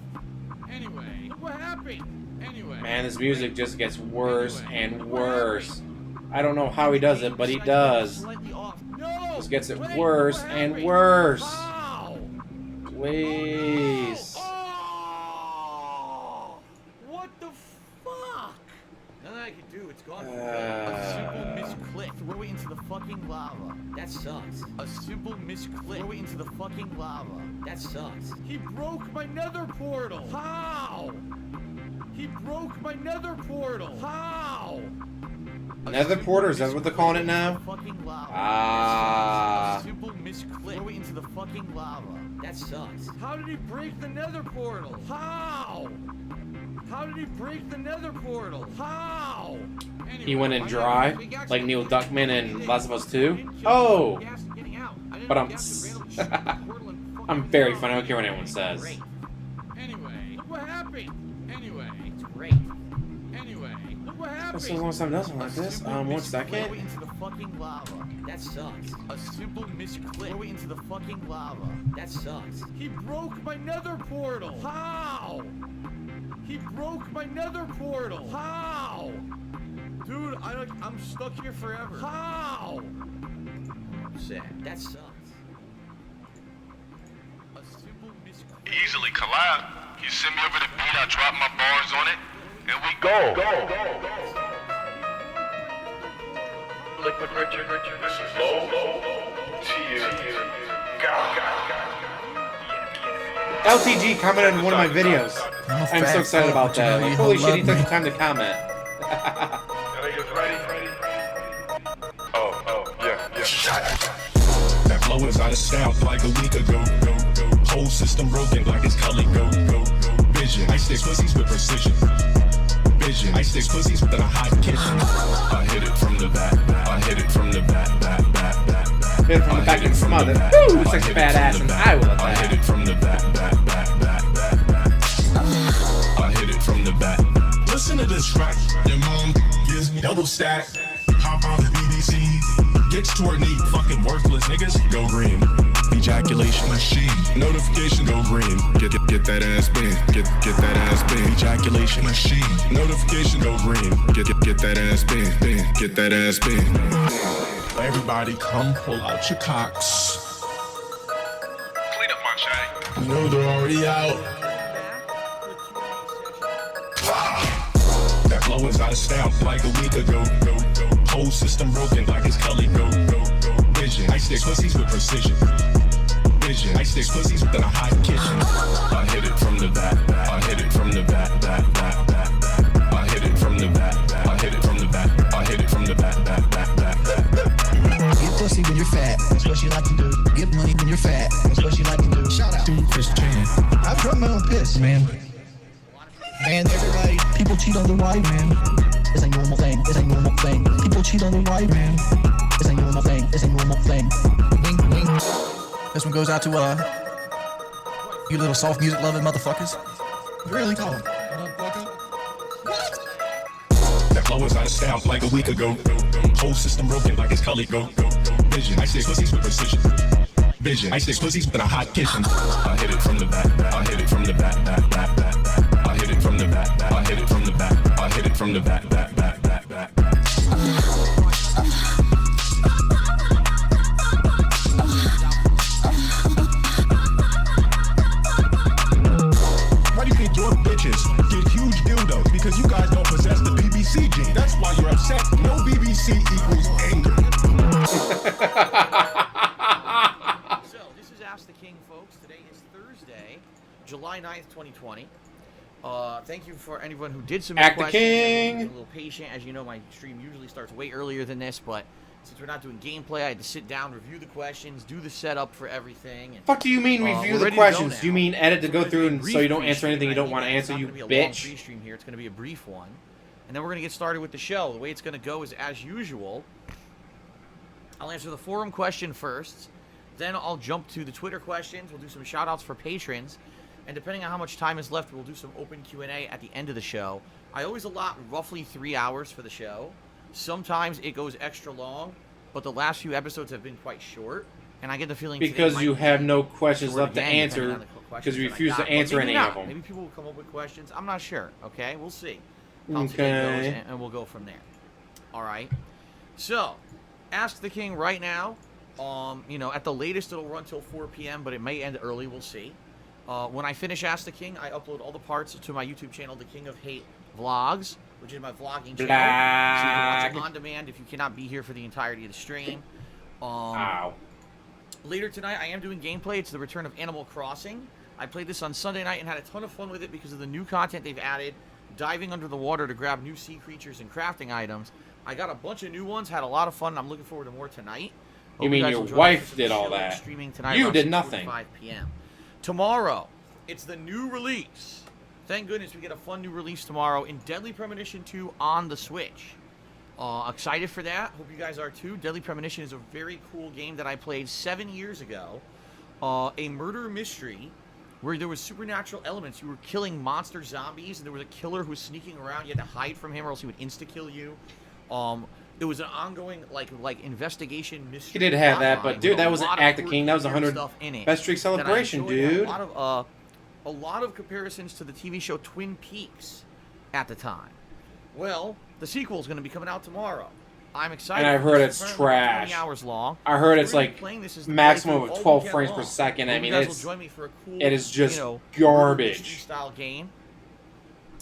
Anyway, look what happened. Anyway. Man, this music just gets worse and worse. I don't know how he does it, but he does. Just gets it worse and worse. Please. What the fuck? Nothing I can do, it's gone. A simple misclick. Throw it into the fucking lava. That sucks. A simple misclick. Throw it into the fucking lava. That sucks. He broke my nether portal. How? He broke my nether portal. How? Nether portal, is that what they're calling it now? Ah. Simple misclick. Throw it into the fucking lava. That sucks. How did he break the nether portal? How? How did he break the nether portal? How? Anyway, He went in dry, like Neil Druckmann in Last of Us 2. Oh! But I'm very funny, I don't care what anyone says. Anyway, look what happened. Anyway, it's great. Anyway, look what happened. This is the last time I've done something like this. 1 second. Into the fucking lava. That sucks. A simple misclick. Throw it into the fucking lava. That sucks. He broke my nether portal. How? He broke my nether portal. How? Dude, I'm stuck here forever. How? Sad. That sucks. A simple misclick. Easily collab. You send me over the beat, I drop my bars on it, and we go. Liquid Richard, this is low to you. LTG commented on one of my videos. I'm so excited about that. Like, holy shit, he took the time to comment. That flow is out of style like a week ago. Whole system broken like it's Cully. Go. Vision. I stick pussies with precision. Vision. I stick pussies within a hot kitchen. I hit it from the back. I hit it from the back. Hit it from the back and smother. Woo! Looks like badass and I will attack. I hit it from the back. I hit it from the back. Listen to this track. Your mom gives me double stack. Hop on the BBC. Gets toward me. Fucking worthless niggas. Go green. Ejaculation machine. Notification go green. Get that ass bang. Get that ass bang. Ejaculation machine. Notification go green. Get that ass bang. Get that ass bang. Everybody come pull out your cocks. Clean up my shag. You know they're already out. That flow is out of style like a week ago. Whole system broken like it's Cully. Go. Vision. I stick pussies with precision. Vision. I stick pussies within a hot kitchen. I hit it from the back. I hit it from the back. I hit it from the back. I hit it from the back. I hit it from the back. Get pussy when you're fat. That's what you like to do. Get money when you're fat. That's what you like to do. Shout out to Chris Chan. I've drunk my own piss, man. Man, everybody, people cheat on the wife, man. This ain't normal thing. This ain't normal thing. People cheat on the wife, man. This ain't normal thing. This ain't normal thing. Wink, wink. This one goes out to you little soft music loving motherfuckers. Really tall. That flow is out of style like a week ago. Whole system broken like it's Cully. Go. Vision. I stick pussies with precision. Vision. I stick pussies within a hot kitchen. I hit it from the back. I hit it from the back. I hit it from the back. I hit it from the back. I hit it from the back. Ask the King, folks. Today is Thursday, July 9th, 2020. Thank you for anyone who did submit Act the questions. King! I'm a little patient. As you know, my stream usually starts way earlier than this, but since we're not doing gameplay, I had to sit down, review the questions, do the setup for everything. And, Fuck do you mean review we're the ready to go questions? now. Do you mean edit to So go we're gonna through do a and so brief you don't answer pre-stream, anything you and don't I want to mean that. answer, It's you not gonna be a long bitch? pre-stream here. It's going to be a brief one. And then we're going to get started with the show. The way it's going to go is, as usual, I'll answer the forum question first. Then I'll jump to the Twitter questions. We'll do some shout-outs for patrons. And depending on how much time is left, we'll do some open Q&A at the end of the show. I always allot roughly 3 hours for the show. Sometimes it goes extra long, but the last few episodes have been quite short. And I get the feeling Because you have no questions left to answer, because you refuse to answer any of them. Maybe people will come up with questions. I'm not sure. Okay, we'll see how today Okay. goes, and we'll go from there. All right. So, Ask the King right now. At the latest it'll run till 4 p.m., but it may end early. We'll see. When I finish Ask the King, I upload all the parts to my YouTube channel, The King of Hate Vlogs, which is my vlogging channel. So you can watch it on demand if you cannot be here for the entirety of the stream. Ow. Later tonight, I am doing gameplay. It's the return of Animal Crossing. I played this on Sunday night and had a ton of fun with it because of the new content they've added, diving under the water to grab new sea creatures and crafting items. I got a bunch of new ones, had a lot of fun, and I'm looking forward to more tonight. You mean guys your will join wife us for the did all show that? Streaming tonight You around did nothing. 6:45 p.m. Tomorrow, it's the new release. Thank goodness we get a fun new release tomorrow in Deadly Premonition 2 on the Switch. Excited for that. Hope you guys are too. Deadly Premonition is a very cool game that I played 7 years ago. A murder mystery where there was supernatural elements. You were killing monster zombies, and there was a killer who was sneaking around. You had to hide from him, or else he would insta-kill you. It was an ongoing like investigation mystery. He did have that, plotline but with dude, a that was an lot of Act the cool King. That was weird 100 stuff in it best streak that I celebration, enjoyed. It had dude. A lot of comparisons to the TV show Twin Peaks at the time. Well, the sequel is going to be coming out tomorrow. I'm excited. And I've heard it's apparently 20 trash. hours long. I heard We're it's gonna be like playing this as the maximum playthrough of all 12 weekend frames per long. second. I Hope mean, you guys will it's join me for a cool, it is just murder garbage. mystery style game,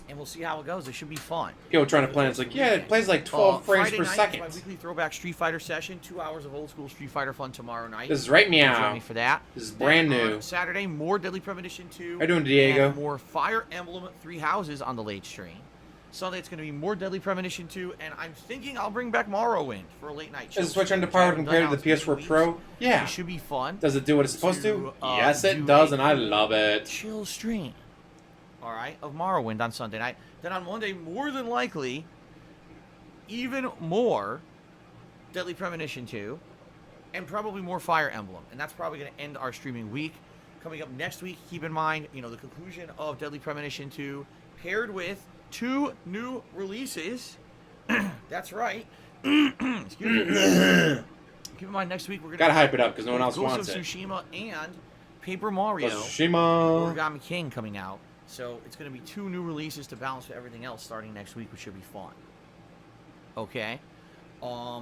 and we'll see how it goes. It should be fun. People trying to play, it's like, yeah, it plays like 12 frames Friday per night second. is my weekly throwback Street Fighter session. 2 hours of old school Street Fighter fun tomorrow night. This is right Join meow. me for that. This is Then brand on new. Saturday, more Deadly Premonition 2. How you doing, Diego? And more Fire Emblem 3 Houses on the late stream. Sunday, it's going to be more Deadly Premonition 2, and I'm thinking I'll bring back Morrowind for a late night show. Is the Switch stream, underpowered which I haven't compared done to the now in 2 PS4 weeks. Pro? Yeah. It should be fun. Does it do what it's supposed to? To, Yes, do it does, a and I love it. Chill stream. All right, of Morrowind on Sunday night. Then on Monday, more than likely, even more Deadly Premonition 2, and probably more Fire Emblem. And that's probably going to end our streaming week. Coming up next week, keep in mind, the conclusion of Deadly Premonition 2, paired with 2 new releases. That's right. Excuse me. Keep in mind, next week we're going to Gotta hype it up because no one else Ghost wants of it. Tsushima and Paper Mario Tsushima. Origami King coming out. So it's going to be 2 new releases to balance with everything else starting next week, which should be fun. Okay. So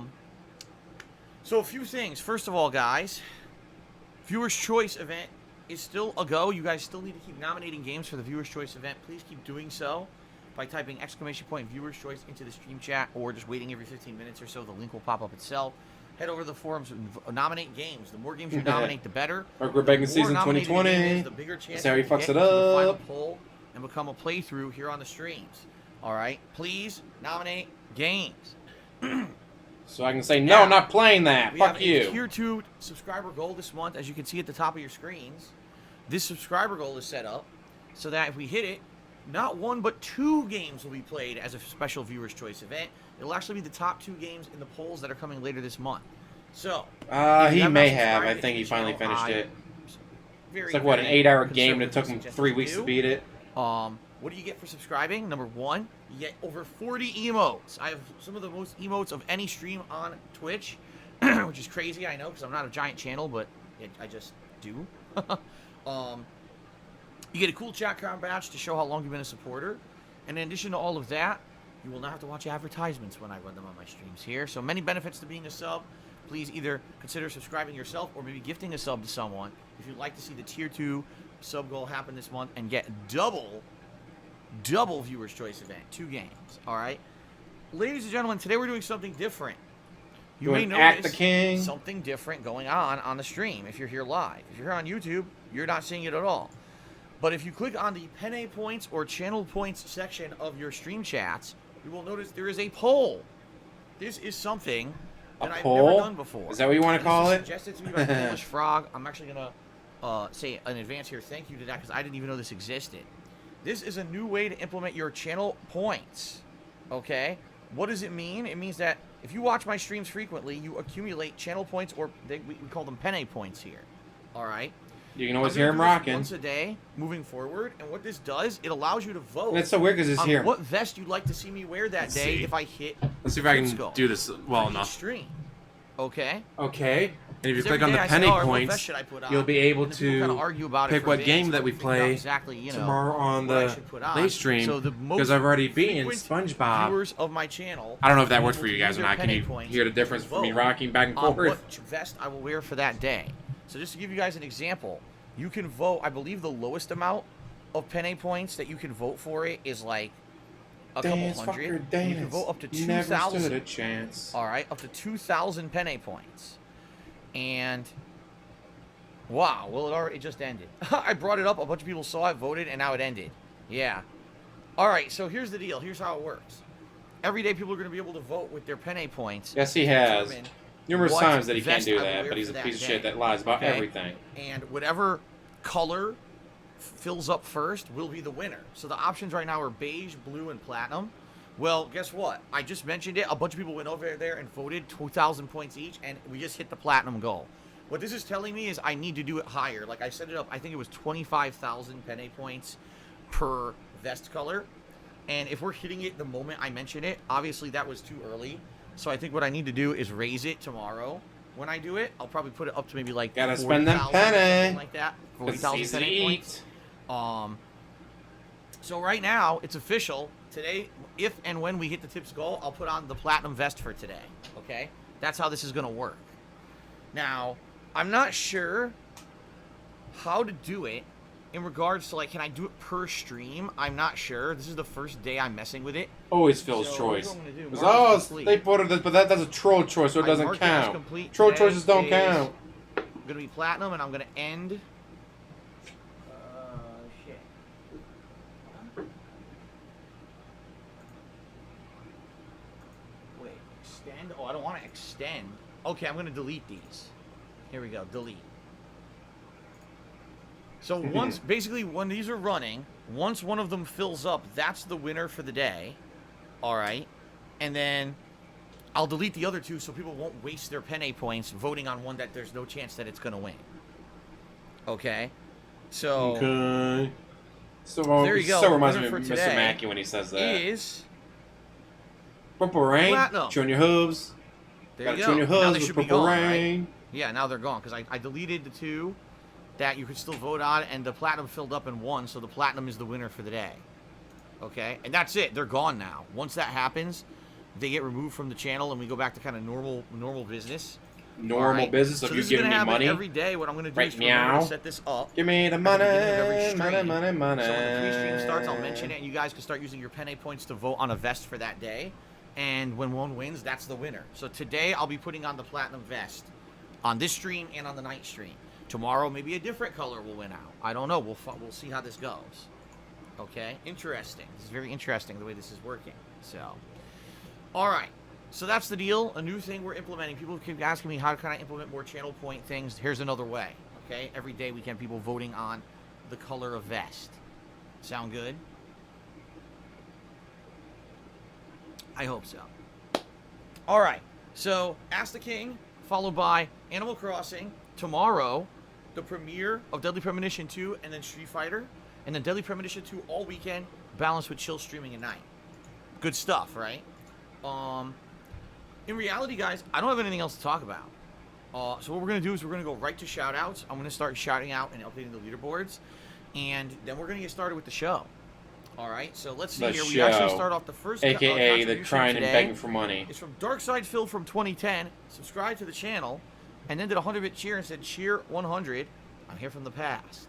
a few things. First of all, guys, Viewer's Choice event is still a go. You guys still need to keep nominating games for the Viewer's Choice event. Please keep doing so by typing !Viewer's Choice into the stream chat, or just waiting every 15 minutes or so. The link will pop up itself. Head over to the forums and nominate games. The more games you nominate, the better. We're back in The more season nominated the game 2020. is, the bigger chance That's how he you will fucks get it into the final up. poll and become a playthrough here on the streams. All right, please nominate games. So I can say, no, I'm not playing that. We Fuck have a you. tier 2 subscriber goal this month, as you can see at the top of your screens. This subscriber goal is set up so that if we hit it, not 1 but 2 games will be played as a special Viewer's Choice event. It'll actually be the top 2 games in the polls that are coming later this month. So, if you He have may not have. subscribed I to think the he finally channel, finished I it. very, It's like, what, an very 8-hour game that conservatively took him suggest 3 you weeks do. to beat it? What do you get for subscribing? Number 1, you get over 40 emotes. I have some of the most emotes of any stream on Twitch, which is crazy, I know, because I'm not a giant channel, but I just do. You get a cool chat card badge to show how long you've been a supporter. And in addition to all of that, you will not have to watch advertisements when I run them on my streams here. So many benefits to being a sub. Please either consider subscribing yourself or maybe gifting a sub to someone if you'd like to see the tier 2 sub goal happen this month and get double Viewer's Choice event. 2 games, all right? Ladies and gentlemen, today we're doing something different. you may Doing Act the notice King. something different going on the stream if you're here live. If you're here on YouTube, you're not seeing it at all. But if you click on the penne points or channel points section of your stream chats, you will notice there is a poll. This is something that I've never done before. Is that what you want to call it? Suggested to me by Polish Frog. I'm actually going to say in advance here, thank you to that, because I didn't even know this existed. This is a new way to implement your channel points. Okay? What does it mean? It means that if you watch my streams frequently, you accumulate channel points, or we call them penne points here. All right? You can always hear him rocking. Once a day, moving forward, and what this does, it allows you to vote. And it's so weird because it's here. What vest you'd like to see me wear that day if I hit. Let's see if I can do this well enough. Stream. Okay. Okay. And if you click on the penny points, you'll be able to pick what game that we play exactly, tomorrow on the late stream. Because I've already beaten SpongeBob. Viewers of my channel. I don't know if that worked for you guys or not. Can you hear the difference from me rocking back and forth? What vest I will wear for that day. So just to give you guys an example, you can vote. I believe the lowest amount of penne points that you can vote for it is like a couple hundred. You can vote up to 2,000. Never stood a chance. All right, up to 2,000 penne points. And wow, well, it just ended. I brought it up. A bunch of people saw it, voted, and now it ended. Yeah. All right, so here's the deal. Here's how it works. Every day, people are going to be able to vote with their penne points. Yes, he has. Numerous times that he can't do that, but he's a piece of shit that lies about everything. And whatever color fills up first will be the winner. So the options right now are beige, blue, and platinum. Well, guess what? I just mentioned it. A bunch of people went over there and voted 2,000 points each, and we just hit the platinum goal. What this is telling me is I need to do it higher. Like I set it up, I think it was 25,000 penne points per vest color. And if we're hitting it the moment I mention it, obviously that was too early. So I think what I need to do is raise it tomorrow. When I do it, I'll probably put it up to maybe like 40,000, something like that. 40,000 penne points. So right now, it's official. Today, if and when we hit the tips goal, I'll put on the platinum vest for today. Okay? That's how this is going to work. Now, I'm not sure how to do it in regards to, like, can I do it per stream? I'm not sure. This is the first day I'm messing with it. Always Phil's choice. They voted this, but that's a troll choice, so it doesn't count. Troll choices don't count. Going to be platinum, and I'm going to end. Shit. Wait, extend? Oh, I don't want to extend. Okay, I'm going to delete these. Here we go, delete. So once, basically, when these are running, once one of them fills up, that's the winner for the day. All right. And then I'll delete the other two so people won't waste their penne points voting on one that there's no chance that it's going to win. Okay. So. Okay. So, there you go. So reminds me of Mr. Mackey when he says that. Is Purple Rain. Platinum. Chewing your hooves. There you go. Chewing your hooves with Purple Rain. Right? Yeah, now they're gone because I deleted the two that you could still vote on, and the platinum filled up in one, so the platinum is the winner for the day. Okay? And that's it. They're gone now. Once that happens, they get removed from the channel, and we go back to kind of normal business. Normal business of you giving me money? Every day, what I'm going to do is set this up. Give me the money, money. So when the free stream starts, I'll mention it, and you guys can start using your penne points to vote on a vest for that day. And when one wins, that's the winner. So today, I'll be putting on the platinum vest on this stream and on the night stream. Tomorrow, maybe a different color will win out. I don't know. We'll see how this goes. Okay? Interesting. This is very interesting the way this is working. So, all right. So that's the deal. A new thing we're implementing. People keep asking me, how can I implement more channel point things? Here's another way. Okay? Every day we can have people voting on the color of vest. Sound good? I hope so. All right. So, Ask the King, followed by Animal Crossing. Tomorrow, the premiere of Deadly Premonition 2 and then Street Fighter. And then Deadly Premonition 2 all weekend, balanced with chill streaming at night. Good stuff, right? In reality, guys, I don't have anything else to talk about. So what we're going to do is we're going to go right to shout-outs. I'm going to start shouting out and updating the leaderboards. And then we're going to get started with the show. All right, so let's see here. We actually start off the first a.k.a. the crying and begging for money. It's from Darkside Phil from 2010. Subscribe to the channel. And then did a 100-bit cheer and said, cheer 100. I'm here from the past.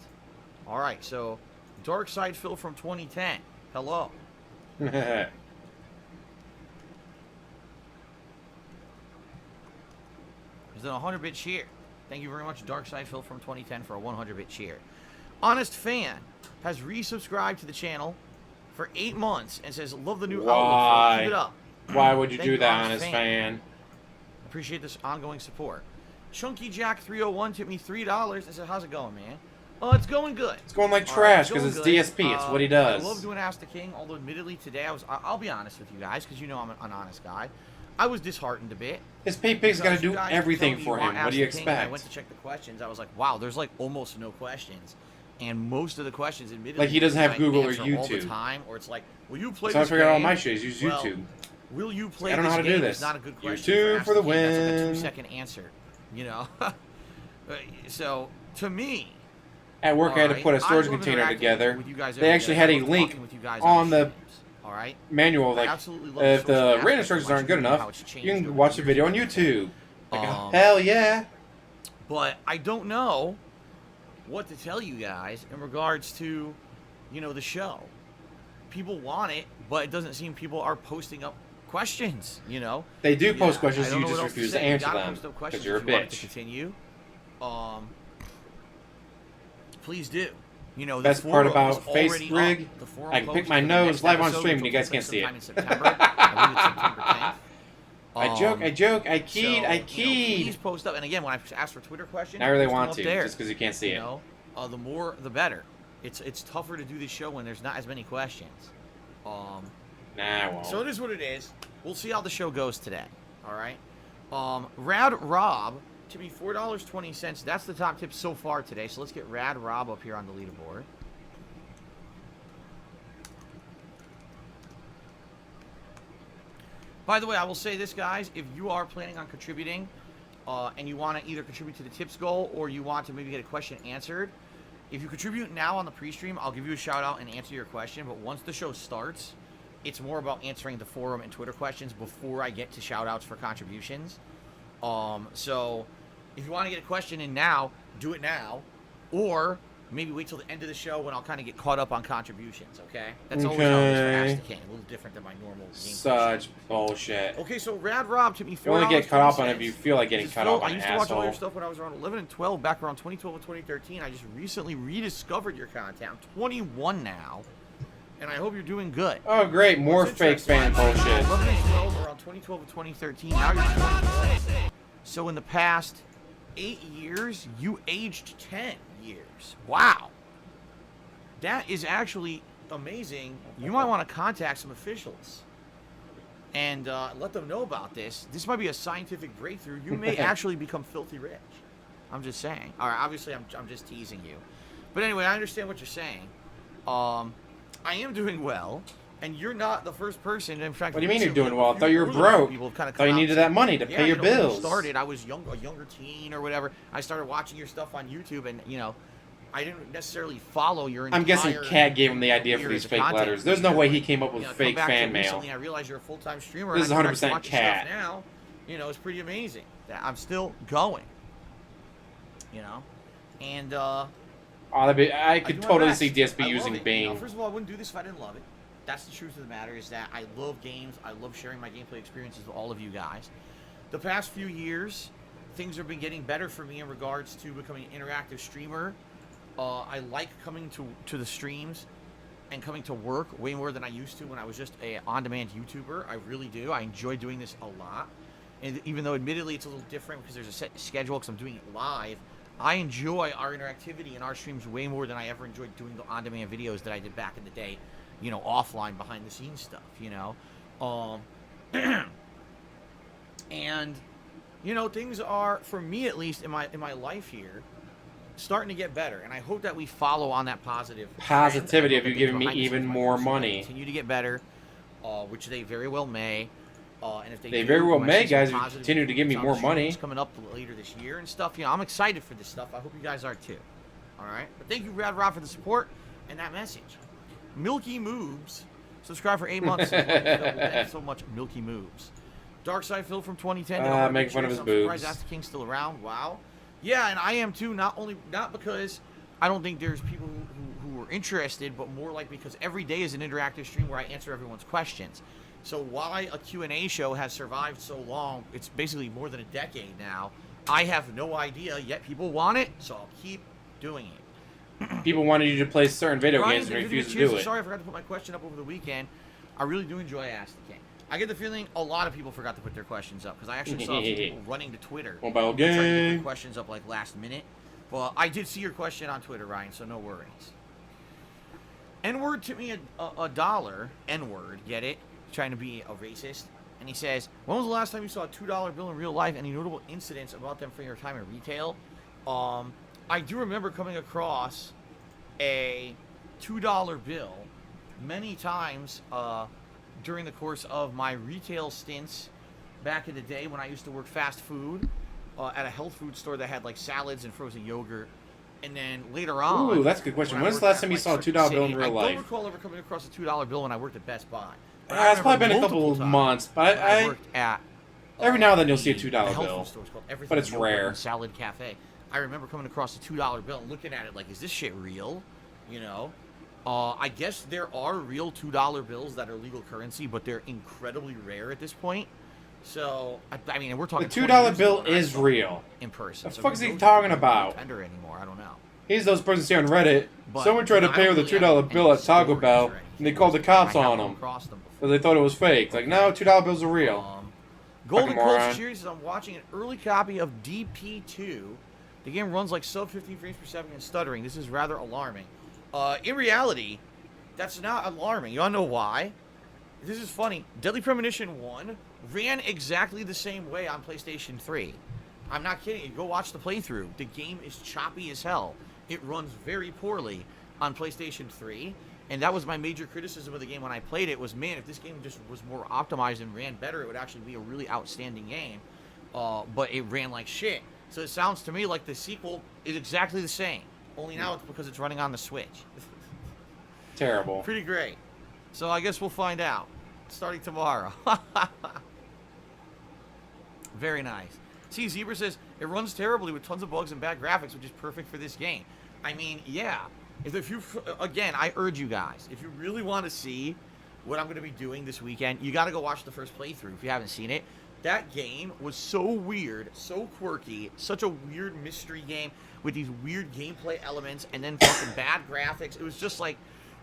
All right, so Darkside Phil from 2010. Hello. a 100-bit cheer. Thank you very much, Darkside Phil from 2010 for a 100-bit cheer. Honest Fan has resubscribed to the channel for 8 months and says, love the new outlook. Keep it up. Why would you do that, Honest Fan? Appreciate this ongoing support. Chunky Jack 301 tipped me $3 and said, how's it going, man? Oh, it's going good. It's going like trash because it's DSP. It's what he does. I love doing Ask the King, although admittedly today I'll be honest with you guys because you know I'm an honest guy. I was disheartened a bit. His pay-pig's got to do everything for him. What do you expect? I went to check the questions. I was like, wow, there's like almost no questions. And most of the questions, admittedly, like he doesn't have Google or YouTube all the time, or it's like, will you play so this I figured out all game? my shit. Use YouTube. Will you play I don't know how to do this. It's not a good question. YouTube for the win. That's like a 2-second answer, you know. So to me, at work, I had to put a storage container together. They actually had a link on the manual, like, if the raid instructions aren't good enough, you can watch the video on YouTube. Like, hell yeah. But I don't know what to tell you guys in regards to, you know, the show. People want it, but it doesn't seem people are posting up questions, you know. They do post questions, you just refuse to answer them because you're a bitch. To continue. Please do. You know, best part about Face Rig, I can pick my nose live on stream and you guys can't see it. I joke, I keyed. Please post up. And again, when I ask for Twitter questions, I really want to, just because you can't see it. The more, the better. It's tougher to do this show when there's not as many questions. Nah, I won't. So it is what it is. We'll see how the show goes today. All right. Rad Rob to me $4.20. That's the top tip so far today. So let's get Rad Rob up here on the leaderboard. By the way, I will say this, guys. If you are planning on contributing and you want to either contribute to the tips goal or you want to maybe get a question answered, if you contribute now on the pre-stream, I'll give you a shout-out and answer your question. But once the show starts, it's more about answering the forum and Twitter questions before I get to shout-outs for contributions. So if you want to get a question in now, do it now. Or maybe wait till the end of the show when I'll kind of get caught up on contributions, okay? That's always how it is for Ask the King. A little different than my normal game. Such bullshit. Okay, so Rad Rob took me $4. You only get caught up on it if you feel like getting caught up on, I used to watch all your stuff when I was around 11 and 12, back around 2012 and 2013. I just recently rediscovered your content. I'm 21 now, and I hope you're doing good. Oh, great. More fake fan bullshit. 11 and 12, around 2012 and 2013. Now you're 21. So in the past 8 years, you aged 10 years. Wow. That is actually amazing. You might want to contact some officials and let them know about this. This might be a scientific breakthrough. You may actually become filthy rich. I'm just saying. All right, obviously I'm just teasing you. But anyway, I understand what you're saying. I am doing well, and you're not the first person. In fact, what do you mean you're doing well? I thought you were broke. I thought you needed that money to pay your bills. When I started, I was a younger teen or whatever. I started watching your stuff on YouTube, and you know, I didn't necessarily follow your entire. I'm guessing Kat gave him the idea for these fake letters. There's no way he came up with fake fan mail. Recently, I realized you're a full-time streamer. This is 100% Kat. Now, you know, it's pretty amazing that I'm still going. You know, and I could totally see DSP using Bing. You know, first of all, I wouldn't do this if I didn't love it. That's the truth of the matter, is that I love games. I love sharing my gameplay experiences with all of you guys. The past few years, things have been getting better for me in regards to becoming an interactive streamer. I like coming to the streams and coming to work way more than I used to when I was just a on-demand YouTuber. I really do. I enjoy doing this a lot. And even though admittedly it's a little different because there's a set schedule because I'm doing it live, I enjoy our interactivity in our streams way more than I ever enjoyed doing the on-demand videos that I did back in the day, you know, offline behind-the-scenes stuff, you know. And, you know, things are, for me at least, in my life here, starting to get better. And I hope that we follow on that positivity of you giving me even more money. Continue to get better, which they very well may. And if they very well may, guys, continue to give me more money. Coming up later this year and stuff. You know, I'm excited for this stuff. I hope you guys are too. All right. But thank you, Rad Rob, for the support and that message. Milky Moves, subscribe for 8 months. Thanks so much, Milky Moves. Darkside Phil from 2010. Make fun of his boobs. Surprised Ask the King's still around. Wow. Yeah, and I am too. Not because I don't think there's people who are interested, but more like because every day is an interactive stream where I answer everyone's questions. So why a Q&A show has survived so long, it's basically more than a decade now, I have no idea, yet people want it, so I'll keep doing it. People wanted you to play certain video Ryan, games and thank you for refuse the to do cheers. it. Sorry I forgot to put my question up over the weekend. I really do enjoy Ask the King. I get the feeling a lot of people forgot to put their questions up because I actually saw some people running to Twitter Mobile trying to get their game. questions up like last minute. But I did see your question on Twitter, Ryan, so no worries. N-word to me a dollar. N-word, get it? Trying to be a racist. And he says, when was the last time you saw a $2 bill in real life? Any notable incidents about them from your time in retail? I do remember coming across a $2 bill many times during the course of my retail stints back in the day when I used to work fast food at a health food store that had like salads and frozen yogurt. And then later on... Ooh, that's a good question. When's the last time you saw a $2 bill in real life? I don't recall ever coming across a $2 bill when I worked at Best Buy. It's probably been a couple of months, but I worked at every now and then you'll see a $2 health bill, food store. It's called Everything but it's Yogurt rare. and Salad Cafe. I remember coming across a $2 bill and looking at it like, is this shit real? You know? I guess there are real $2 bills that are legal currency, but they're incredibly rare at this point. So, I mean, we're talking... The $2 bill is real. In person. The fuck is he talking about? Tender anymore, I don't know. He's those persons here on Reddit. But, Someone tried to pay with a $2 bill at Taco Bell, and they called the cops on him because they thought it was fake. Like, no, $2 bills are real. Golden Fucking moron. Colts Cheers says, I'm watching an early copy of DP2. The game runs like sub 15 frames per second and stuttering. This is rather alarming. In reality, that's not alarming. You want to know why? This is funny. Deadly Premonition 1 ran exactly the same way on PlayStation 3. I'm not kidding you. Go watch the playthrough. The game is choppy as hell. It runs very poorly on PlayStation 3. And that was my major criticism of the game when I played it was, man, if this game just was more optimized and ran better, it would actually be a really outstanding game. But it ran like shit. So it sounds to me like the sequel is exactly the same. Only now it's because it's running on the Switch. Terrible. Pretty great. So I guess we'll find out. Starting tomorrow. Very nice. See, Zebra says, it runs terribly with tons of bugs and bad graphics, which is perfect for this game. I mean, yeah. If you, again, I urge you guys, if you really want to see what I'm going to be doing this weekend, you got to go watch the first playthrough if you haven't seen it. That game was so weird, so quirky, such a weird mystery game with these weird gameplay elements and then fucking bad graphics. It was just like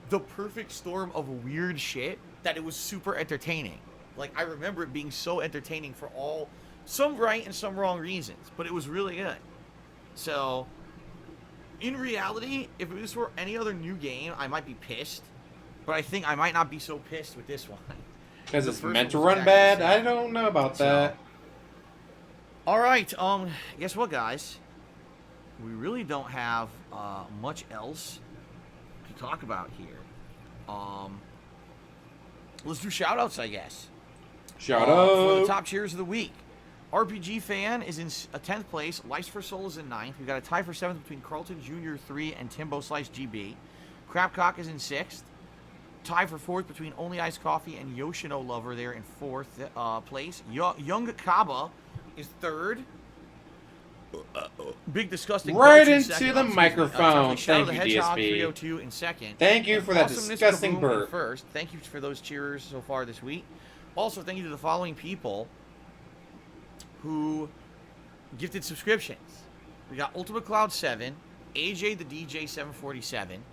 the perfect storm of weird shit that it was super entertaining. Like, I remember it being so entertaining for all, some right and some wrong reasons, but it was really good. So, in reality, if this were any other new game, I might be pissed, but I think I might not be so pissed with this one. Because it's meant to run bad? I don't know about that. Alright, guess what, guys? We really don't have much else to talk about here. Let's do shout-outs, I guess. Shout out for the top cheers of the week. RPG Fan is in 10th place. Lice for Soul is in 9th. We've got a tie for 7th between Carlton Jr. 3 and Timbo Slice GB. Crapcock is in 6th. Tie for 4th between Only Iced Coffee and Yoshino Lover there in 4th place. Young Kaba is 3rd. Big Disgusting right in into second. the microphone. Shadow Thank the you, Hedgehog DSP. 302 in 2nd. Thank you And for that Awesomeness disgusting Kaboom in burp. 1st. Thank you for those cheers so far this week. Also, thank you to the following people who gifted subscriptions. We got Ultimate Cloud 7, AJ the DJ 747,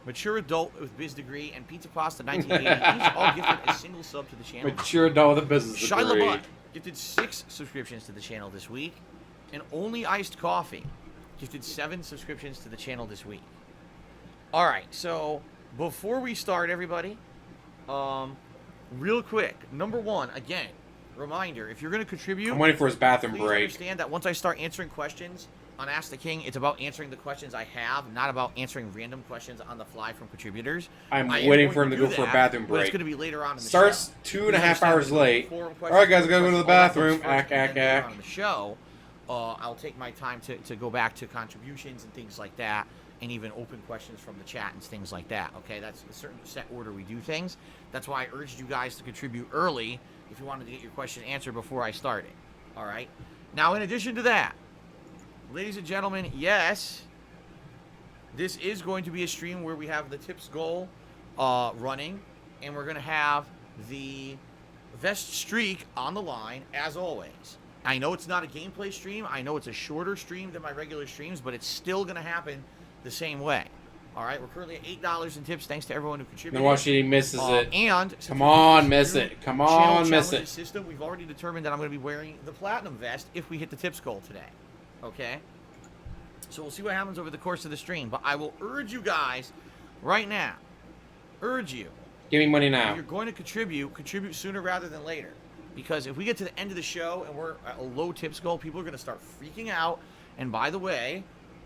Mature Adult with Biz Degree, and Pizza Pasta 1980. Each all gifted a single sub to the channel. Mature Adult with a business Shia degree. LaBeouf gifted 6 subscriptions to the channel this week. And Only Iced Coffee gifted 7 subscriptions to the channel this week. Alright, so before we start, everybody, real quick, number 1, again, reminder, if you're going to contribute, I'm waiting for his bathroom please break. understand that once I start answering questions on Ask the King, it's about answering the questions I have, not about answering random questions on the fly from contributors. I'm waiting for him to go for a bathroom But it's break. going to be later on in the Starts show. 2.5 hours late. Alright guys, I gotta go to the bathroom. Ack, ack, ack. On the show, I'll take my time to go back to contributions and things like that, and even open questions from the chat and things like that. Okay, that's a certain set order we do things. That's why I urged you guys to contribute early if you wanted to get your question answered before I started. All right. Now, in addition to that, ladies and gentlemen, yes, this is going to be a stream where we have the tips goal running, and we're going to have the vest streak on the line as always. I know it's not a gameplay stream. I know it's a shorter stream than my regular streams, but it's still going to happen the same way. All right, we're currently at $8 in tips. Thanks to everyone who contributed. Then watch he misses it. And come on, miss it. Come on, miss it. System, we've already determined that I'm going to be wearing the platinum vest if we hit the tips goal today. Okay? So we'll see what happens over the course of the stream. But I will urge you guys right now. Urge you. Give me money now. If you're going to contribute sooner rather than later. Because if we get to the end of the show and we're at a low tips goal, people are going to start freaking out. And by the way,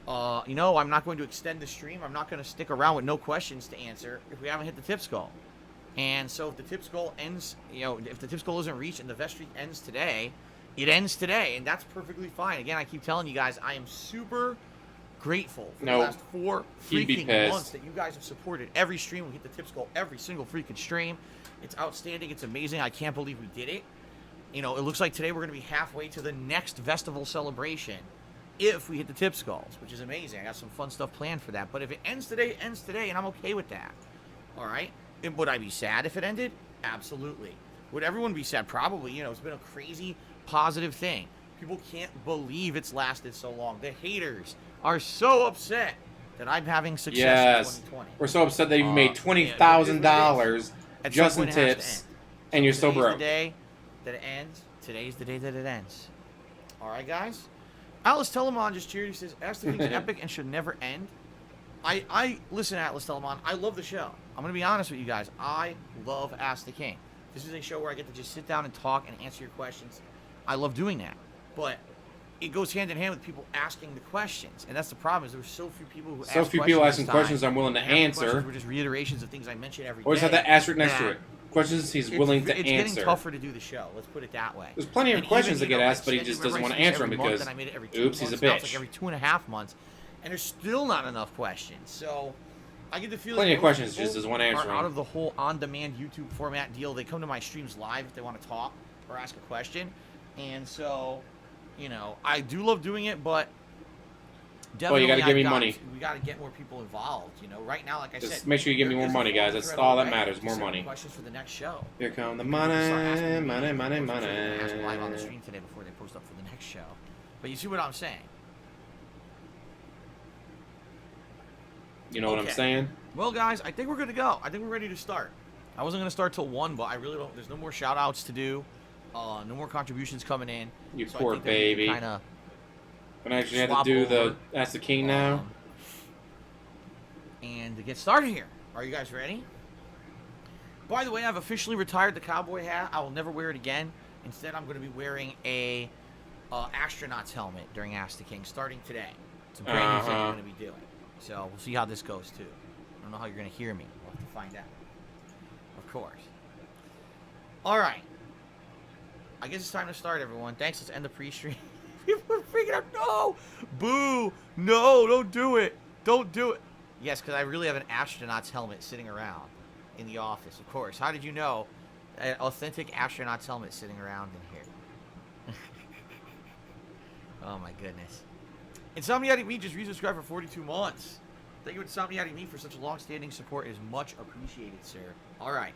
you know, I'm not going to extend the stream. I'm not going to stick around with no questions to answer if we haven't hit the tips goal. And so if the tips goal ends, you know, if the tips goal isn't reached and the vest streak ends today, it ends today. And that's perfectly fine. Again, I keep telling you guys, I am super grateful for the last 4 freaking months that you guys have supported every stream. We hit the tips goal every single freaking stream. It's outstanding. It's amazing. I can't believe we did it. You know, it looks like today we're going to be halfway to the next festival celebration if we hit the tips goals, which is amazing. I got some fun stuff planned for that. But if it ends today, it ends today, and I'm okay with that. All right? And would I be sad if it ended? Absolutely. Would everyone be sad? Probably. You know, it's been a crazy positive thing. People can't believe it's lasted so long. The haters are so upset that I'm having success in 2020. We're so upset that you made $20,000 just in tips, and you're still broke. Today's the day that it ends. Today's the day that it ends. All right, guys? Atlas Telemon just cheered. He says, Ask the King's epic and should never end. I listen, Atlas Telemon. I love the show. I'm going to be honest with you guys. I love Ask the King. This is a show where I get to just sit down and talk and answer your questions. I love doing that. But it goes hand in hand with people asking the questions. And that's the problem, is there were so few people who asked questions. So few people asking questions I'm willing to answer. Were just reiterations of things I mention every day. Always have that asterisk next to it. Questions he's willing to answer. It's getting tougher to do the show. Let's put it that way. There's plenty of questions that get asked, but he just doesn't want to answer them because, oops, he's a bitch. It's like every 2.5 months, and there's still not enough questions. So I get the feeling plenty of questions just doesn't want to answer them. Out of the whole on-demand YouTube format deal, they come to my streams live if they want to talk or ask a question, and so, you know, I do love doing it, but well, you got to give me money. We got to get more people involved. You know, right now, like I said, just make sure you give me more money, guys. That's all that matters. More money. Questions for the next show. Here come the money. Ask live on the stream today before they post up for the next show. But you see what I'm saying? You know what I'm saying? Well, guys, I think we're good to go. I think we're ready to start. I wasn't going to start till 1, but I really don't. There's no more shout outs to do. No more contributions coming in. You so poor baby. Kind of. And I actually have to do the Ask the King now. And to get started here, are you guys ready? By the way, I've officially retired the cowboy hat. I will never wear it again. Instead, I'm going to be wearing a astronaut's helmet during Ask the King starting today. It's a brand new thing I'm going to be doing. So we'll see how this goes too. I don't know how you're going to hear me. We'll have to find out. Of course. All right. I guess it's time to start, everyone. Thanks. Let's end the pre-stream. People are freaking out. No! Boo! No, don't do it. Don't do it. Yes, because I really have an astronaut's helmet sitting around in the office, of course. How did you know? An authentic astronaut's helmet sitting around in here. Oh, my goodness. Insomniatic Me just resubscribed for 42 months. Thank you, Insomniatic Me, for such long-standing support. It is much appreciated, sir. All right.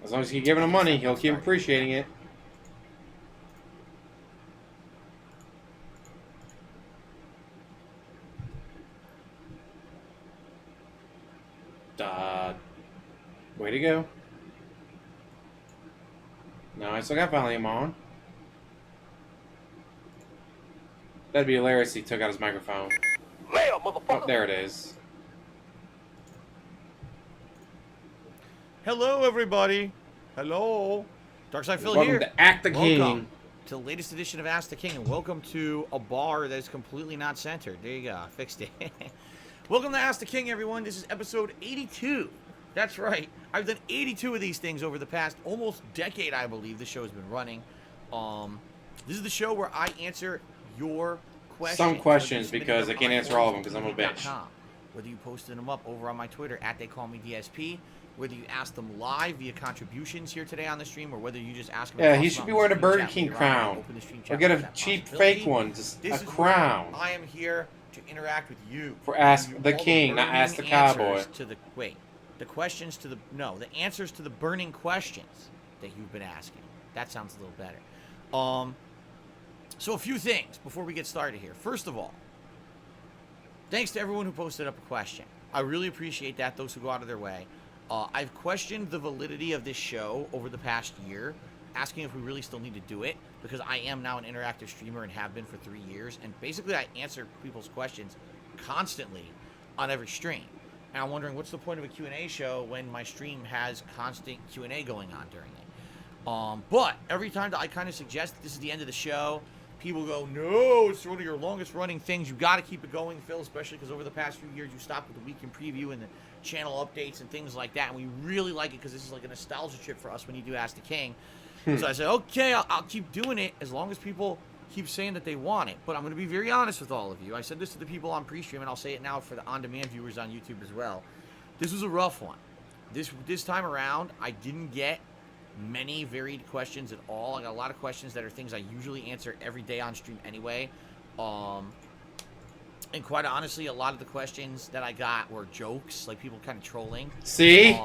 As long as you keep giving him money, he'll keep appreciating it. Way to go. No, I still got volume on. That'd be hilarious if he took out his microphone. Oh, there it is. Hello, everybody. Hello. Darkside Phil here. Welcome to Ask the King. Welcome to the latest edition of Ask the King, and welcome to a bar that is completely not centered. There you go. I fixed it. Welcome to Ask the King, everyone. This is episode 82. That's right. I've done 82 of these things over the past almost decade, I believe. The show has been running. This is the show where I answer your questions. Some questions, because I can't answer all of them because I'm a bitch. Whether you posted them up over on my Twitter @TheyCallMeDSP, whether you ask them live via contributions here today on the stream, or whether you just ask them. Yeah, he should be wearing a Burger King crown. Or get a cheap fake one, just a crown. I am here to interact with you. For Ask the King, not Ask the Cowboy. The questions to the the answers to the burning questions that you've been asking. That sounds a little better. So a few things before we get started here. First of all, thanks to everyone who posted up a question. I really appreciate that, those who go out of their way. I've questioned the validity of this show over the past year, asking if we really still need to do it, because I am now an interactive streamer and have been for 3 years, and basically I answer people's questions constantly on every stream. And I'm wondering, what's the point of a Q&A show when my stream has constant Q&A going on during it? But every time that I kind of suggest that this is the end of the show, people go, no, it's one of your longest running things. You got to keep it going, Phil, especially because over the past few years you stopped with the weekend preview and the channel updates and things like that. And we really like it because this is like a nostalgia trip for us when you do Ask the King. So I said, okay, I'll keep doing it as long as people keep saying that they want it. But I'm going to be very honest with all of you. I said this to the people on pre-stream, and I'll say it now for the on-demand viewers on YouTube as well. This was a rough one. This time around, I didn't get many varied questions at all. I got a lot of questions that are things I usually answer every day on stream anyway. And quite honestly, a lot of the questions that I got were jokes, like people kind of trolling. See?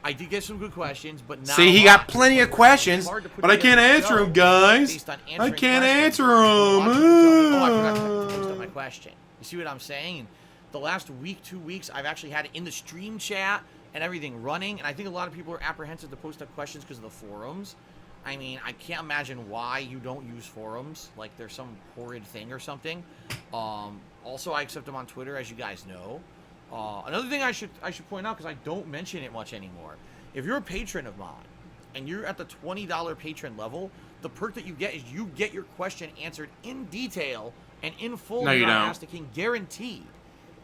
I did get some good questions, but not See, he got plenty of questions, but I can't answer them, guys. I can't answer them. Oh, I forgot to post up my question. You see what I'm saying? The last week, 2 weeks, I've actually had it in the stream chat and everything running, and I think a lot of people are apprehensive to post up questions because of the forums. I mean, I can't imagine why you don't use forums, like there's some horrid thing or something. Also, I accept them on Twitter, as you guys know. Another thing I should point out, because I don't mention it much anymore, if you're a patron of mine and you're at the $20 patron level, the perk that you get is you get your question answered in detail and in full. No, you don't. Ask the King, guaranteed.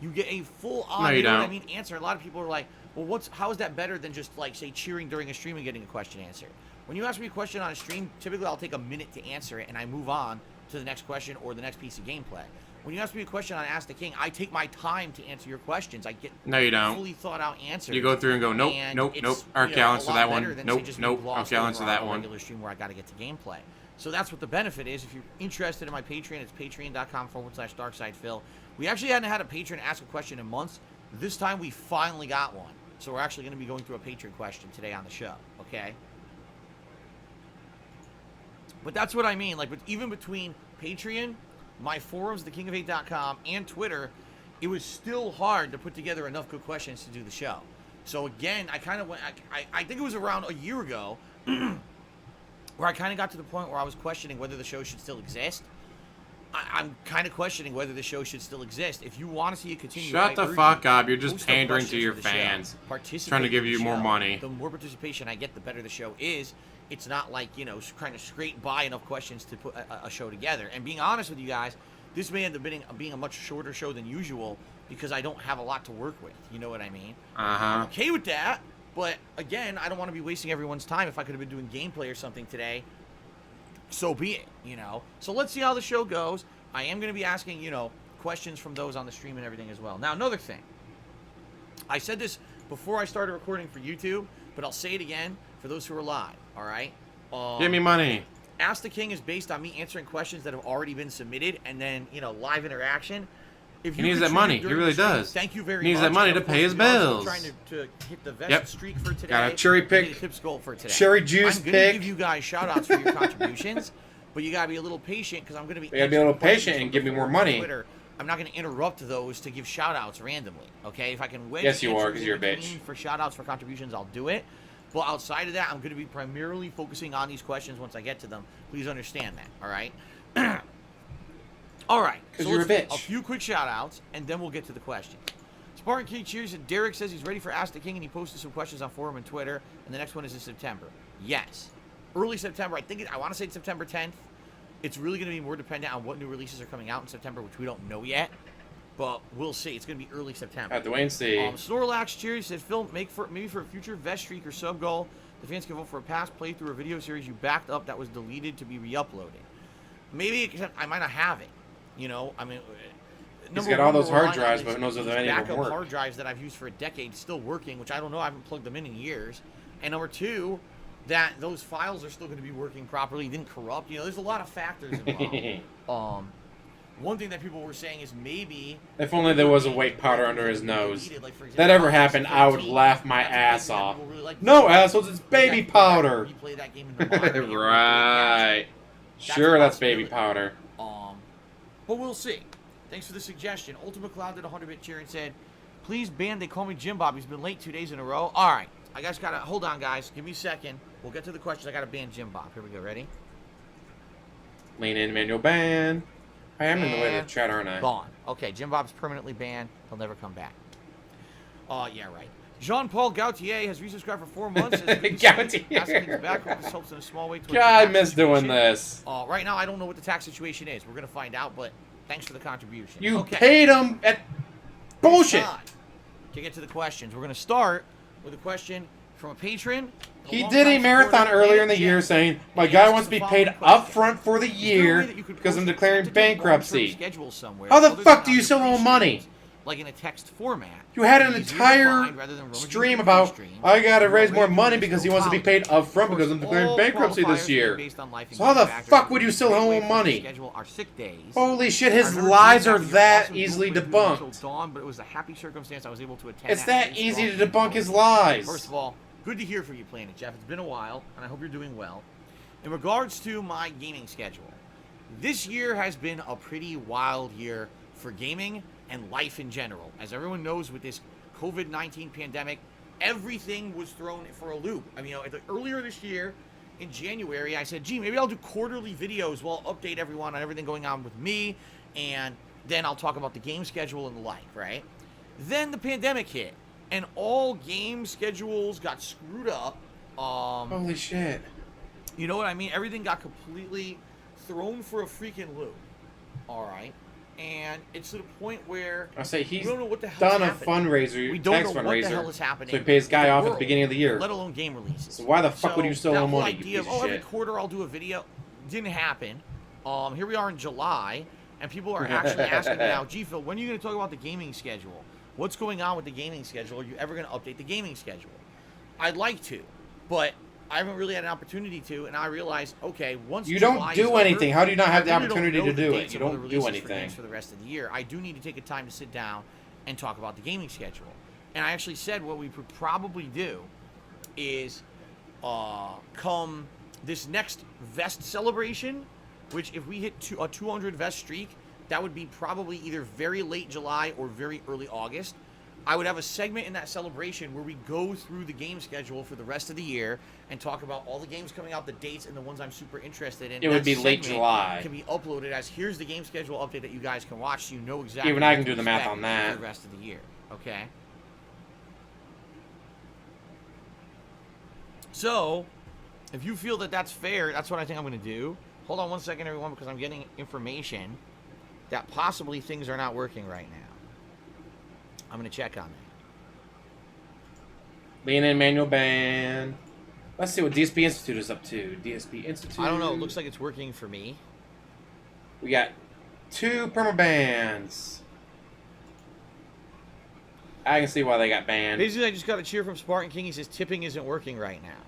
You get a full-on, No, you know what I don't. mean, answer. A lot of people are like, well, how is that better than just, like, say, cheering during a stream and getting a question answered? When you ask me a question on a stream, typically I'll take a minute to answer it, and I move on to the next question or the next piece of gameplay. When you ask me a question on Ask the King, I take my time to answer your questions. I get fully thought out answers. You go through and go, nope, and nope, it's, nope. Okay, I'll answer that one. Nope, nope. Okay, I'll answer that one. Regular stream where I got to get to gameplay. So that's what the benefit is. If you're interested in my Patreon, it's patreon.com/darksidephil. We actually hadn't had a patron ask a question in months. This time we finally got one. So we're actually going to be going through a patron question today on the show, okay? But that's what I mean. Like, even between Patreon, my forums, thekingofhate.com, and Twitter, it was still hard to put together enough good questions to do the show. So again, I kind of went, I think it was around a year ago where I kind of got to the point where I was questioning whether the show should still exist. I'm kind of questioning whether the show should still exist. If you want to see it continue, Shut the fuck up. You're just pandering to your fans. Trying to give you more money. The more participation I get, the better the show is. It's not like, you know, trying to scrape by enough questions to put a show together. And being honest with you guys, this may end up being a much shorter show than usual because I don't have a lot to work with. You know what I mean? I'm okay with that. But again, I don't want to be wasting everyone's time. If I could have been doing gameplay or something today, so be it, you know. So let's see how the show goes. I am going to be asking, you know, questions from those on the stream and everything as well. Now, another thing. I said this before I started recording for YouTube, but I'll say it again for those who are live, all right? Give me money. Ask the King is based on me answering questions that have already been submitted and then, you know, live interaction. If He needs that money. He really does. Thank you very much. He needs that money to pay his bills. I'm trying to hit the vest streak for today. Got a cherry pick. Tips goal for today. Cherry juice I'm going to pick. give you guys shout-outs for your contributions, but you got to be a little patient because I'm going to be... You gotta be a little patient and give me more money. Twitter. I'm not going to interrupt those to give shout-outs randomly, okay? If I can win... Yes, you are, because you're a bitch. For shout-outs for contributions, I'll do it. But outside of that, I'm going to be primarily focusing on these questions once I get to them. Please understand that, all right? All right. Because you're a bitch. A few quick shout-outs, and then we'll get to the questions. Spartan King cheers, and Derek says he's ready for Ask the King, and he posted some questions on forum and Twitter, and the next one is in September. Yes. Early September. I want to say it's September 10th. It's really going to be more dependent on what new releases are coming out in September, which we don't know yet. But we'll see. It's going to be early September. Have to wait and see. Snorlax Cheers said, Phil, maybe for a future vest streak or sub goal, the fans can vote for a past playthrough or video series you backed up that was deleted to be re-uploaded. Maybe I might not have it. You know, I mean, he's got all those hard drives, but who knows if any of them work. Hard drives that I've used for a decade still working, which I don't know. I haven't plugged them in years. And number two, that those files are still going to be working properly, didn't corrupt. You know, there's a lot of factors involved. One thing that people were saying is maybe... If only there was a white powder under his nose. Like, for example, that ever happened, I would laugh my ass off. Really no, assholes, it's baby powder. Replay that game in the Right. Sure, a that's baby possibility. powder. But we'll see. Thanks for the suggestion. Ultimate Cloud did a 100-bit cheer and said, please ban They Call Me Jim Bob. He's been late 2 days in a row. All right. I guys gotta, hold on, guys. Give me a second. We'll get to the questions. I gotta ban Jim Bob. Here we go. Ready? Lean in, manual ban. I am in the way of And the chat, aren't I? Gone. Okay, Jim Bob's permanently banned. He'll never come back. Yeah, right. Jean-Paul Gaultier has resubscribed for 4 months. Gaultier. Asking his back. Hope this helps in a small way. God, I miss doing this. Right now, I don't know what the tax situation is. We're going to find out, but thanks for the contribution. You paid him at bullshit. To get to the questions, we're going to start with a question from a patron. He did a marathon earlier in the year saying, my guy wants to be paid up front for the year because I'm declaring bankruptcy. How the fuck do you still owe money? Like in a text format. You had an entire stream about, I gotta raise more money because he wants to be paid up front because I'm declaring bankruptcy this year. So how the fuck would you still owe him money? Holy shit, his lies are that easily debunked. But it was a happy circumstance I was able to attend. It's that easy to debunk his lies. First of all, good to hear from you, Planet Jeff. It's been a while, and I hope you're doing well. In regards to my gaming schedule, this year has been a pretty wild year for gaming and life in general. As everyone knows, with this COVID-19 pandemic, everything was thrown for a loop. I mean, earlier this year, in January, I said, gee, maybe I'll do quarterly videos where I'll update everyone on everything going on with me, and then I'll talk about the game schedule and the like, right? Then the pandemic hit, and all game schedules got screwed up. Holy shit. You know what I mean? Everything got completely thrown for a freaking loop. All right. And it's to the point where I say he's we don't know what the done hell's a happening. fundraiser, We don't tax know fundraiser, what the hell is happening. so he pays guy in the off at the world, beginning of the year. let alone game releases. So why the fuck would you still that owe whole money, idea you piece of, of every shit? quarter I'll do a video didn't happen. Here we are in July, and people are actually asking me now, gee, Phil, when are you going to talk about the gaming schedule? What's going on with the gaming schedule? Are you ever going to update the gaming schedule? I'd like to, but I haven't really had an opportunity to, and I realized, okay, once you July don't do is anything. over, How do you not have the I really opportunity don't know to the do dates it? You of other don't do releases for anything. games for the rest of the year. I do need to take a time to sit down and talk about the gaming schedule. And I actually said what we would probably do is come this next vest celebration, which if we hit a 200 vest streak, that would be probably either very late July or very early August. I would have a segment in that celebration where we go through the game schedule for the rest of the year and talk about all the games coming out, the dates, and the ones I'm super interested in. It would be That late segment July. Can be uploaded as here's the game schedule update that you guys can watch, so you know exactly. Even I what can to do the math expect on that. for the rest of the year. Okay. So, if you feel that that's fair, that's what I think I'm going to do. Hold on one second, everyone, because I'm getting information that possibly things are not working right now. I'm going to check on that. Lean in, manual ban. Let's see what DSP Institute is up to. DSP Institute. I don't know. It looks like it's working for me. We got 2 permabans. I can see why they got banned. Basically, I just got a cheer from Spartan King. He says tipping isn't working right now.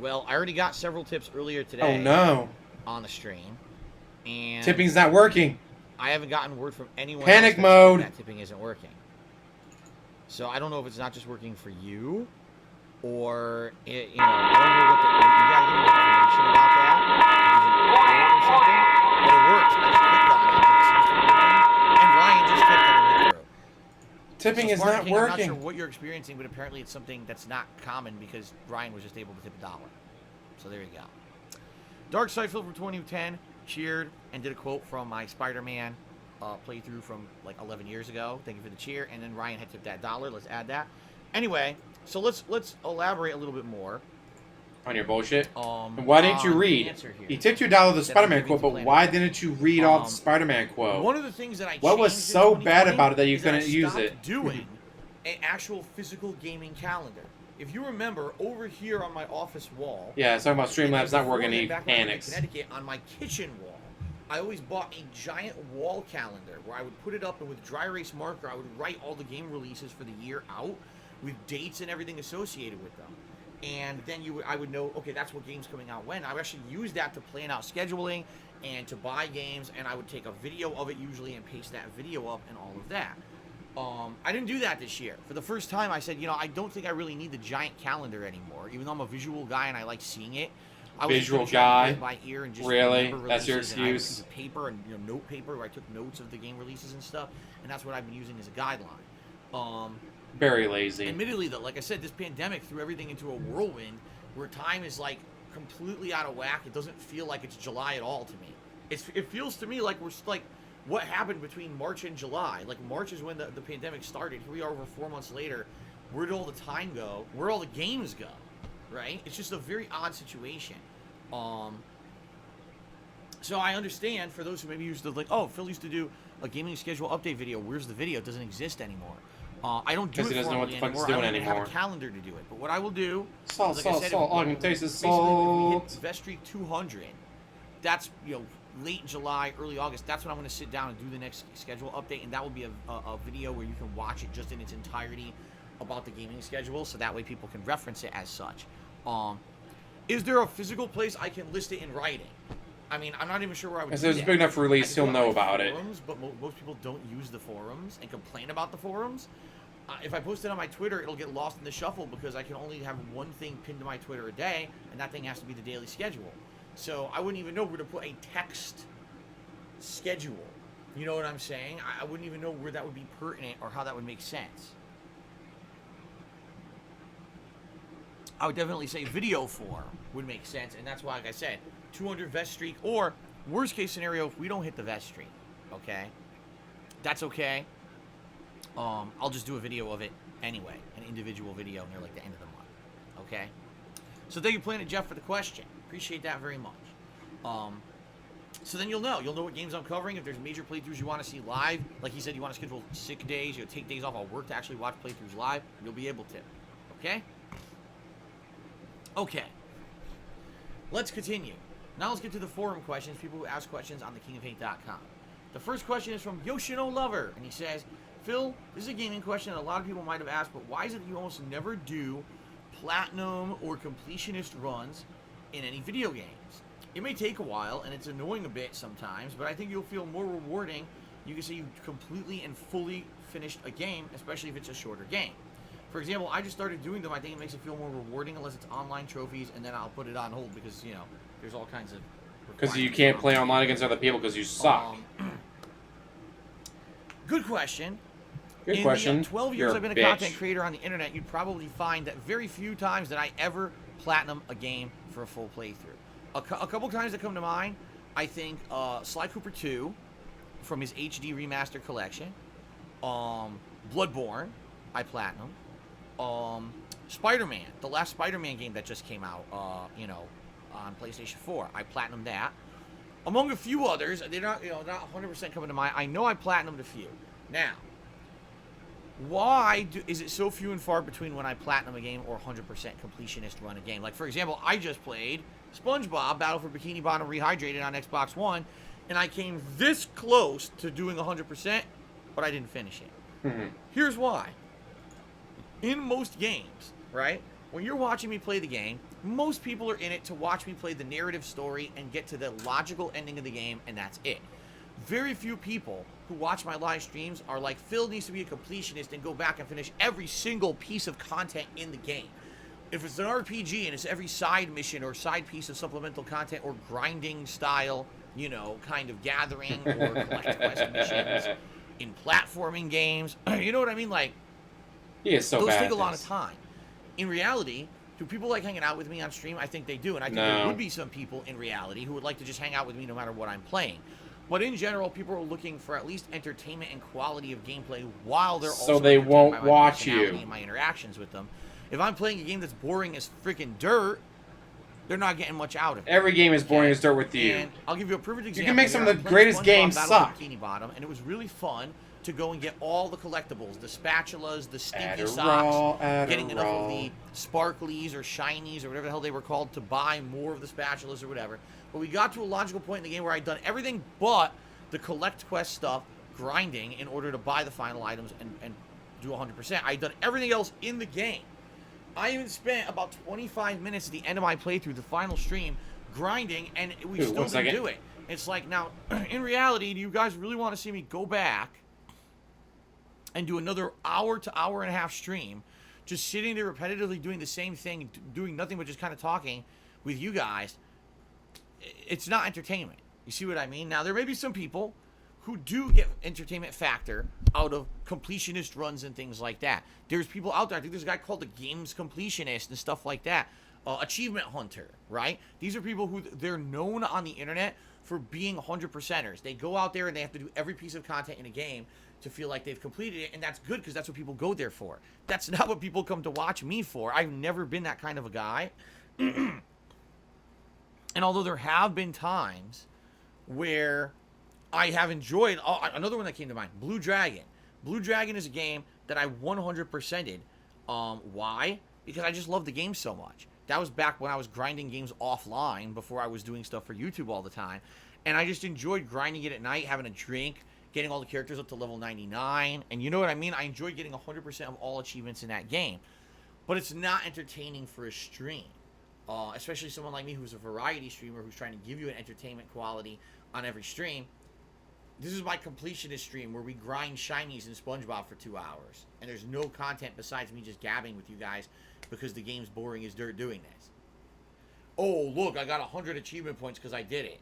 Well, I already got several tips earlier today. Oh no. On the stream. And Tipping's not working. I haven't gotten word from anyone Panic else mode. that tipping isn't working. So I don't know if it's not just working for you, or I don't know what you got any information about that. Is it or something? But it works. I just clicked on it. And it seems to be working. And Ryan just clicked on it. Through. Tipping is Spartan not King, working. I'm not sure what you're experiencing, but apparently it's something that's not common because Ryan was just able to tip $1. So there you go. Dark Side Phil from 2010 cheered and did a quote from my Spider-Man playthrough from like 11 years ago. Thank you for the cheer. And then Ryan had tipped that $1. Let's add that. Anyway, so let's elaborate a little bit more on your bullshit. And why didn't you read? He tipped you $1 the Spider-Man quote, but why didn't you read off the Spider-Man quote? One of the things that I what was changed so in bad 2020 about it that you is couldn't I use stopped it? doing an actual physical gaming calendar. If you remember, over here on my office wall. Yeah, it's talking about Streamlabs not working. He back when I lived in panics. Connecticut, on my kitchen wall, I always bought a giant wall calendar where I would put it up, and with dry erase marker, I would write all the game releases for the year out with dates and everything associated with them. And then I would know, okay, that's what game's coming out when. I would actually use that to plan out scheduling and to buy games, and I would take a video of it usually and paste that video up and all of that. I didn't do that this year. For the first time, I said, I don't think I really need the giant calendar anymore. Even though I'm a visual guy and I like seeing it, I was visual just gonna play guy. it by ear and just Really? remember That's your releases, and I had a excuse? piece of paper and note paper where I took notes of the game releases and stuff, and that's what I've been using as a guideline. Very lazy. Admittedly, though, like I said, this pandemic threw everything into a whirlwind where time is like completely out of whack. It doesn't feel like it's July at all to me. It feels to me like we're like, what happened between March and July? Like March is when the pandemic started. Here we are over 4 months later. Where did all the time go? Where all the games go? Right? It's just a very odd situation. So I understand for those who maybe used to like, oh, Phil used to do a gaming schedule update video. Where's the video? It doesn't exist anymore. I don't do it Because he doesn't know what the fuck he's anymore. doing I don't even anymore. have a calendar to do it. But what I will do, Salt, like I salt, said, salt. All I can taste is salt. If we hit Vestreak 200, that's late July, early August. That's when I'm going to sit down and do the next schedule update, and that will be a video where you can watch it just in its entirety about the gaming schedule, so that way people can reference it as such. Is there a physical place I can list it in writing? I mean, I'm not even sure where I would. If do there's a that. big enough release, I he'll do know like about it. forums, but most people don't use the forums and complain about the forums. If I post it on my Twitter, it'll get lost in the shuffle because I can only have one thing pinned to my Twitter a day, and that thing has to be the daily schedule. So I wouldn't even know where to put a text schedule. You know what I'm saying? I wouldn't even know where that would be pertinent or how that would make sense. I would definitely say video form would make sense, and that's why, like I said, 200 vest streak, or worst case scenario, if we don't hit the vest streak, okay? That's okay. I'll just do a video of it anyway, an individual video near like the end of the month, okay? So thank you, Planet Jeff, for the question. Appreciate that very much. So then you'll know what games I'm covering. If there's major playthroughs you want to see live, like he said, you want to schedule sick days, take days off of work to actually watch playthroughs live, you'll be able to, okay? Okay. Let's continue. Now let's get to the forum questions, people who ask questions on thekingofhate.com. The first question is from Yoshino Lover, and he says, Phil, this is a gaming question that a lot of people might have asked, but why is it that you almost never do platinum or completionist runs in any video games? It may take a while, and it's annoying a bit sometimes, but I think you'll feel more rewarding. You can say you completely and fully finished a game, especially if it's a shorter game. For example, I just started doing them. I think it makes it feel more rewarding unless it's online trophies, and then I'll put it on hold because, there's all kinds of... Because you can't play online against other people because you suck. Good question. Good question. In the 12 years You're I've been a bitch. content creator on the internet, you'd probably find that very few times that I ever platinum a game for a full playthrough. A couple times that come to mind, I think Sly Cooper 2 from his HD remaster collection, Bloodborne, I platinum, Spider-Man, the last Spider-Man game that just came out, on PlayStation 4, I platinumed that. Among a few others, they're not 100% coming to mind. I know I platinumed a few. Now, why is it so few and far between when I platinum a game or 100% completionist run a game? Like, for example, I just played SpongeBob Battle for Bikini Bottom Rehydrated on Xbox One, and I came this close to doing 100%, but I didn't finish it. Mm-hmm. Here's why. In most games, right, when you're watching me play the game, most people are in it to watch me play the narrative story and get to the logical ending of the game, and that's it. Very few people who watch my live streams are like, Phil needs to be a completionist and go back and finish every single piece of content in the game. If it's an RPG and it's every side mission or side piece of supplemental content or grinding style, kind of gathering or collect quest missions in platforming games, you know what I mean? Like, he is so those bad take at a lot of this. time. In reality, do people like hanging out with me on stream? I think they do, and I think there would be some people in reality who would like to just hang out with me no matter what I'm playing. But in general, people are looking for at least entertainment and quality of gameplay while they're also they entertained won't by my watch personality you. and my interactions with them. If I'm playing a game that's boring as freaking dirt, they're not getting much out of it. Every game is boring as dirt with you. And I'll give you a perfect example. can make some of here. the I'm playing greatest SpongeBob games Battle for suck. Bikini Bottom, and it was really fun to go and get all the collectibles, the spatulas, the stinky Adderall, socks, getting enough of Adderall. the sparklies or shinies or whatever the hell they were called to buy more of the spatulas or whatever. But we got to a logical point in the game where I'd done everything but the collect quest stuff, grinding in order to buy the final items and do 100%. I'd done everything else in the game. I even spent about 25 minutes at the end of my playthrough, the final stream, grinding, and we Dude, still one didn't second. do it. It's like, now, in reality, do you guys really want to see me go back and do another hour to hour and a half stream, just sitting there repetitively doing the same thing, doing nothing but just kind of talking with you guys, it's not entertainment. You see what I mean? Now, there may be some people who do get entertainment factor out of completionist runs and things like that. There's people out there, I think there's a guy called the Games Completionist and stuff like that. Achievement Hunter, right? These are people who, they're known on the internet for being 100%ers. They go out there and they have to do every piece of content in a game to feel like they've completed it, and that's good because that's what people go there for. That's not what people come to watch me for. I've never been that kind of a guy. And although there have been times where I have enjoyed, another one that came to mind, Blue Dragon. Blue Dragon is a game that I 100%ed. Why? Because I just love the game so much. That was back when I was grinding games offline before I was doing stuff for YouTube all the time. And I just enjoyed grinding it at night, having a drink, getting all the characters up to level 99. And you know what I mean? I enjoyed getting 100% of all achievements in that game. But it's not entertaining for a stream. Especially someone like me who's a variety streamer who's trying to give you an entertainment quality on every stream. This is my completionist stream where we grind shinies in SpongeBob for 2 hours. And there's no content besides me just gabbing with you guys because the game's boring as dirt doing this. Oh, look, I got 100 achievement points because I did it.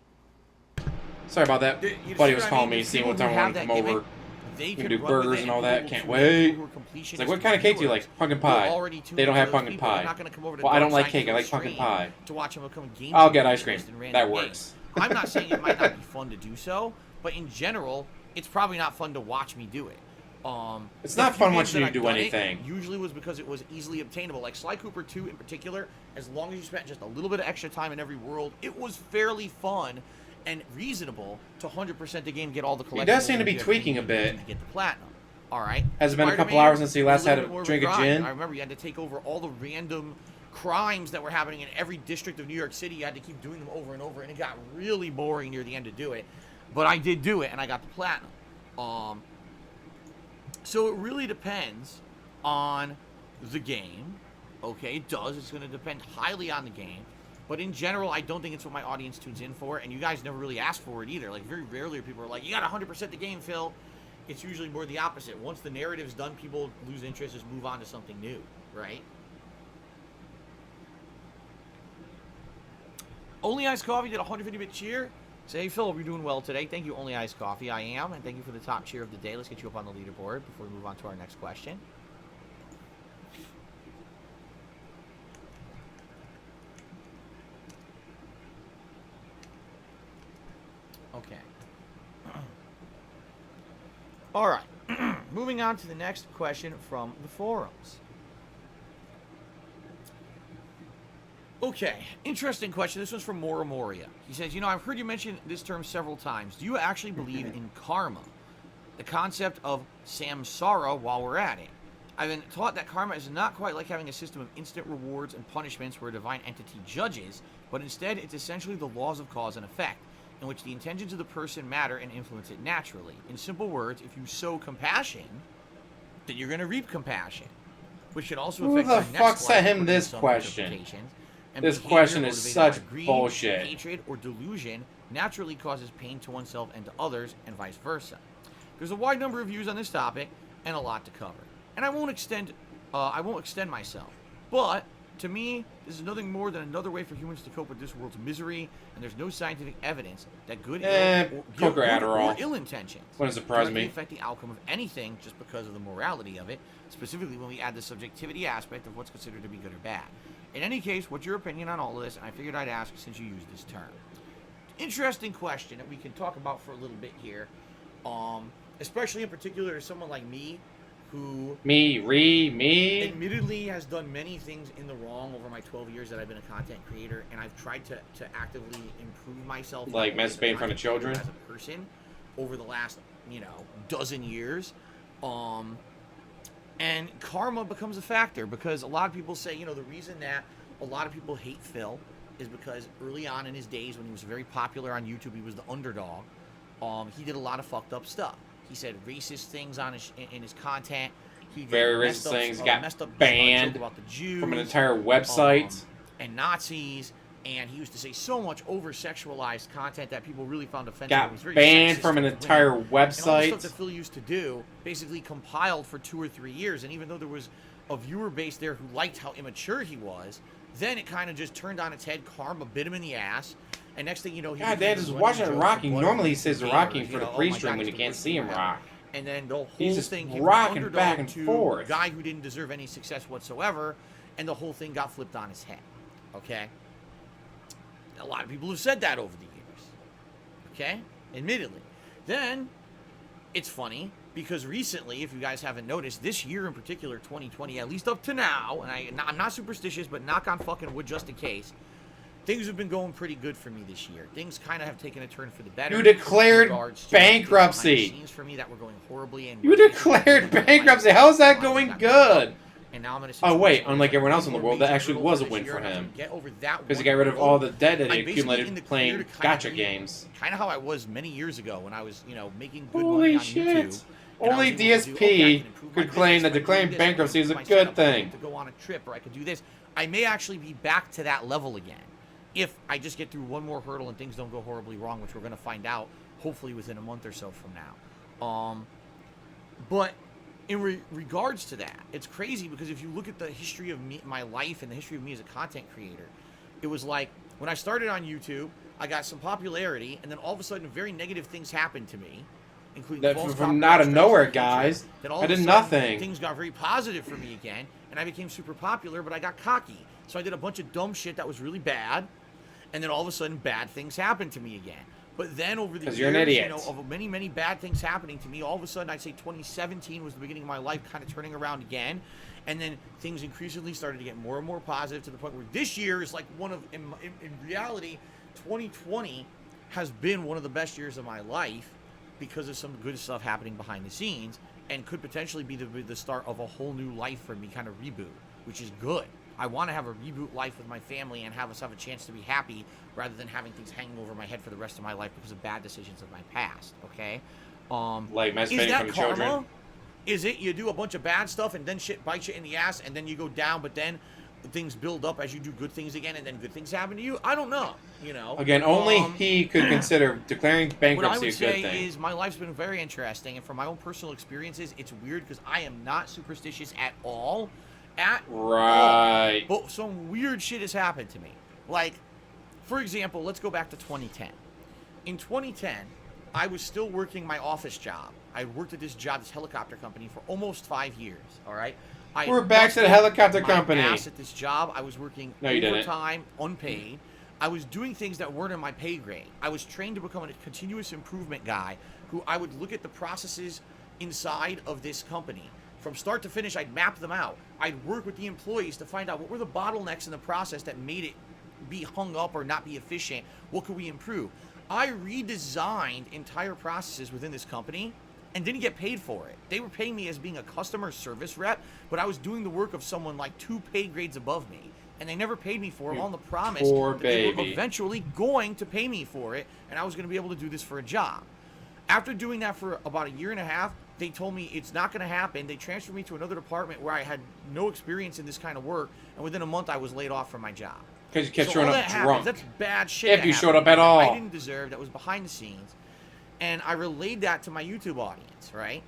Sorry about that. Buddy was calling me, seeing what time I want to come over. We can do burgers and all that. Can't wait. It's like, what kind of cake do you like? Pumpkin pie. They don't have pumpkin pie. Well, I don't like cake. I like pumpkin pie. I'll get ice cream. That works. I'm not saying it might not be fun to do so, but in general, it's probably not fun to watch me do it. It's not fun watching you do anything. Usually was because it was easily obtainable. Like Sly Cooper 2 in particular, as long as you spent just a little bit of extra time in every world, it was fairly fun and reasonable to 100% the game, get all the collectibles. He does seem to be tweaking a bit. To get the platinum. All right. Has it been a couple hours since he last had a drink of gin? I remember you had to take over all the random crimes that were happening in every district of New York City. You had to keep doing them over and over, and it got really boring near the end to do it. But I did do it, and I got the platinum. So it really depends on the game. Okay, it does. It's going to depend highly on the game. But in general, I don't think it's what my audience tunes in for, and you guys never really ask for it either. Like, very rarely are people are like, you got 100% the game, Phil. It's usually more the opposite. Once the narrative's done, people lose interest, just move on to something new, right? Only Iced Coffee did a 150-bit cheer. Say, hey, Phil, we're doing well today. Thank you, Only Iced Coffee. I am, and thank you for the top cheer of the day. Let's get you up on the leaderboard before we move on to our next question. Okay. All right. Moving on to the next question from the forums. Okay, interesting question. This one's from Mora Moria. He says, you know, I've heard you mention this term several times. Do you actually believe in karma? The concept of samsara while we're at it. I've been taught that karma is not quite like having a system of instant rewards and punishments where a divine entity judges, but instead it's essentially the laws of cause and effect, in which the intentions of the person matter and influence it naturally. In simple words, if you sow compassion, then you're going to reap compassion, which should also affect Who the fuck sent him this question? This question is such bullshit. Hatred or delusion naturally causes pain to oneself and to others, and vice versa. There's a wide number of views on this topic and a lot to cover, and I won't extend myself. But to me, this is nothing more than another way for humans to cope with this world's misery, and there's no scientific evidence that good or ill intentions wouldn't surprise me affect the outcome of anything just because of the morality of it, specifically when we add the subjectivity aspect of what's considered to be good or bad. In any case, what's your opinion on all of this? And I figured I'd ask since you used this term. Interesting question that we can talk about for a little bit here, especially in particular to someone like me, who admittedly has done many things in the wrong over my 12 years that I've been a content creator, and I've tried to actively improve myself, like masturbating in front of children, as a person over the last dozen years. And karma becomes a factor because a lot of people say, the reason that a lot of people hate Phil is because early on in his days when he was very popular on YouTube, he was the underdog. He did a lot of fucked up stuff. He said racist things in his content. He did very racist things. Got banned about the Jews, from an entire website. And Nazis. And he used to say so much over-sexualized content that people really found offensive. Got banned from an entire website. And all the stuff that Phil used to do basically compiled for 2 or 3 years. And even though there was a viewer base there who liked how immature he was, Then it kind of just turned on its head. Karma bit him in the ass. And next thing you know, God, Dad is watching it rocking. Normally he says rocking for the pre-stream when you can't see him rock. And then the whole He's just thing rocking back and to forth. Guy who didn't deserve any success whatsoever, and the whole thing got flipped on his head. Okay? A lot of people have said that over the years. Okay? Admittedly. Then, it's funny, because recently, if you guys haven't noticed, this year in particular, 2020, at least up to now, and I'm not superstitious, but knock on fucking wood just in case, things have been going pretty good for me this year. Things kind of have taken a turn for the better. You declared bankruptcy. Scenes for me that were going horribly, and You declared bankruptcy. How's that going good? And now I'm in a Oh wait, situation unlike where everyone else in the world, that actually was a win for him. Because he got rid of all the debt that he accumulated playing gacha games. Kind of how I was many years ago when I was, you know, making good Holy money on shit! YouTube. And I Only was able to do, okay, I DSP can improve my could claim that business, I can declaring do this, I can bankruptcy is a improve good myself, thing. To go on a trip, or I could do this. I may actually be back to that level again if I just get through one more hurdle and things don't go horribly wrong, which we're going to find out hopefully within a month or so from now. But in regards to that, it's crazy because if you look at the history of me, my life, and the history of me as a content creator, it was like when I started on YouTube, I got some popularity, and then all of a sudden, very negative things happened to me, including That false from copyright out of nowhere, strikes. guys. Then all I of a did sudden, nothing. Things got very positive for me again, and I became super popular, but I got cocky. So I did a bunch of dumb shit that was really bad, and then all of a sudden, bad things happened to me again. But then over the years, you're an idiot. you know, of many, many bad things happening to me, all of a sudden, I'd say 2017 was the beginning of my life kind of turning around again. And then things increasingly started to get more and more positive to the point where this year is like one of, in reality, 2020 has been one of the best years of my life because of some good stuff happening behind the scenes and could potentially be the start of a whole new life for me, kind of reboot, which is good. I want to have a reboot life with my family and have us have a chance to be happy rather than having things hanging over my head for the rest of my life because of bad decisions of my past, okay? Like Is masturbating that from karma? children. Is it you do a bunch of bad stuff and then shit bites you in the ass and then you go down, but then things build up as you do good things again and then good things happen to you? I don't know, you know? Again, only he could consider declaring What I bankruptcy would a good say thing. is my life's been very interesting, and from my own personal experiences, it's weird because I am not superstitious at all. Right. But some weird shit has happened to me. Like, for example, let's go back to 2010. In 2010, I was still working my office job. I worked at this job, this helicopter company, for almost 5 years, all right? We're back to the helicopter company. Ass at this job. I was working No, you didn't. overtime, unpaid. I was doing things that weren't in my pay grade. I was trained to become a continuous improvement guy who I would look at the processes inside of this company. From start to finish, I'd map them out. I'd work with the employees to find out what were the bottlenecks in the process that made it be hung up or not be efficient. What could we improve? I redesigned entire processes within this company and didn't get paid for it. They were paying me as being a customer service rep, but I was doing the work of someone like 2 pay grades above me. And they never paid me for it on the promise that they were eventually going to pay me for it, and I was going to be able to do this for a job. After doing that for about a year and a half, they told me it's not going to happen. They transferred me to another department where I had no experience in this kind of work, and within a month I was laid off from my job. Because you kept So showing all up that drunk. happens. That's bad shit. If that you showed happened up at all. I didn't deserve. That was behind the scenes. And I relayed that to my YouTube audience, right?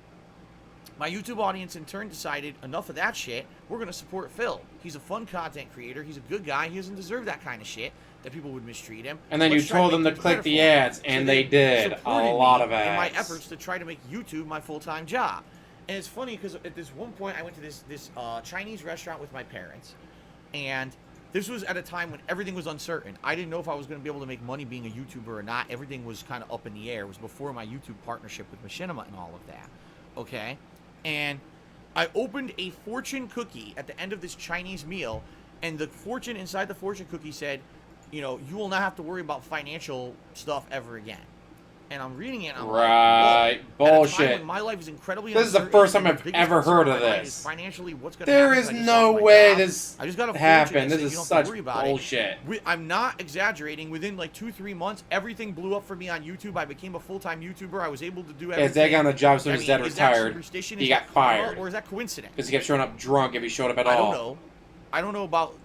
My YouTube audience in turn decided, enough of that shit, we're going to support Phil. He's a fun content creator. He's a good guy. He doesn't deserve that kind of shit, that people would mistreat him. And then Let's you try told them to make things click better the for him. ads, and So they did. A supported lot me of in my ads. efforts to try to make YouTube my full-time job. And it's funny because at this one point, I went to this Chinese restaurant with my parents, and this was at a time when everything was uncertain. I didn't know if I was going to be able to make money being a YouTuber or not. Everything was kind of up in the air. It was before my YouTube partnership with Machinima and all of that. Okay? And I opened a fortune cookie at the end of this Chinese meal, and the fortune inside the fortune cookie said, you know, you will not have to worry about financial stuff ever again. And I'm reading it, and I'm Right. like, whoa. At a time Bullshit. when my life is incredibly This is the uncertain, first time and I've the biggest ever concern heard in of my life this. is financially, what's going to There happen is if I just no lost my way job. this I just got a fortune happened. that This said is you don't have such to worry about bullshit. it. I'm not exaggerating. Within like 2-3 months, everything blew up for me on YouTube. I became a full-time YouTuber. I was able to do everything. His dad got on a job as soon as his dad is that retired. superstition? He Is got that karma, fired. or is that coincidence? Because he kept showing up drunk if he showed up at I all. don't know. I don't know about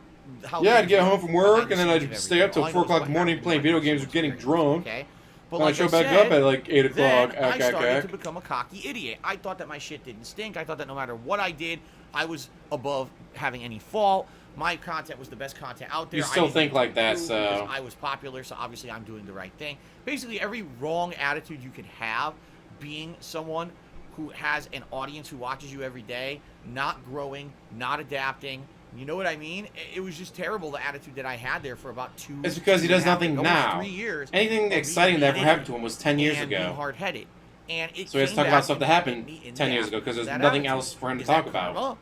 how. Yeah, I'd things get work home from work, behind and the then scenes I'd of stay up till everything. 4 All I know is o'clock in the what morning happened playing in video my games or personal getting experience, drunk. Okay. But And I like show I back said, up at like 8 o'clock. then I started to become a cocky idiot. I thought that my shit didn't stink. I thought that no matter what I did, I was above having any fault. my content was the best content out there. You still think like that, because so I was popular, so obviously I'm doing the right thing. Basically, every wrong attitude you could have, being someone who has an audience who watches you every day, not growing, not adapting. You know what I mean? It was just terrible, the attitude that I had there for about two. It's because he does nothing now. 3 years. Anything exciting that ever happened to him was 10 years and ago. being hard-headed. And it So he has to talk about stuff that happened 10 years ago because there's nothing else for him to talk about.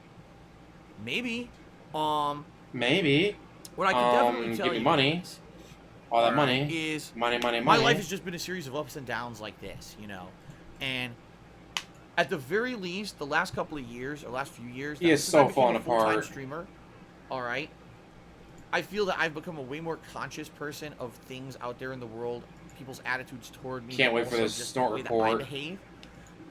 Maybe. Maybe. What I can definitely tell give me you money. is, All that money. is money. my life has just been a series of ups and downs like this, you know. And at the very least, the last couple of years, or last few years, he is so falling apart. Streamer, all right. I feel that I've become a way more conscious person of things out there in the world, people's attitudes toward me. Can't wait for this snort report. I behave.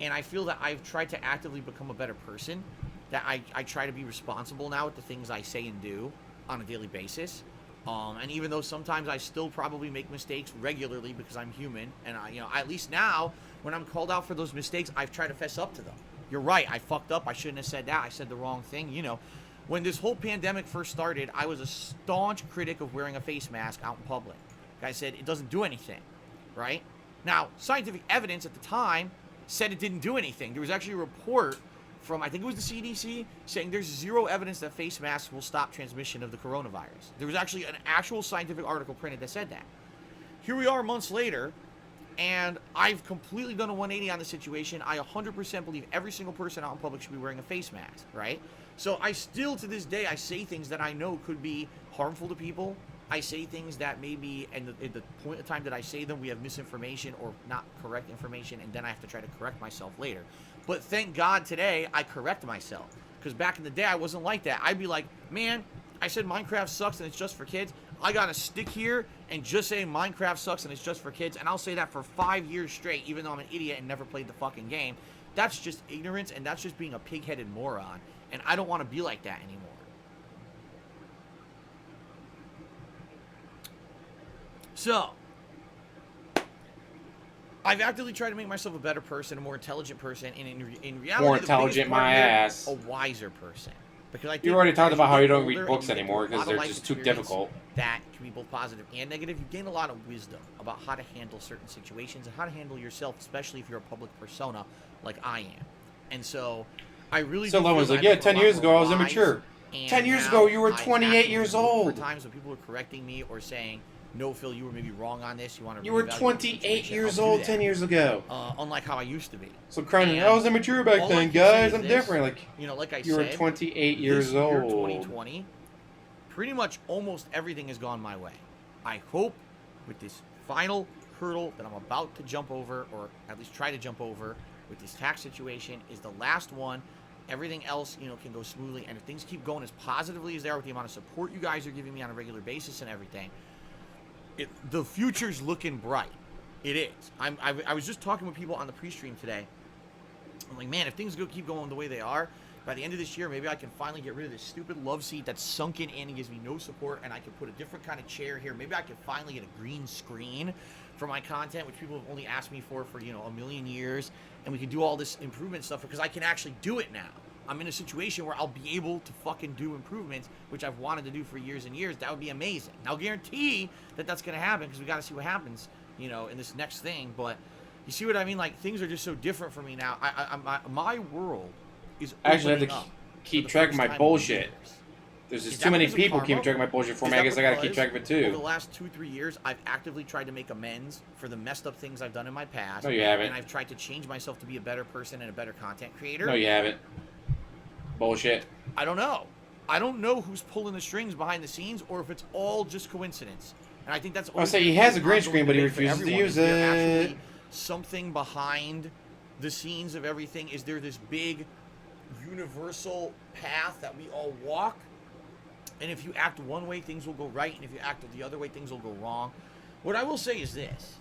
And I feel that I've tried to actively become a better person. That I try to be responsible now with the things I say and do on a daily basis. And even though sometimes I still probably make mistakes regularly because I'm human, and at least now when I'm called out for those mistakes, I've tried to fess up to them. You're right, I fucked up. I shouldn't have said that. I said the wrong thing. You know, when this whole pandemic first started, I was a staunch critic of wearing a face mask out in public. I said it doesn't do anything, right? Now, scientific evidence at the time said it didn't do anything. There was actually a report from, I think it was the CDC, saying there's zero evidence that face masks will stop transmission of the coronavirus. There was actually an actual scientific article printed that said that. Here we are months later, and I've completely done a 180 on the situation. I 100% believe every single person out in public should be wearing a face mask, right? So I still, to this day, I say things that I know could be harmful to people. I say things that maybe, and at the point of time that I say them, we have misinformation or not correct information, and then I have to try to correct myself later. But thank God today I correct myself. Because back in the day, I wasn't like that. I'd be like, man, I said Minecraft sucks and it's just for kids. I got to stick here and just say Minecraft sucks and it's just for kids. And I'll say that for 5 years straight, even though I'm an idiot and never played the fucking game. That's just ignorance, and that's just being a pig-headed moron. And I don't want to be like that anymore. So, I've actively tried to make myself a better person, a more intelligent person, and in reality, more intelligent, my ass, a wiser person. Because I think you already talked about how you don't read books anymore because they're just too difficult. That can be both positive and negative. You gain a lot of wisdom about how to handle certain situations and how to handle yourself, especially if you're a public persona like I am. And so, I really. So Lowen's like, yeah, 10 years ago I was immature. 10 years ago you were 28 years old. There were times when people were correcting me or saying, "No, Phil, you were maybe wrong on this. You want to." You were 28 years old 10 years ago. Unlike how I used to be. So crying, I was immature back then, guys. I'm different. Like, like I said, you were 28 years old. 2020, pretty much almost everything has gone my way. I hope with this final hurdle that I'm about to jump over, or at least try to jump over, with this tax situation, is the last one. Everything else, can go smoothly, and if things keep going as positively as they are with the amount of support you guys are giving me on a regular basis and everything. The future's looking bright. It is. I was just talking with people on the pre-stream today. I'm like, man, if things keep going the way they are, by the end of this year, maybe I can finally get rid of this stupid love seat that's sunken in and gives me no support, and I can put a different kind of chair here. Maybe I can finally get a green screen for my content, which people have only asked me for a million years, and we can do all this improvement stuff because I can actually do it now. I'm in a situation where I'll be able to fucking do improvements, which I've wanted to do for years and years. That would be amazing. I'll guarantee that that's going to happen because we got to see what happens, in this next thing. But you see what I mean? Like, things are just so different for me now. My world is actually I have to keep track of my bullshit. There's just too many people keeping track of my bullshit for me. I guess I got to keep track of it too. Over the last 2-3 years, I've actively tried to make amends for the messed up things I've done in my past. No, you haven't. And I've tried to change myself to be a better person and a better content creator. No, you haven't. Bullshit. I don't know. I don't know who's pulling the strings behind the scenes or if it's all just coincidence. And I think that's. I'll say he has a green screen, but he refuses to use it. Actually, something behind the scenes of everything. Is there this big universal path that we all walk? And if you act one way, things will go right, and if you act the other way, things will go wrong. What I will say is this.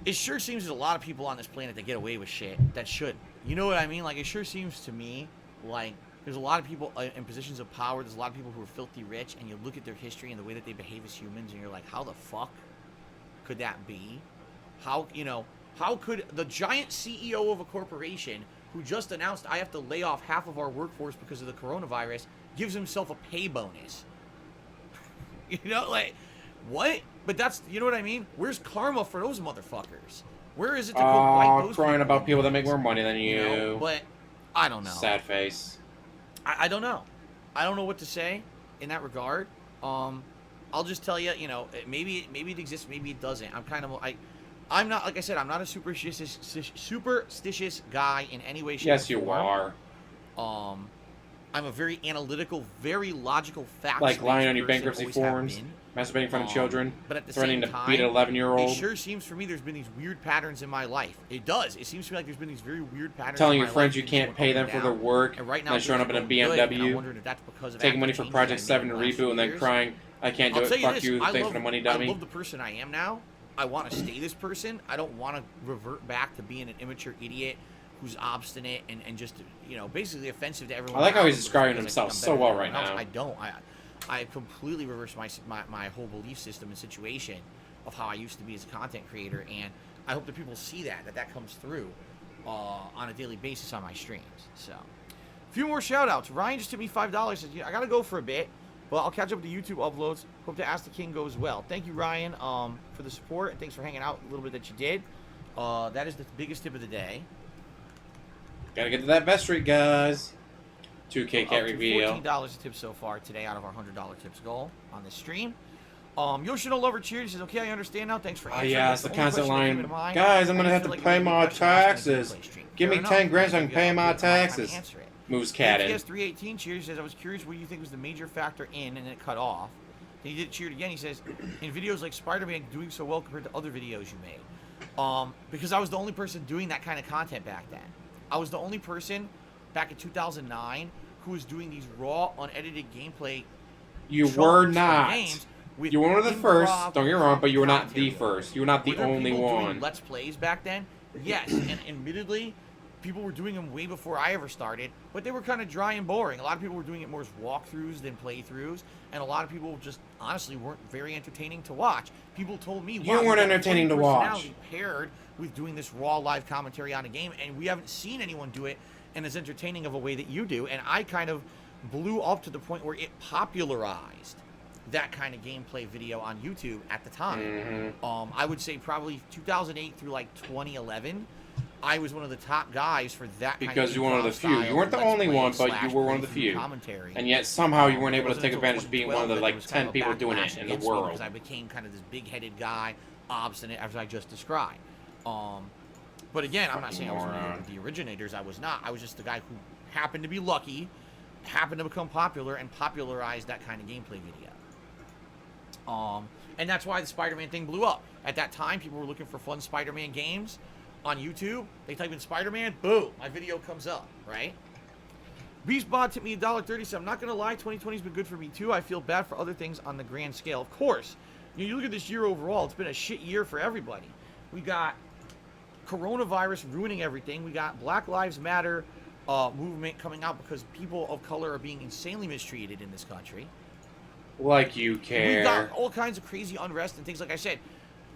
It sure seems there's a lot of people on this planet that get away with shit that shouldn't. You know what I mean? Like, it sure seems to me like there's a lot of people in positions of power. There's a lot of people who are filthy rich, and you look at their history and the way that they behave as humans, and you're like, how the fuck could that be? How could the giant CEO of a corporation who just announced I have to lay off half of our workforce because of the coronavirus, gives himself a pay bonus. You know, like, what? But that's, you know what I mean? Where's karma for those motherfuckers? Where is it to go bite those crying people about people that make more money than you. know? But I don't know. Sad face. I don't know. I don't know what to say in that regard. I'll just tell you, you know, maybe it exists, maybe it doesn't. I'm not, like I said, I'm not a superstitious guy in any way, shape, Yes, or you form. are. I'm a very analytical, very logical fact. Like lying on your bankruptcy forums, masturbating in front of children, but at the threatening same to time, beat an 11-year-old. It sure seems for me there's been these weird patterns in my life. It does. It seems to me like there's been these very weird patterns. Telling in your my friends life, you can't pay them for their work, and right now then showing up in a things are going good, and I'm BMW, wondering if that's because of taking money active for changes Project I made 7 in the last reboot, few and then years. crying, I can't do I'll it, tell you fuck this, you, thanks for the money, dummy. I love the person I am now. I want to stay this person. I don't want to revert back to being an immature idiot who's obstinate and just, you know, basically offensive to everyone. I like how he's around describing because I himself think I'm so better well than right everyone else. now. I don't. I completely reversed my whole belief system and situation of how I used to be as a content creator, and I hope that people see that comes through on a daily basis on my streams. So, a few more shout outs. Ryan just tipped me $5. Says, I gotta go for a bit, but I'll catch up with the YouTube uploads. Hope to Ask the King goes well. Thank you, Ryan, for the support, and thanks for hanging out a little bit that you did. That is the biggest tip of the day. Gotta get to that best streak, guys. 2K cat Up to reveal. $14 a tip so far today out of our $100 tips goal on this stream. Yoshino Lover Cheers says, okay, I understand now. Thanks for answering. Yeah, it's That's the only constant question that came line. into mind. Guys, I'm I gonna just have feel to like pay it would be a my question to ask on a taxes. gameplay stream. Give me Fair 10 enough. grand so I can Maybe pay I'll my take the time to taxes. answer it. Moves catted. FPS318 Cheers says, I was curious what do you think was the major factor in and it cut off. Then he did cheer it again. He says, in videos like Spider-Man doing so well compared to other videos you made. Because I was the only person doing that kind of content back then. I was the only person back in 2009 who was doing these raw, unedited gameplay. You were not. You were one of the first, don't get me wrong, but you were not the first. You were not the Were there only people doing one. Let's Plays back then? Yes, and admittedly, people were doing them way before I ever started, but they were kind of dry and boring. A lot of people were doing it more as walkthroughs than playthroughs, and a lot of people just honestly weren't very entertaining to watch. People told me, You wow, weren't got entertaining funny to watch. personality paired with doing this raw live commentary on a game, and we haven't seen anyone do it in as entertaining of a way that you do, and I kind of blew up to the point where it popularized that kind of gameplay video on YouTube at the time. I would say probably 2008 through like 2011, I was one of the top guys for that kind of Because you were one of the few. You weren't the only one, but you were one of the few. Commentary. And yet somehow you weren't able to It take wasn't advantage until of being one of the 2012 that like there was 10 kind of a people doing backlash it in the against me world. because I became kind of this big-headed guy, obstinate, as I just described. But again, I'm not saying I was one of the originators. I was not. I was just the guy who happened to be lucky, happened to become popular, and popularized that kind of gameplay video. And that's why the Spider-Man thing blew up. At that time, people were looking for fun Spider-Man games on YouTube. They type in Spider-Man, boom, my video comes up, right? Beastbot tipped me $1.30, so I'm not going to lie, 2020's been good for me too. I feel bad for other things on the grand scale. Of course, you look at this year overall, it's been a shit year for everybody. We got coronavirus ruining everything. We got Black Lives Matter movement coming out because people of color are being insanely mistreated in this country. Like you care. We got all kinds of crazy unrest and things. Like I said,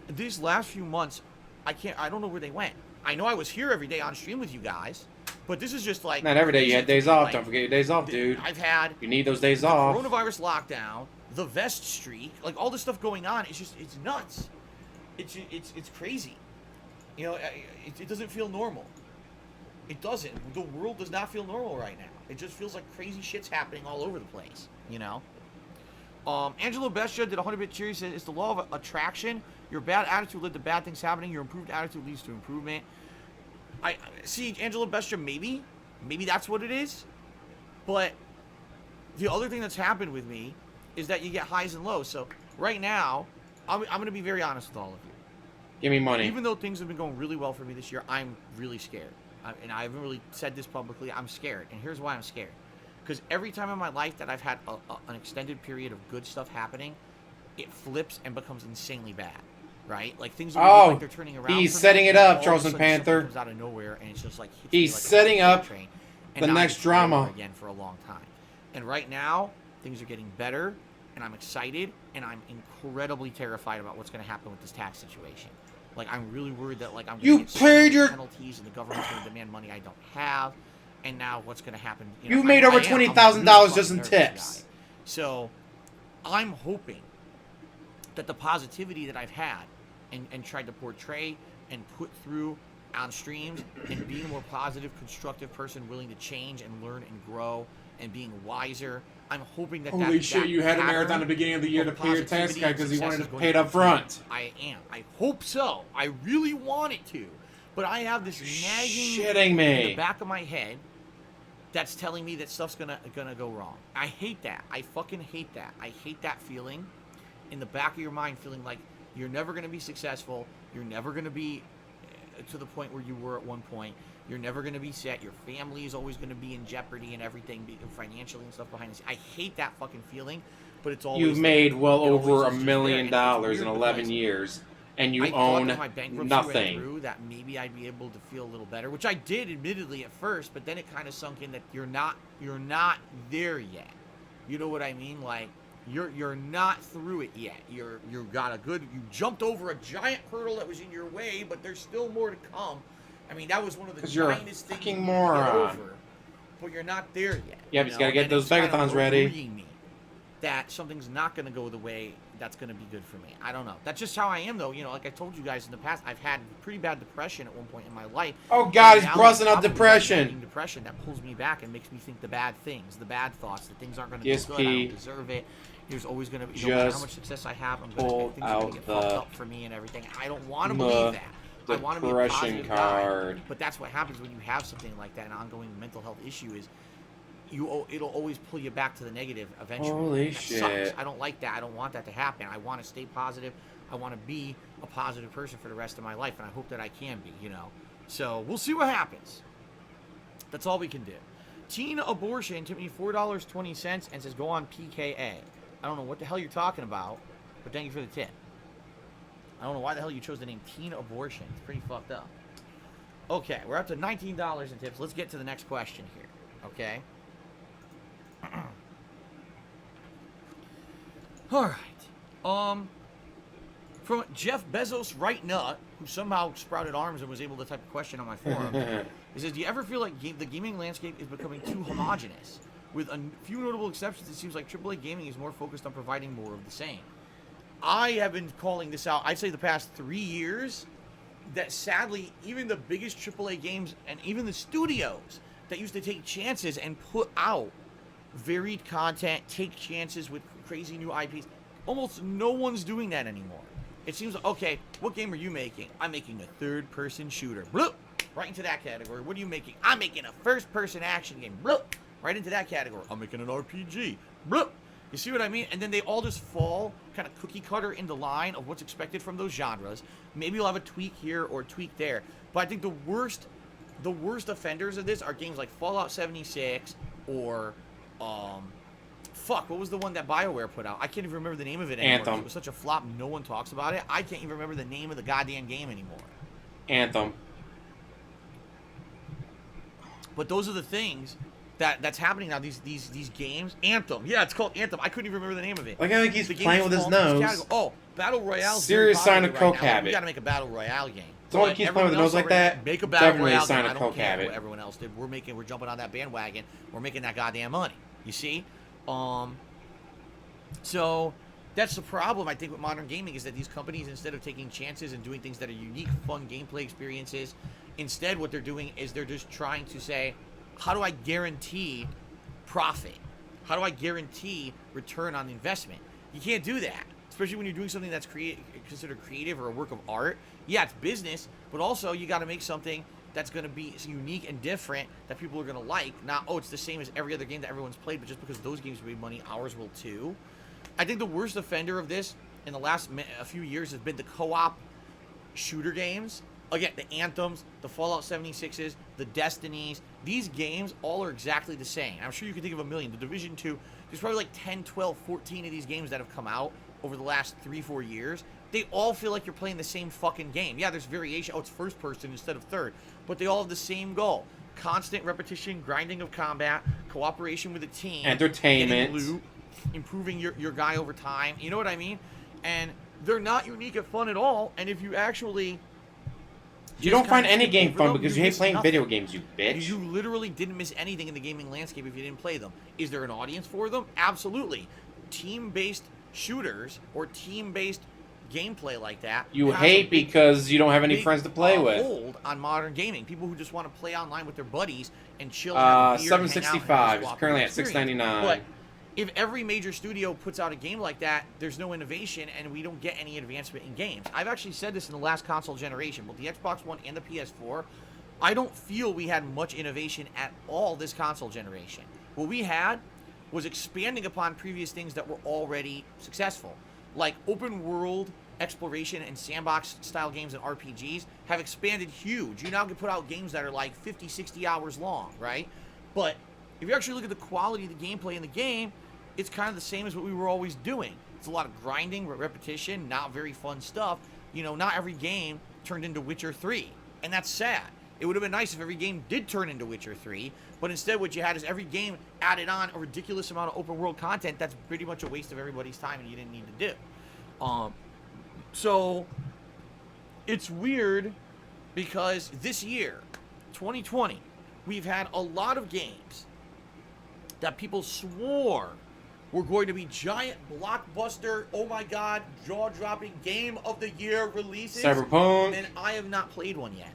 these last few months, I don't know where they went. I know I was here every day on stream with you guys, but this is just like... Not every day. You had days off. Don't forget your days off, dude. I've had... You need those days the off. coronavirus lockdown, the vest streak, like all this stuff going on. It's nuts. It's crazy. You know, it doesn't feel normal. It doesn't. The world does not feel normal right now. It just feels like crazy shit's happening all over the place, you know? Angelo Bestia did 100-bit cheers. Said it's the law of attraction. Your bad attitude led to bad things happening. Your improved attitude leads to improvement. I see, Angelo Bestia, maybe that's what it is. But the other thing that's happened with me is that you get highs and lows. So right now, I'm going to be very honest with all of you. Give me money. Even though things have been going really well for me this year, I'm really scared. And I haven't really said this publicly. I'm scared. And here's why I'm scared. Because every time in my life that I've had an extended period of good stuff happening, it flips and becomes insanely bad, right? Like things look like they're turning around. He's setting it up, Charles and Panther. Panther. Comes out of nowhere and it's just like he's setting up the next drama again for a long time. And right now, things are getting better, and I'm excited, and I'm incredibly terrified about what's going to happen with this tax situation. Like, I'm really worried that, like, I'm You going to paid your penalties and the government's going to demand money I don't have. And now what's going to happen? You made over $20,000 just in tips. So I'm hoping that the positivity that I've had and tried to portray and put through on streams and being a more positive, constructive person willing to change and learn and grow and being wiser, I'm hoping that Holy shit, you had a marathon at the beginning of the year to pay your tax guy because he wanted to pay it up front. I am. I hope so. I really want it to. But I have this nagging Shitting me. in the back of my head that's telling me that stuff's gonna go wrong. I hate that. I fucking hate that. I hate that feeling in the back of your mind, feeling like you're never gonna be successful. You're never gonna be to the point where you were at one point. You're never gonna be set. Your family is always gonna be in jeopardy and everything, financially and stuff behind the scenes. I hate that fucking feeling, but it's always. You've made well over $1 million in 11 years. And you own nothing. That maybe I'd be able to feel a little better, which I did, admittedly, at first. But then it kind of sunk in that you're not there yet. You know what I mean? Like you're not through it yet. You jumped over a giant hurdle that was in your way, but there's still more to come. I mean, that was one of the finest things you moron. get over, but you're not there yet. Yeah, but you gotta get those megathons ready. Me that something's not going to go the way that's going to be good for me. I don't know. That's just how I am, though. You know, like I told you guys in the past, I've had pretty bad depression at one point in my life. Oh, God, he's busting out depression. Depression that pulls me back and makes me think the bad things, the bad thoughts, that things aren't going to be good, I don't deserve it. There's always going to be, no matter how much success I have, I'm going to things are going to get fucked up for me and everything. I don't want to believe that. I want to be a positive guy. But that's what happens when you have something like that, an ongoing mental health issue is, it'll always pull you back to the negative eventually. Holy that shit. Sucks. I don't like that. I don't want that to happen. I want to stay positive. I want to be a positive person for the rest of my life, and I hope that I can be, you know. So we'll see what happens. That's all we can do. Teen Abortion tipped me $4.20 and says, go on PKA. I don't know what the hell you're talking about, but thank you for the tip. I don't know why the hell you chose the name Teen Abortion. It's pretty fucked up. Okay, we're up to $19 in tips. Let's get to the next question here, okay? All right. From Jeff Bezos Right Nut, who somehow sprouted arms and was able to type a question on my forum, he says, do you ever feel like the gaming landscape is becoming too homogenous? With a few notable exceptions, it seems like AAA gaming is more focused on providing more of the same. I have been calling this out, I'd say the past 3 years, that sadly, even the biggest AAA games and even the studios that used to take chances and put out varied content, take chances with crazy new IPs. Almost no one's doing that anymore. It seems, okay, what game are you making? I'm making a third-person shooter. Bloop! Right into that category. What are you making? I'm making a first-person action game. Bloop! Right into that category. I'm making an RPG. Bloop! You see what I mean? And then they all just fall kind of cookie-cutter into line of what's expected from those genres. Maybe you'll have a tweak here or a tweak there. But I think the worst offenders of this are games like Fallout 76 or what was the one that BioWare put out? I can't even remember the name of it anymore. Anthem. It was such a flop, no one talks about it. I can't even remember the name of the goddamn game anymore. Anthem. But those are the things that's happening now. These games. Anthem. Yeah, it's called Anthem. I couldn't even remember the name of it. Like I think he's playing with his nose. Oh, Battle Royale. Serious sign of coke habit. We got to make a Battle Royale game. Someone keeps playing with the nose like that. Make a Battle Royale sign game. of I don't coke care habit. what everyone else did. We're jumping on that bandwagon. We're making that goddamn money. You see? So that's the problem, I think, with modern gaming is that these companies, instead of taking chances and doing things that are unique, fun gameplay experiences, instead what they're doing is they're just trying to say, how do I guarantee profit? How do I guarantee return on investment? You can't do that, especially when you're doing something that's considered creative or a work of art. Yeah, it's business, but also you got to make something that's going to be unique and different that people are going to like. Not, oh, it's the same as every other game that everyone's played, but just because those games made money, ours will too. I think the worst offender of this in the last few years has been the co-op shooter games. Again, the Anthems, the Fallout 76s, the Destinies. These games all are exactly the same. I'm sure you can think of a million. The Division 2, there's probably like 10, 12, 14 of these games that have come out over the last 3-4 years. They all feel like you're playing the same fucking game. Yeah, there's variation. Oh, it's first person instead of third. But they all have the same goal. Constant repetition, grinding of combat, cooperation with a team. Entertainment. Loot, improving your guy over time. You know what I mean? And they're not unique and fun at all. And if you actually... You don't find any skip game over fun them, because you you hate miss playing nothing. video games, you bitch. You literally didn't miss anything in the gaming landscape if you didn't play them. Is there an audience for them? Absolutely. Team-based shooters or team-based gameplay like that. You has hate a big- because you don't have any big, friends to play with. Hold on modern gaming. People who just want to play online with their buddies and chill. And have a beer and hang out and 765 swap is currently at experience. $6.99. But if every major studio puts out a game like that, there's no innovation and we don't get any advancement in games. I've actually said this in the last console generation, both the Xbox One and the PS4. I don't feel we had much innovation at all this console generation. What we had was expanding upon previous things that were already successful. Like open world exploration and sandbox style games and RPGs have expanded huge. You now can put out games that are like 50, 60 hours long, right? But if you actually look at the quality of the gameplay in the game, it's kind of the same as what we were always doing. It's a lot of grinding, repetition, not very fun stuff. You know, not every game turned into Witcher 3, and that's sad. It would have been nice if every game did turn into Witcher 3, but instead what you had is every game added on a ridiculous amount of open world content that's pretty much a waste of everybody's time and you didn't need to do. So it's weird because this year, 2020, we've had a lot of games that people swore were going to be giant blockbuster, oh my god, jaw-dropping game of the year releases. Cyberpunk. And I have not played one yet.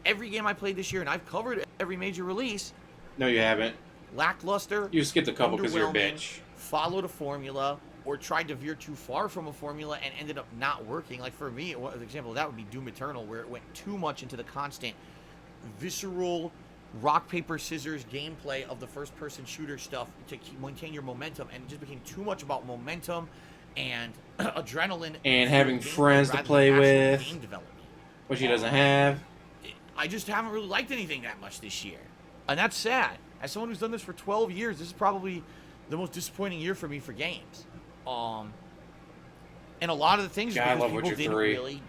Every game I played this year, and I've covered every major release, No, you haven't. lackluster, You skipped a couple because you're a underwhelming, bitch. followed a formula, or tried to veer too far from a formula and ended up not working. Like for me, an example of that would be Doom Eternal, where it went too much into the constant visceral rock, paper, scissors gameplay of the first-person shooter stuff to maintain your momentum, and it just became too much about momentum and adrenaline And having friends to play with, game development. which he doesn't have. I just haven't really liked anything that much this year, and that's sad. As someone who's done this for 12 years, this is probably the most disappointing year for me for games. And a lot of the things God, I because love people Witcher didn't 3. really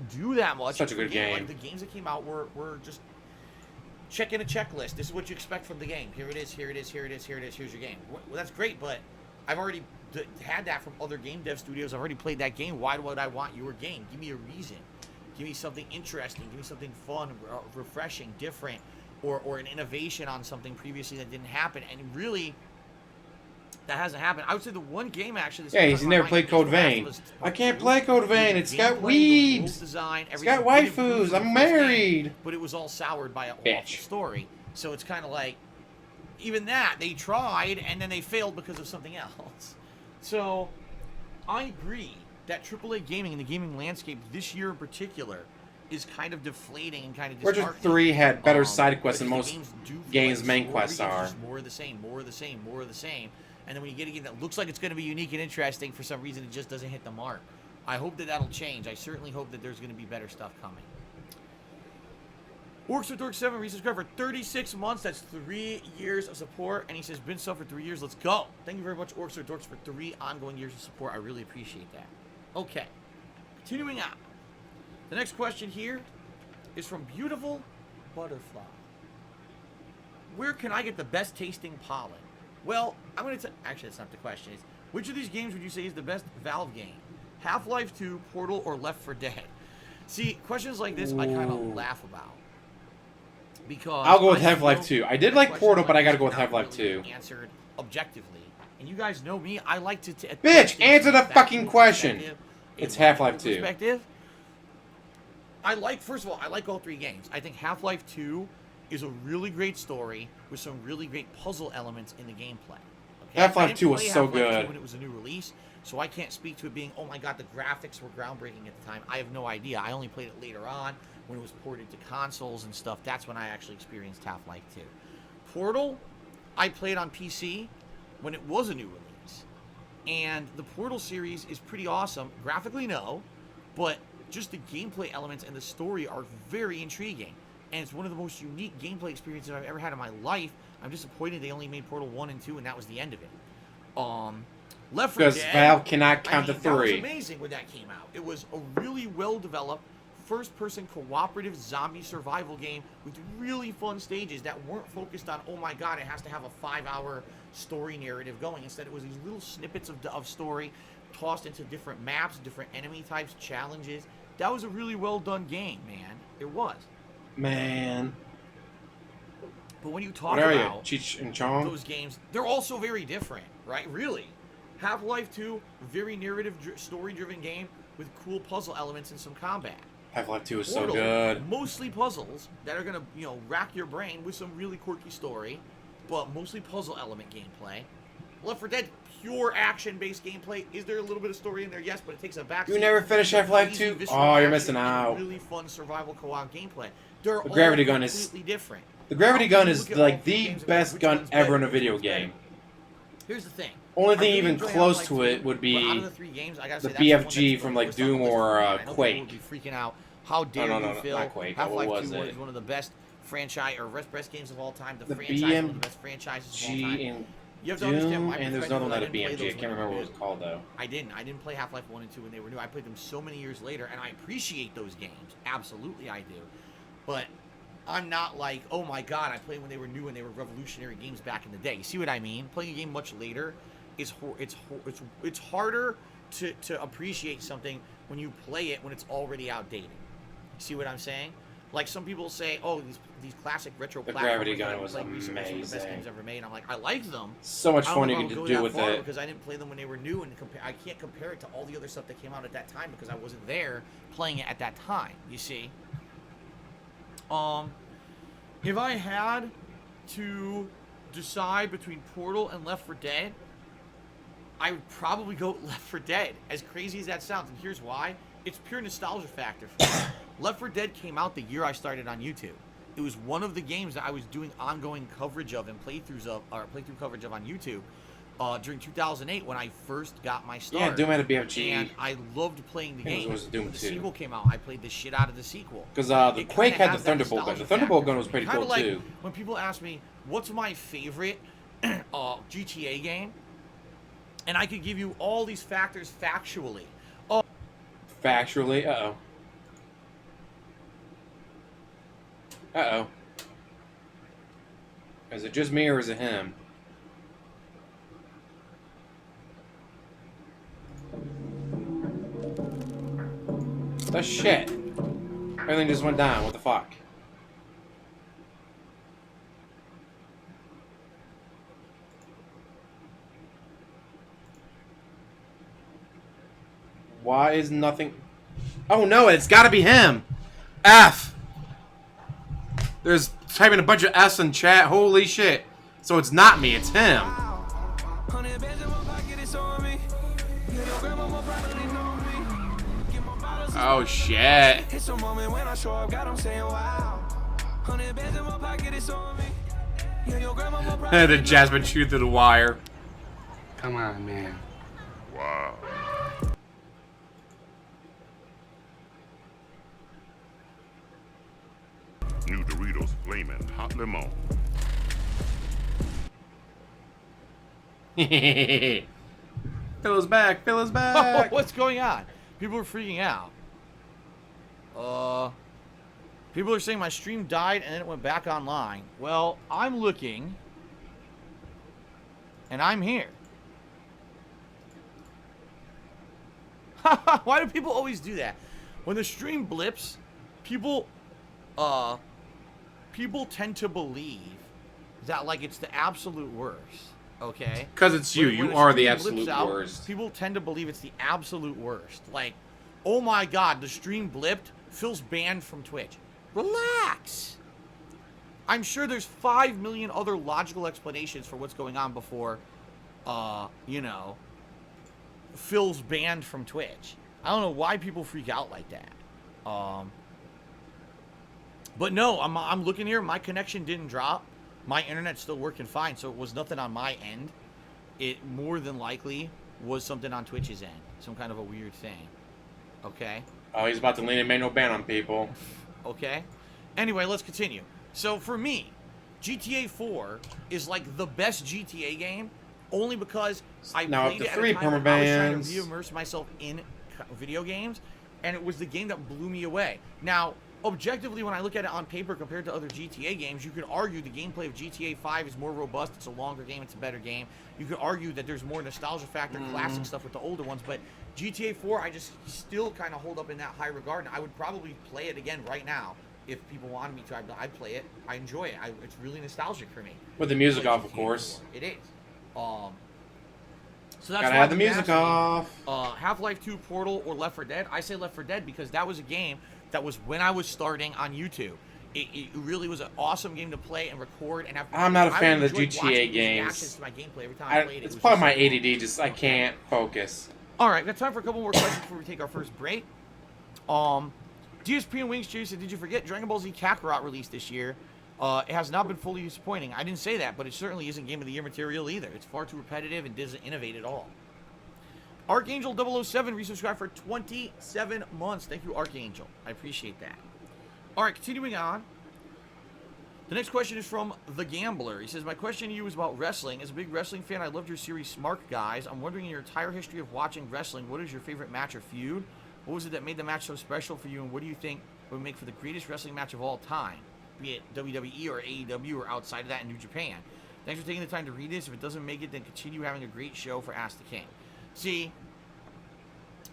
do that much. Such a good game. Like the games that came out were just checking a checklist. This is what you expect from the game. Here it is, here it is, here it is, here it is, here's your game. Well, that's great, but I've already had that from other game dev studios. I've already played that game. Why would I want your game? Give me a reason. Give me something interesting. Give me something fun, refreshing, different, or an innovation on something previously that didn't happen. And really, that hasn't happened. I would say the one game actually. Yeah, he's never played Code Vein. I can't play Code Vein. It's got weebs. It's got waifus. I'm married. But it was all soured by a Bitch. awful story. So it's kind of like, even that, they tried and then they failed because of something else. So I agree that AAA gaming and the gaming landscape this year in particular is kind of deflating and kind of Witcher disheartening. 3 had better side quests than because most the do feel games' like main story quests is are. just more of the same, more of the same, more of the same. And then when you get a game that looks like it's going to be unique and interesting, for some reason it just doesn't hit the mark. I hope that that'll change. I certainly hope that there's going to be better stuff coming. Orcs with Dorks 7 resubscribed for 36 months. That's 3 years of support. And he says, been sub for 3 years. Let's go. Thank you very much, Orcs with Dorks, for 3 ongoing years of support. I really appreciate that. Okay. Continuing on. The next question here is from Beautiful Butterfly. Where can I get the best tasting pollen? Well, I'm going to actually, that's not the question. It's, which of these games would you say is the best Valve game? Half-Life 2, Portal, or Left 4 Dead? See, questions like this I kind of laugh about. Because I'll go with I Half-Life feel 2. I did that like questions Portal, but I this gotta go with are not Half-Life really 2. Answered objectively. And you guys know me, I like to... Bitch, answer the fucking question. It's Half-Life 2. Perspective. First of all, I like all 3 games. I think Half-Life 2 is a really great story with some really great puzzle elements in the gameplay. Okay? Half-Life 2 was play so Half-Life 2 good. when it was a new release, so I can't speak to it being, oh my god, the graphics were groundbreaking at the time. I have no idea. I only played it later on when it was ported to consoles and stuff. That's when I actually experienced Half-Life 2. Portal, I played on PC when it was a new release. And the Portal series is pretty awesome. Graphically, no, but just the gameplay elements and the story are very intriguing. And it's one of the most unique gameplay experiences I've ever had in my life. I'm disappointed they only made Portal 1 and 2, and that was the end of it. Left 4 Dead, Because Valve cannot count to That was 3. amazing when that came out. It was a really well-developed, first-person cooperative zombie survival game with really fun stages that weren't focused on, oh my god, it has to have a 5-hour story narrative going. Instead, it was these little snippets of story, tossed into different maps, different enemy types, challenges. That was a really well done game, man. It was. Man. But when you talk What are you, about Cheech and Chong? those games, they're also very different, right? Really. Half-Life 2, very narrative, story-driven game with cool puzzle elements and some combat. Half-Life 2 is so Portal, good. mostly puzzles that are gonna, rack your brain with some really quirky story, but mostly puzzle element gameplay. Left 4 Dead, pure action-based gameplay. Is there a little bit of story in there? Yes, but it takes a backseat. You never finished Half-Life 2? Oh, you're missing out. Really fun survival co-op gameplay. They're The gravity all gun is completely different. The gravity gun is Look at like all three the games and best which gun one's ever better, in a which video one's better. game. Here's the thing. Only I thing really even enjoy close Half-Life to 2, it would but out be of the three games, I gotta the say, that's the one BFG that's from the like worst on the Doom list for or me. I know people Quake. will be freaking out. How dare no, you, Phil? not Quake. Half-Life What was 2 it? is one of the best franchise or best games of all time. The The franchise, one of the BMG best franchises of all time. and You have to understand Doom, my and there's perspective. another one I that a didn't play BMG. I those can't when remember they what it was called though. I didn't play Half-Life 1 and 2 when they were new. I played them so many years later, and I appreciate those games. Absolutely, I do. But I'm not like, oh my god, I played when they were new and they were revolutionary games back in the day. You see what I mean? Playing a game much later is it's harder to appreciate something when you play it when it's already outdated. You see what I'm saying? Like some people say, oh, these classic retro The platformers gravity gun that I was played recently are some of the best amazing. games ever made. I'm like, I like them. So much I don't fun know you if can I would do go with that far it. because I didn't play them when they were new, and I can't compare it to all the other stuff that came out at that time because I wasn't there playing it at that time. You see? If I had to decide between Portal and Left 4 Dead, I would probably go Left 4 Dead. As crazy as that sounds, and here's why: it's pure nostalgia factor for me. Left 4 Dead came out the year I started on YouTube. It was one of the games that I was doing ongoing coverage of and playthrough coverage of on YouTube during 2008 when I first got my start. Yeah, Doom had a BFG. And I loved playing the game. It was Doom When the 2. sequel came out, I played the shit out of the sequel. Because the It Quake kinda had the has that Thunderbolt gun. The nostalgia Thunderbolt factor gun for was me. pretty Kinda cool like too. when people ask me, what's my favorite GTA game? And I could give you all these factors factually. Factually, uh-oh. Uh-oh. Is it just me or is it him? The shit. Everything just went down. What the fuck? Why is nothing... Oh no, it's gotta be him! F! There's typing a bunch of S in chat. Holy shit. So it's not me, it's him. Oh shit. The Jasmine chewed through the wire. Come on, man. Wow. New Doritos Flamin' Hot Lemon. Phil's back, Phil's back. What's going on? People are freaking out. People are saying my stream died and then it went back online. Well, I'm looking, and I'm here. Why do people always do that? When the stream blips, people tend to believe that like it's the absolute worst. Okay? Because it's you. When You a are the stream absolute blips out, worst. People tend to believe it's the absolute worst. Like, oh my god, the stream blipped. Phil's banned from Twitch. Relax. I'm sure there's 5 million other logical explanations for what's going on before, Phil's banned from Twitch. I don't know why people freak out like that. But no, I'm looking here. My connection didn't drop. My internet's still working fine, so it was nothing on my end. It more than likely was something on Twitch's end. Some kind of a weird thing. Okay? Oh, he's about to lean and make no ban on people. Okay? Anyway, let's continue. So for me, GTA 4 is like the best GTA game only because I Now, played the it at a three time when I was trying to permabans. re-immerse myself in video games, and it was the game that blew me away. Now, objectively, when I look at it on paper compared to other GTA games, you could argue the gameplay of GTA 5 is more robust. It's a longer game. It's a better game. You could argue that there's more nostalgia factor, classic stuff with the older ones. But GTA 4, I just still kind of hold up in that high regard. And I would probably play it again right now. If people wanted me to, I'd play it. I enjoy it. It's really nostalgic for me. With the music off, of course. It is. So that's Gotta have the music off. Half-Life 2, Portal, or Left 4 Dead. I say Left 4 Dead because that was a game that was when I was starting on YouTube. It really was an awesome game to play and record. And I'm not a fan of the GTA games. To my gameplay every time I played it. It's part of my ADD. Just I can't focus. All right, got time for a couple more questions before we take our first break. DSP and Wings Cheers said, did you forget Dragon Ball Z Kakarot released this year? It has not been fully disappointing. I didn't say that, but it certainly isn't Game of the Year material either. It's far too repetitive and doesn't innovate at all. Archangel 007 resubscribed for 27 months. Thank you, Archangel. I appreciate that. All right, continuing on. The next question is from The Gambler. He says, my question to you is about wrestling. As a big wrestling fan, I loved your series Smart Guys. I'm wondering, in your entire history of watching wrestling, what is your favorite match or feud? What was it that made the match so special for you, and what do you think would make for the greatest wrestling match of all time, be it WWE or AEW or outside of that in New Japan? Thanks for taking the time to read this. If it doesn't make it, then continue having a great show for Ask the King. See,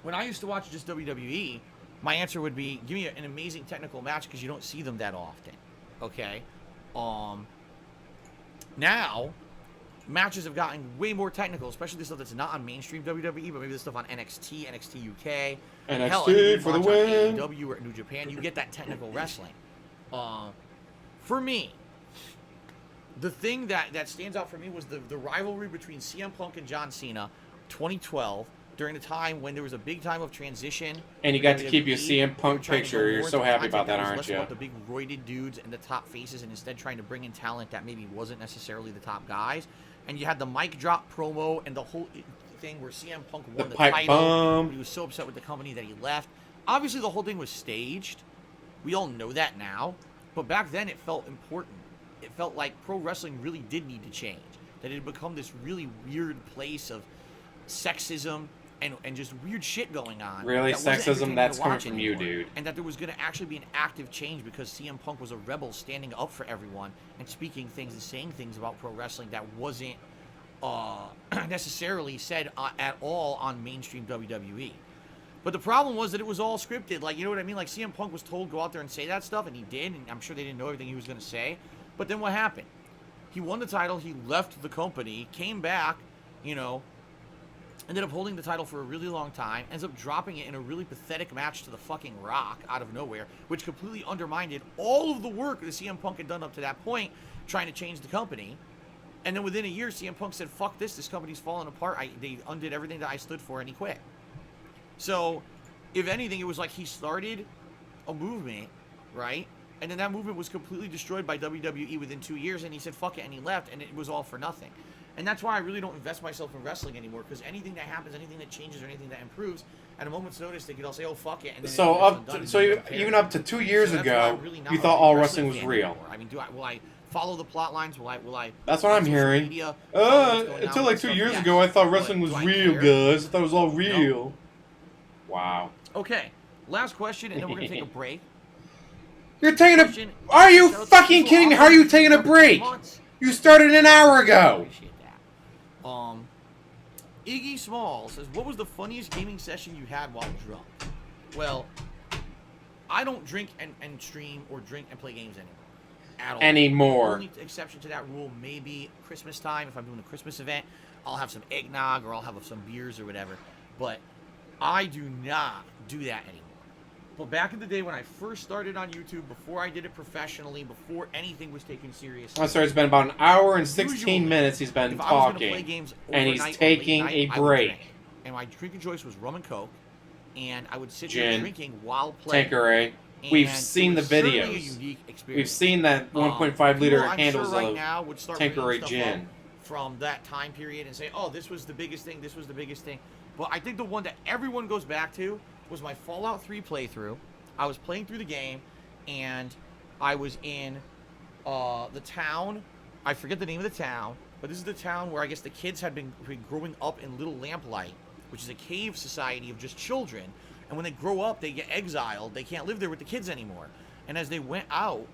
when I used to watch just WWE, my answer would be, give me an amazing technical match, because you don't see them that often, okay? Now, matches have gotten way more technical, especially the stuff that's not on mainstream WWE, but maybe the stuff on NXT, NXT UK. NXT hell, for the win. AEW or New Japan, you get that technical wrestling. For me, the thing that stands out for me was the rivalry between CM Punk and John Cena, 2012, during the time when there was a big time of transition. And you got to keep your CM Punk picture. You're so happy about that, aren't you? About the big roided dudes and the top faces, and instead trying to bring in talent that maybe wasn't necessarily the top guys. And you had the mic drop promo and the whole thing where CM Punk won the title. He was so upset with the company that he left. Obviously, the whole thing was staged. We all know that now. But back then, it felt important. It felt like pro wrestling really did need to change. That it had become this really weird place of sexism and just weird shit going on. Really? Sexism? That's coming from you, dude. And that there was going to actually be an active change because CM Punk was a rebel standing up for everyone and speaking things and saying things about pro wrestling that wasn't necessarily said at all on mainstream WWE. But the problem was that it was all scripted. Like, you know what I mean? Like, CM Punk was told, go out there and say that stuff, and he did, and I'm sure they didn't know everything he was going to say. But then what happened? He won the title, he left the company, came back, you know, ended up holding the title for a really long time, ends up dropping it in a really pathetic match to the fucking Rock out of nowhere, which completely undermined all of the work that CM Punk had done up to that point, trying to change the company. And then within a year, CM Punk said, fuck this company's falling apart. They undid everything that I stood for, and he quit. So, if anything, it was like he started a movement, right? And then that movement was completely destroyed by WWE within 2 years, and he said, fuck it, and he left, and it was all for nothing. And that's why I really don't invest myself in wrestling anymore, because anything that happens, anything that changes, or anything that improves, at a moment's notice, they could all say, "Oh, fuck it." And then even up to 2 years ago, you thought all wrestling was real. Anymore. I mean, will I follow the plot lines? Will I? That's what I'm hearing. Until like 2 years ago, I thought wrestling was real, guys. I thought it was all real. No. Wow. Okay, last question, and then we're gonna take a break. You're taking a? Are you fucking kidding me? How are you taking a break? You started an hour ago. Iggy Small says, what was the funniest gaming session you had while drunk? Well, I don't drink and stream or drink and play games anymore. The only exception to that rule may be Christmas time. If I'm doing a Christmas event, I'll have some eggnog or I'll have some beers or whatever. But I do not do that anymore. But back in the day when I first started on YouTube, before I did it professionally, before anything was taken seriously. I'm sorry, it's been about an hour and 16 minutes he's been talking. And he's taking a break. And my drinking choice was rum and Coke. And I would sit there drinking while playing. Tanqueray. We've seen the videos. We've seen that 1.5 liter handles of Tanqueray gin. From that time period and say, oh, this was the biggest thing, this was the biggest thing. But I think the one that everyone goes back to was my Fallout 3 playthrough. I was playing through the game, and I was in the town. I forget the name of the town, but this is the town where I guess the kids had been growing up in Little Lamplight, which is a cave society of just children. And when they grow up, they get exiled. They can't live there with the kids anymore. And as they went out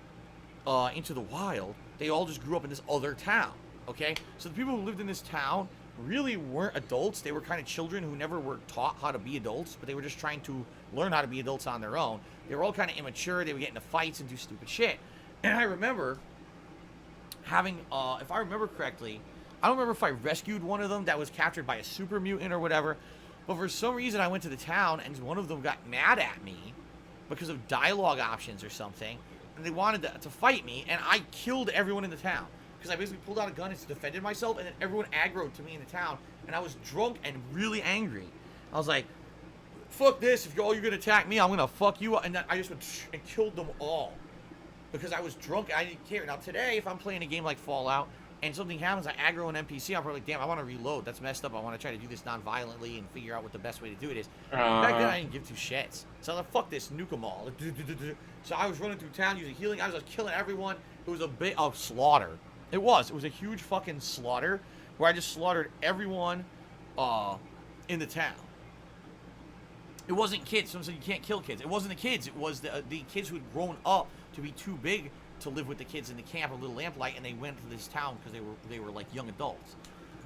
into the wild, they all just grew up in this other town, okay? So the people who lived in this town really weren't adults. They were kind of children who never were taught how to be adults, but they were just trying to learn how to be adults on their own. They were all kind of immature. They would get into fights and do stupid shit. And I remember having, if I remember correctly, I don't remember if I rescued one of them that was captured by a super mutant or whatever, but for some reason I went to the town and one of them got mad at me because of dialogue options or something, and they wanted to fight me, and I killed everyone in the town. Because I basically pulled out a gun and defended myself, and then everyone aggroed to me in the town, and I was drunk and really angry. I was like, fuck this, if you're gonna attack me, I'm gonna fuck you up. And then I just went and killed them all. Because I was drunk and I didn't care. Now today, if I'm playing a game like Fallout, and something happens, I aggro an NPC, I'm probably like, damn, I want to reload. That's messed up. I want to try to do this non-violently and figure out what the best way to do it is. Back then, I didn't give two shits. So I was like, fuck this, nuke them all. So I was running through town using healing. I was killing everyone. It was a bit of slaughter. It was a huge fucking slaughter where I just slaughtered everyone in the town. It wasn't kids. Someone said you can't kill kids. It wasn't the kids. It was the kids who had grown up to be too big to live with the kids in the camp or Little Lamplight, and they went to this town because they were like young adults.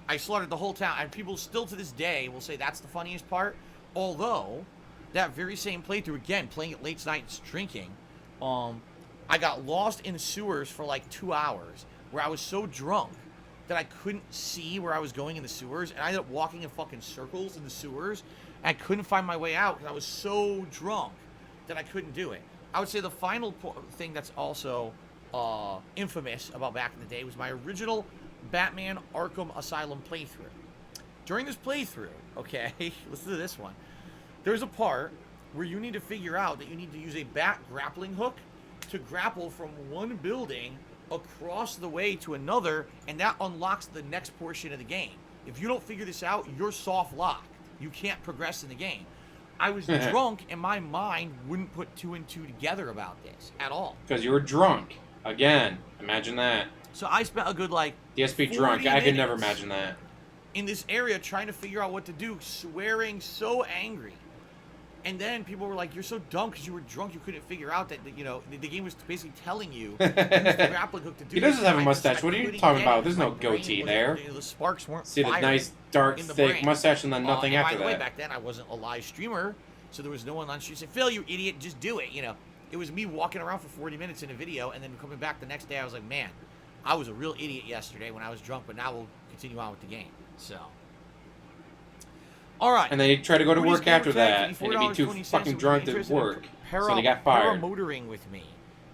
I slaughtered the whole town, and people still to this day will say that's the funniest part. Although that very same playthrough, again playing it late nights drinking, I got lost in the sewers for like 2 hours. Where I was so drunk that I couldn't see where I was going in the sewers, and I ended up walking in fucking circles in the sewers, and I couldn't find my way out because I was so drunk that I couldn't do it. I would say the final thing that's also infamous about back in the day was my original Batman Arkham Asylum playthrough. During this playthrough, okay, listen to this one, there's a part where you need to figure out that you need to use a bat grappling hook to grapple from one building across the way to another, and that unlocks the next portion of the game. If you don't figure this out, you're soft locked. You can't progress in the game. I was drunk, and my mind wouldn't put two and two together about this at all. Because you were drunk. Again, imagine that. So I spent a good, like, DSP drunk. I could never imagine that. In this area, trying to figure out what to do, swearing, so angry. And then people were like, you're so dumb because you were drunk, you couldn't figure out that, you know, the game was basically telling you use the grappling hook to do. He doesn't have a mustache. What are you talking about? There's no goatee there. The sparks weren't see the nice, dark, thick mustache and then nothing after that. By the way, back then I wasn't a live streamer, so there was no one on stream saying, Phil, you idiot, just do it. You know, it was me walking around for 40 minutes in a video, and then coming back the next day, I was like, man, I was a real idiot yesterday when I was drunk, but now we'll continue on with the game. So. All right. And then he tried to go to work after that, and he'd be too fucking drunk to work, so he got fired. Paramotoring with me,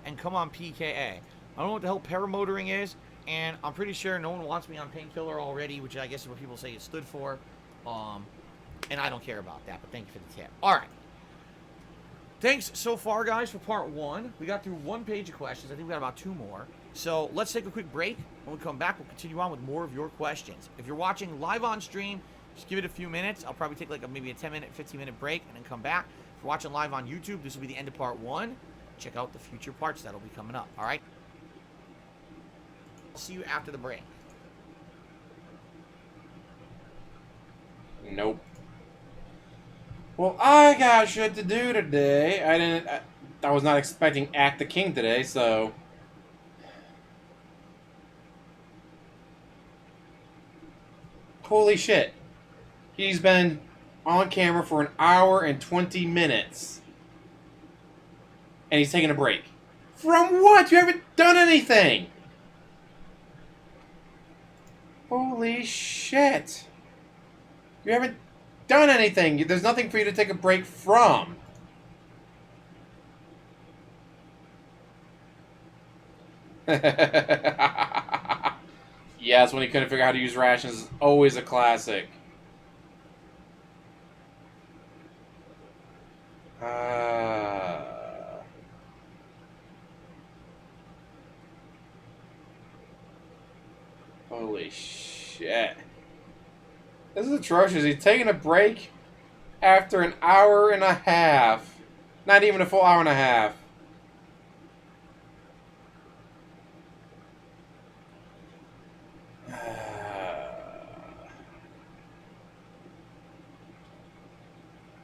and come on PKA. I don't know what the hell paramotoring is, and I'm pretty sure no one wants me on painkiller already, which I guess is what people say it stood for. And I don't care about that, but thank you for the tip. All right. Thanks so far, guys, for part one. We got through one page of questions. I think we got about two more. So let's take a quick break. When we come back, we'll continue on with more of your questions. If you're watching live on stream, just give it a few minutes. I'll probably take like maybe a 10-minute, 15-minute break and then come back. If you're watching live on YouTube, this will be the end of part one. Check out the future parts that'll be coming up. All right? I'll see you after the break. Nope. Well, I got shit to do today. I was not expecting Act the King today, so. Holy shit. He's been on camera for an hour and 20 minutes. And he's taking a break. From what? You haven't done anything! Holy shit. You haven't done anything. There's nothing for you to take a break from. Yes, when he couldn't figure out how to use rations is always a classic. Holy shit. This is atrocious. He's taking a break after an hour and a half. Not even a full hour and a half.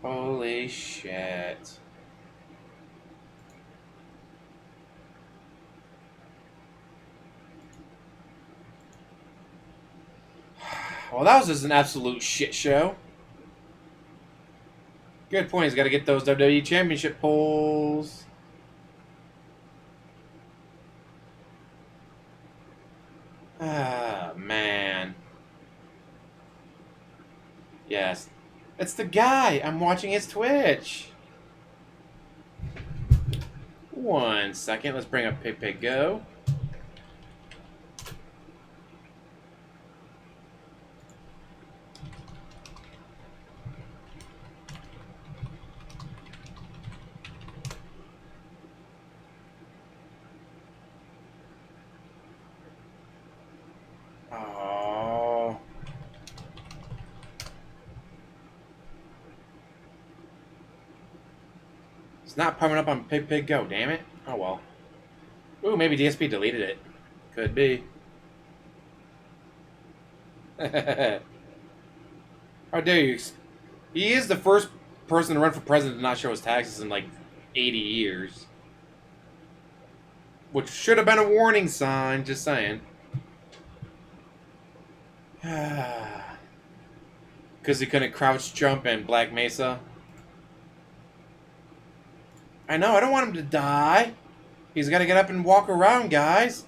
Holy shit. Well, that was just an absolute shit show. Good point. He's got to get those WWE Championship pulls. Ah, man. Yes. It's the guy. I'm watching his Twitch. 1 second. Let's bring up Pig Go. Oh. It's not coming up on Pig Go, damn it. Oh well. Ooh, maybe DSP deleted it. Could be. How dare you? He is the first person to run for president to not show his taxes in like 80 years. Which should have been a warning sign, just saying. Because he couldn't crouch jump in Black Mesa. I know, I don't want him to die. He's got to get up and walk around, guys.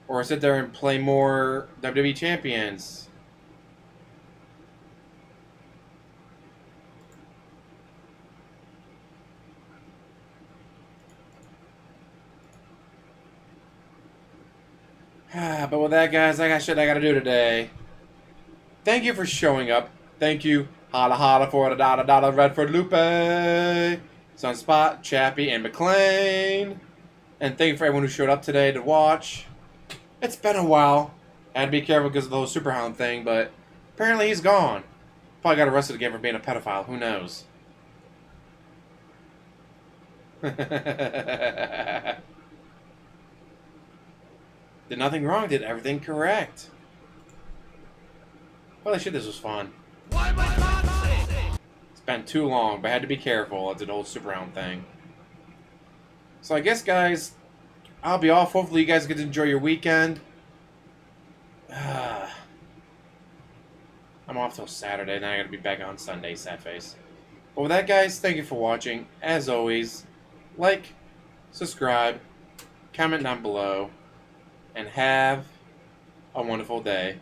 Or sit there and play more WWE Champions. But with that, guys, I got shit I got to do today. Thank you for showing up. Thank you, holla holla for the dollar Redford Lupe, Sunspot, Chappie, and McLean. And thank you for everyone who showed up today to watch. It's been a while. I had to be careful because of the whole Superhound thing, but apparently he's gone. Probably got arrested again for being a pedophile. Who knows? Did nothing wrong. Did everything correct. Holy shit, this was fun. It's been too long, but I had to be careful. I did the whole Superhound thing. So I guess, guys, I'll be off. Hopefully you guys get to enjoy your weekend. I'm off till Saturday, then I gotta be back on Sunday, sad face. But with that, guys, thank you for watching. As always, like, subscribe, comment down below, and have a wonderful day.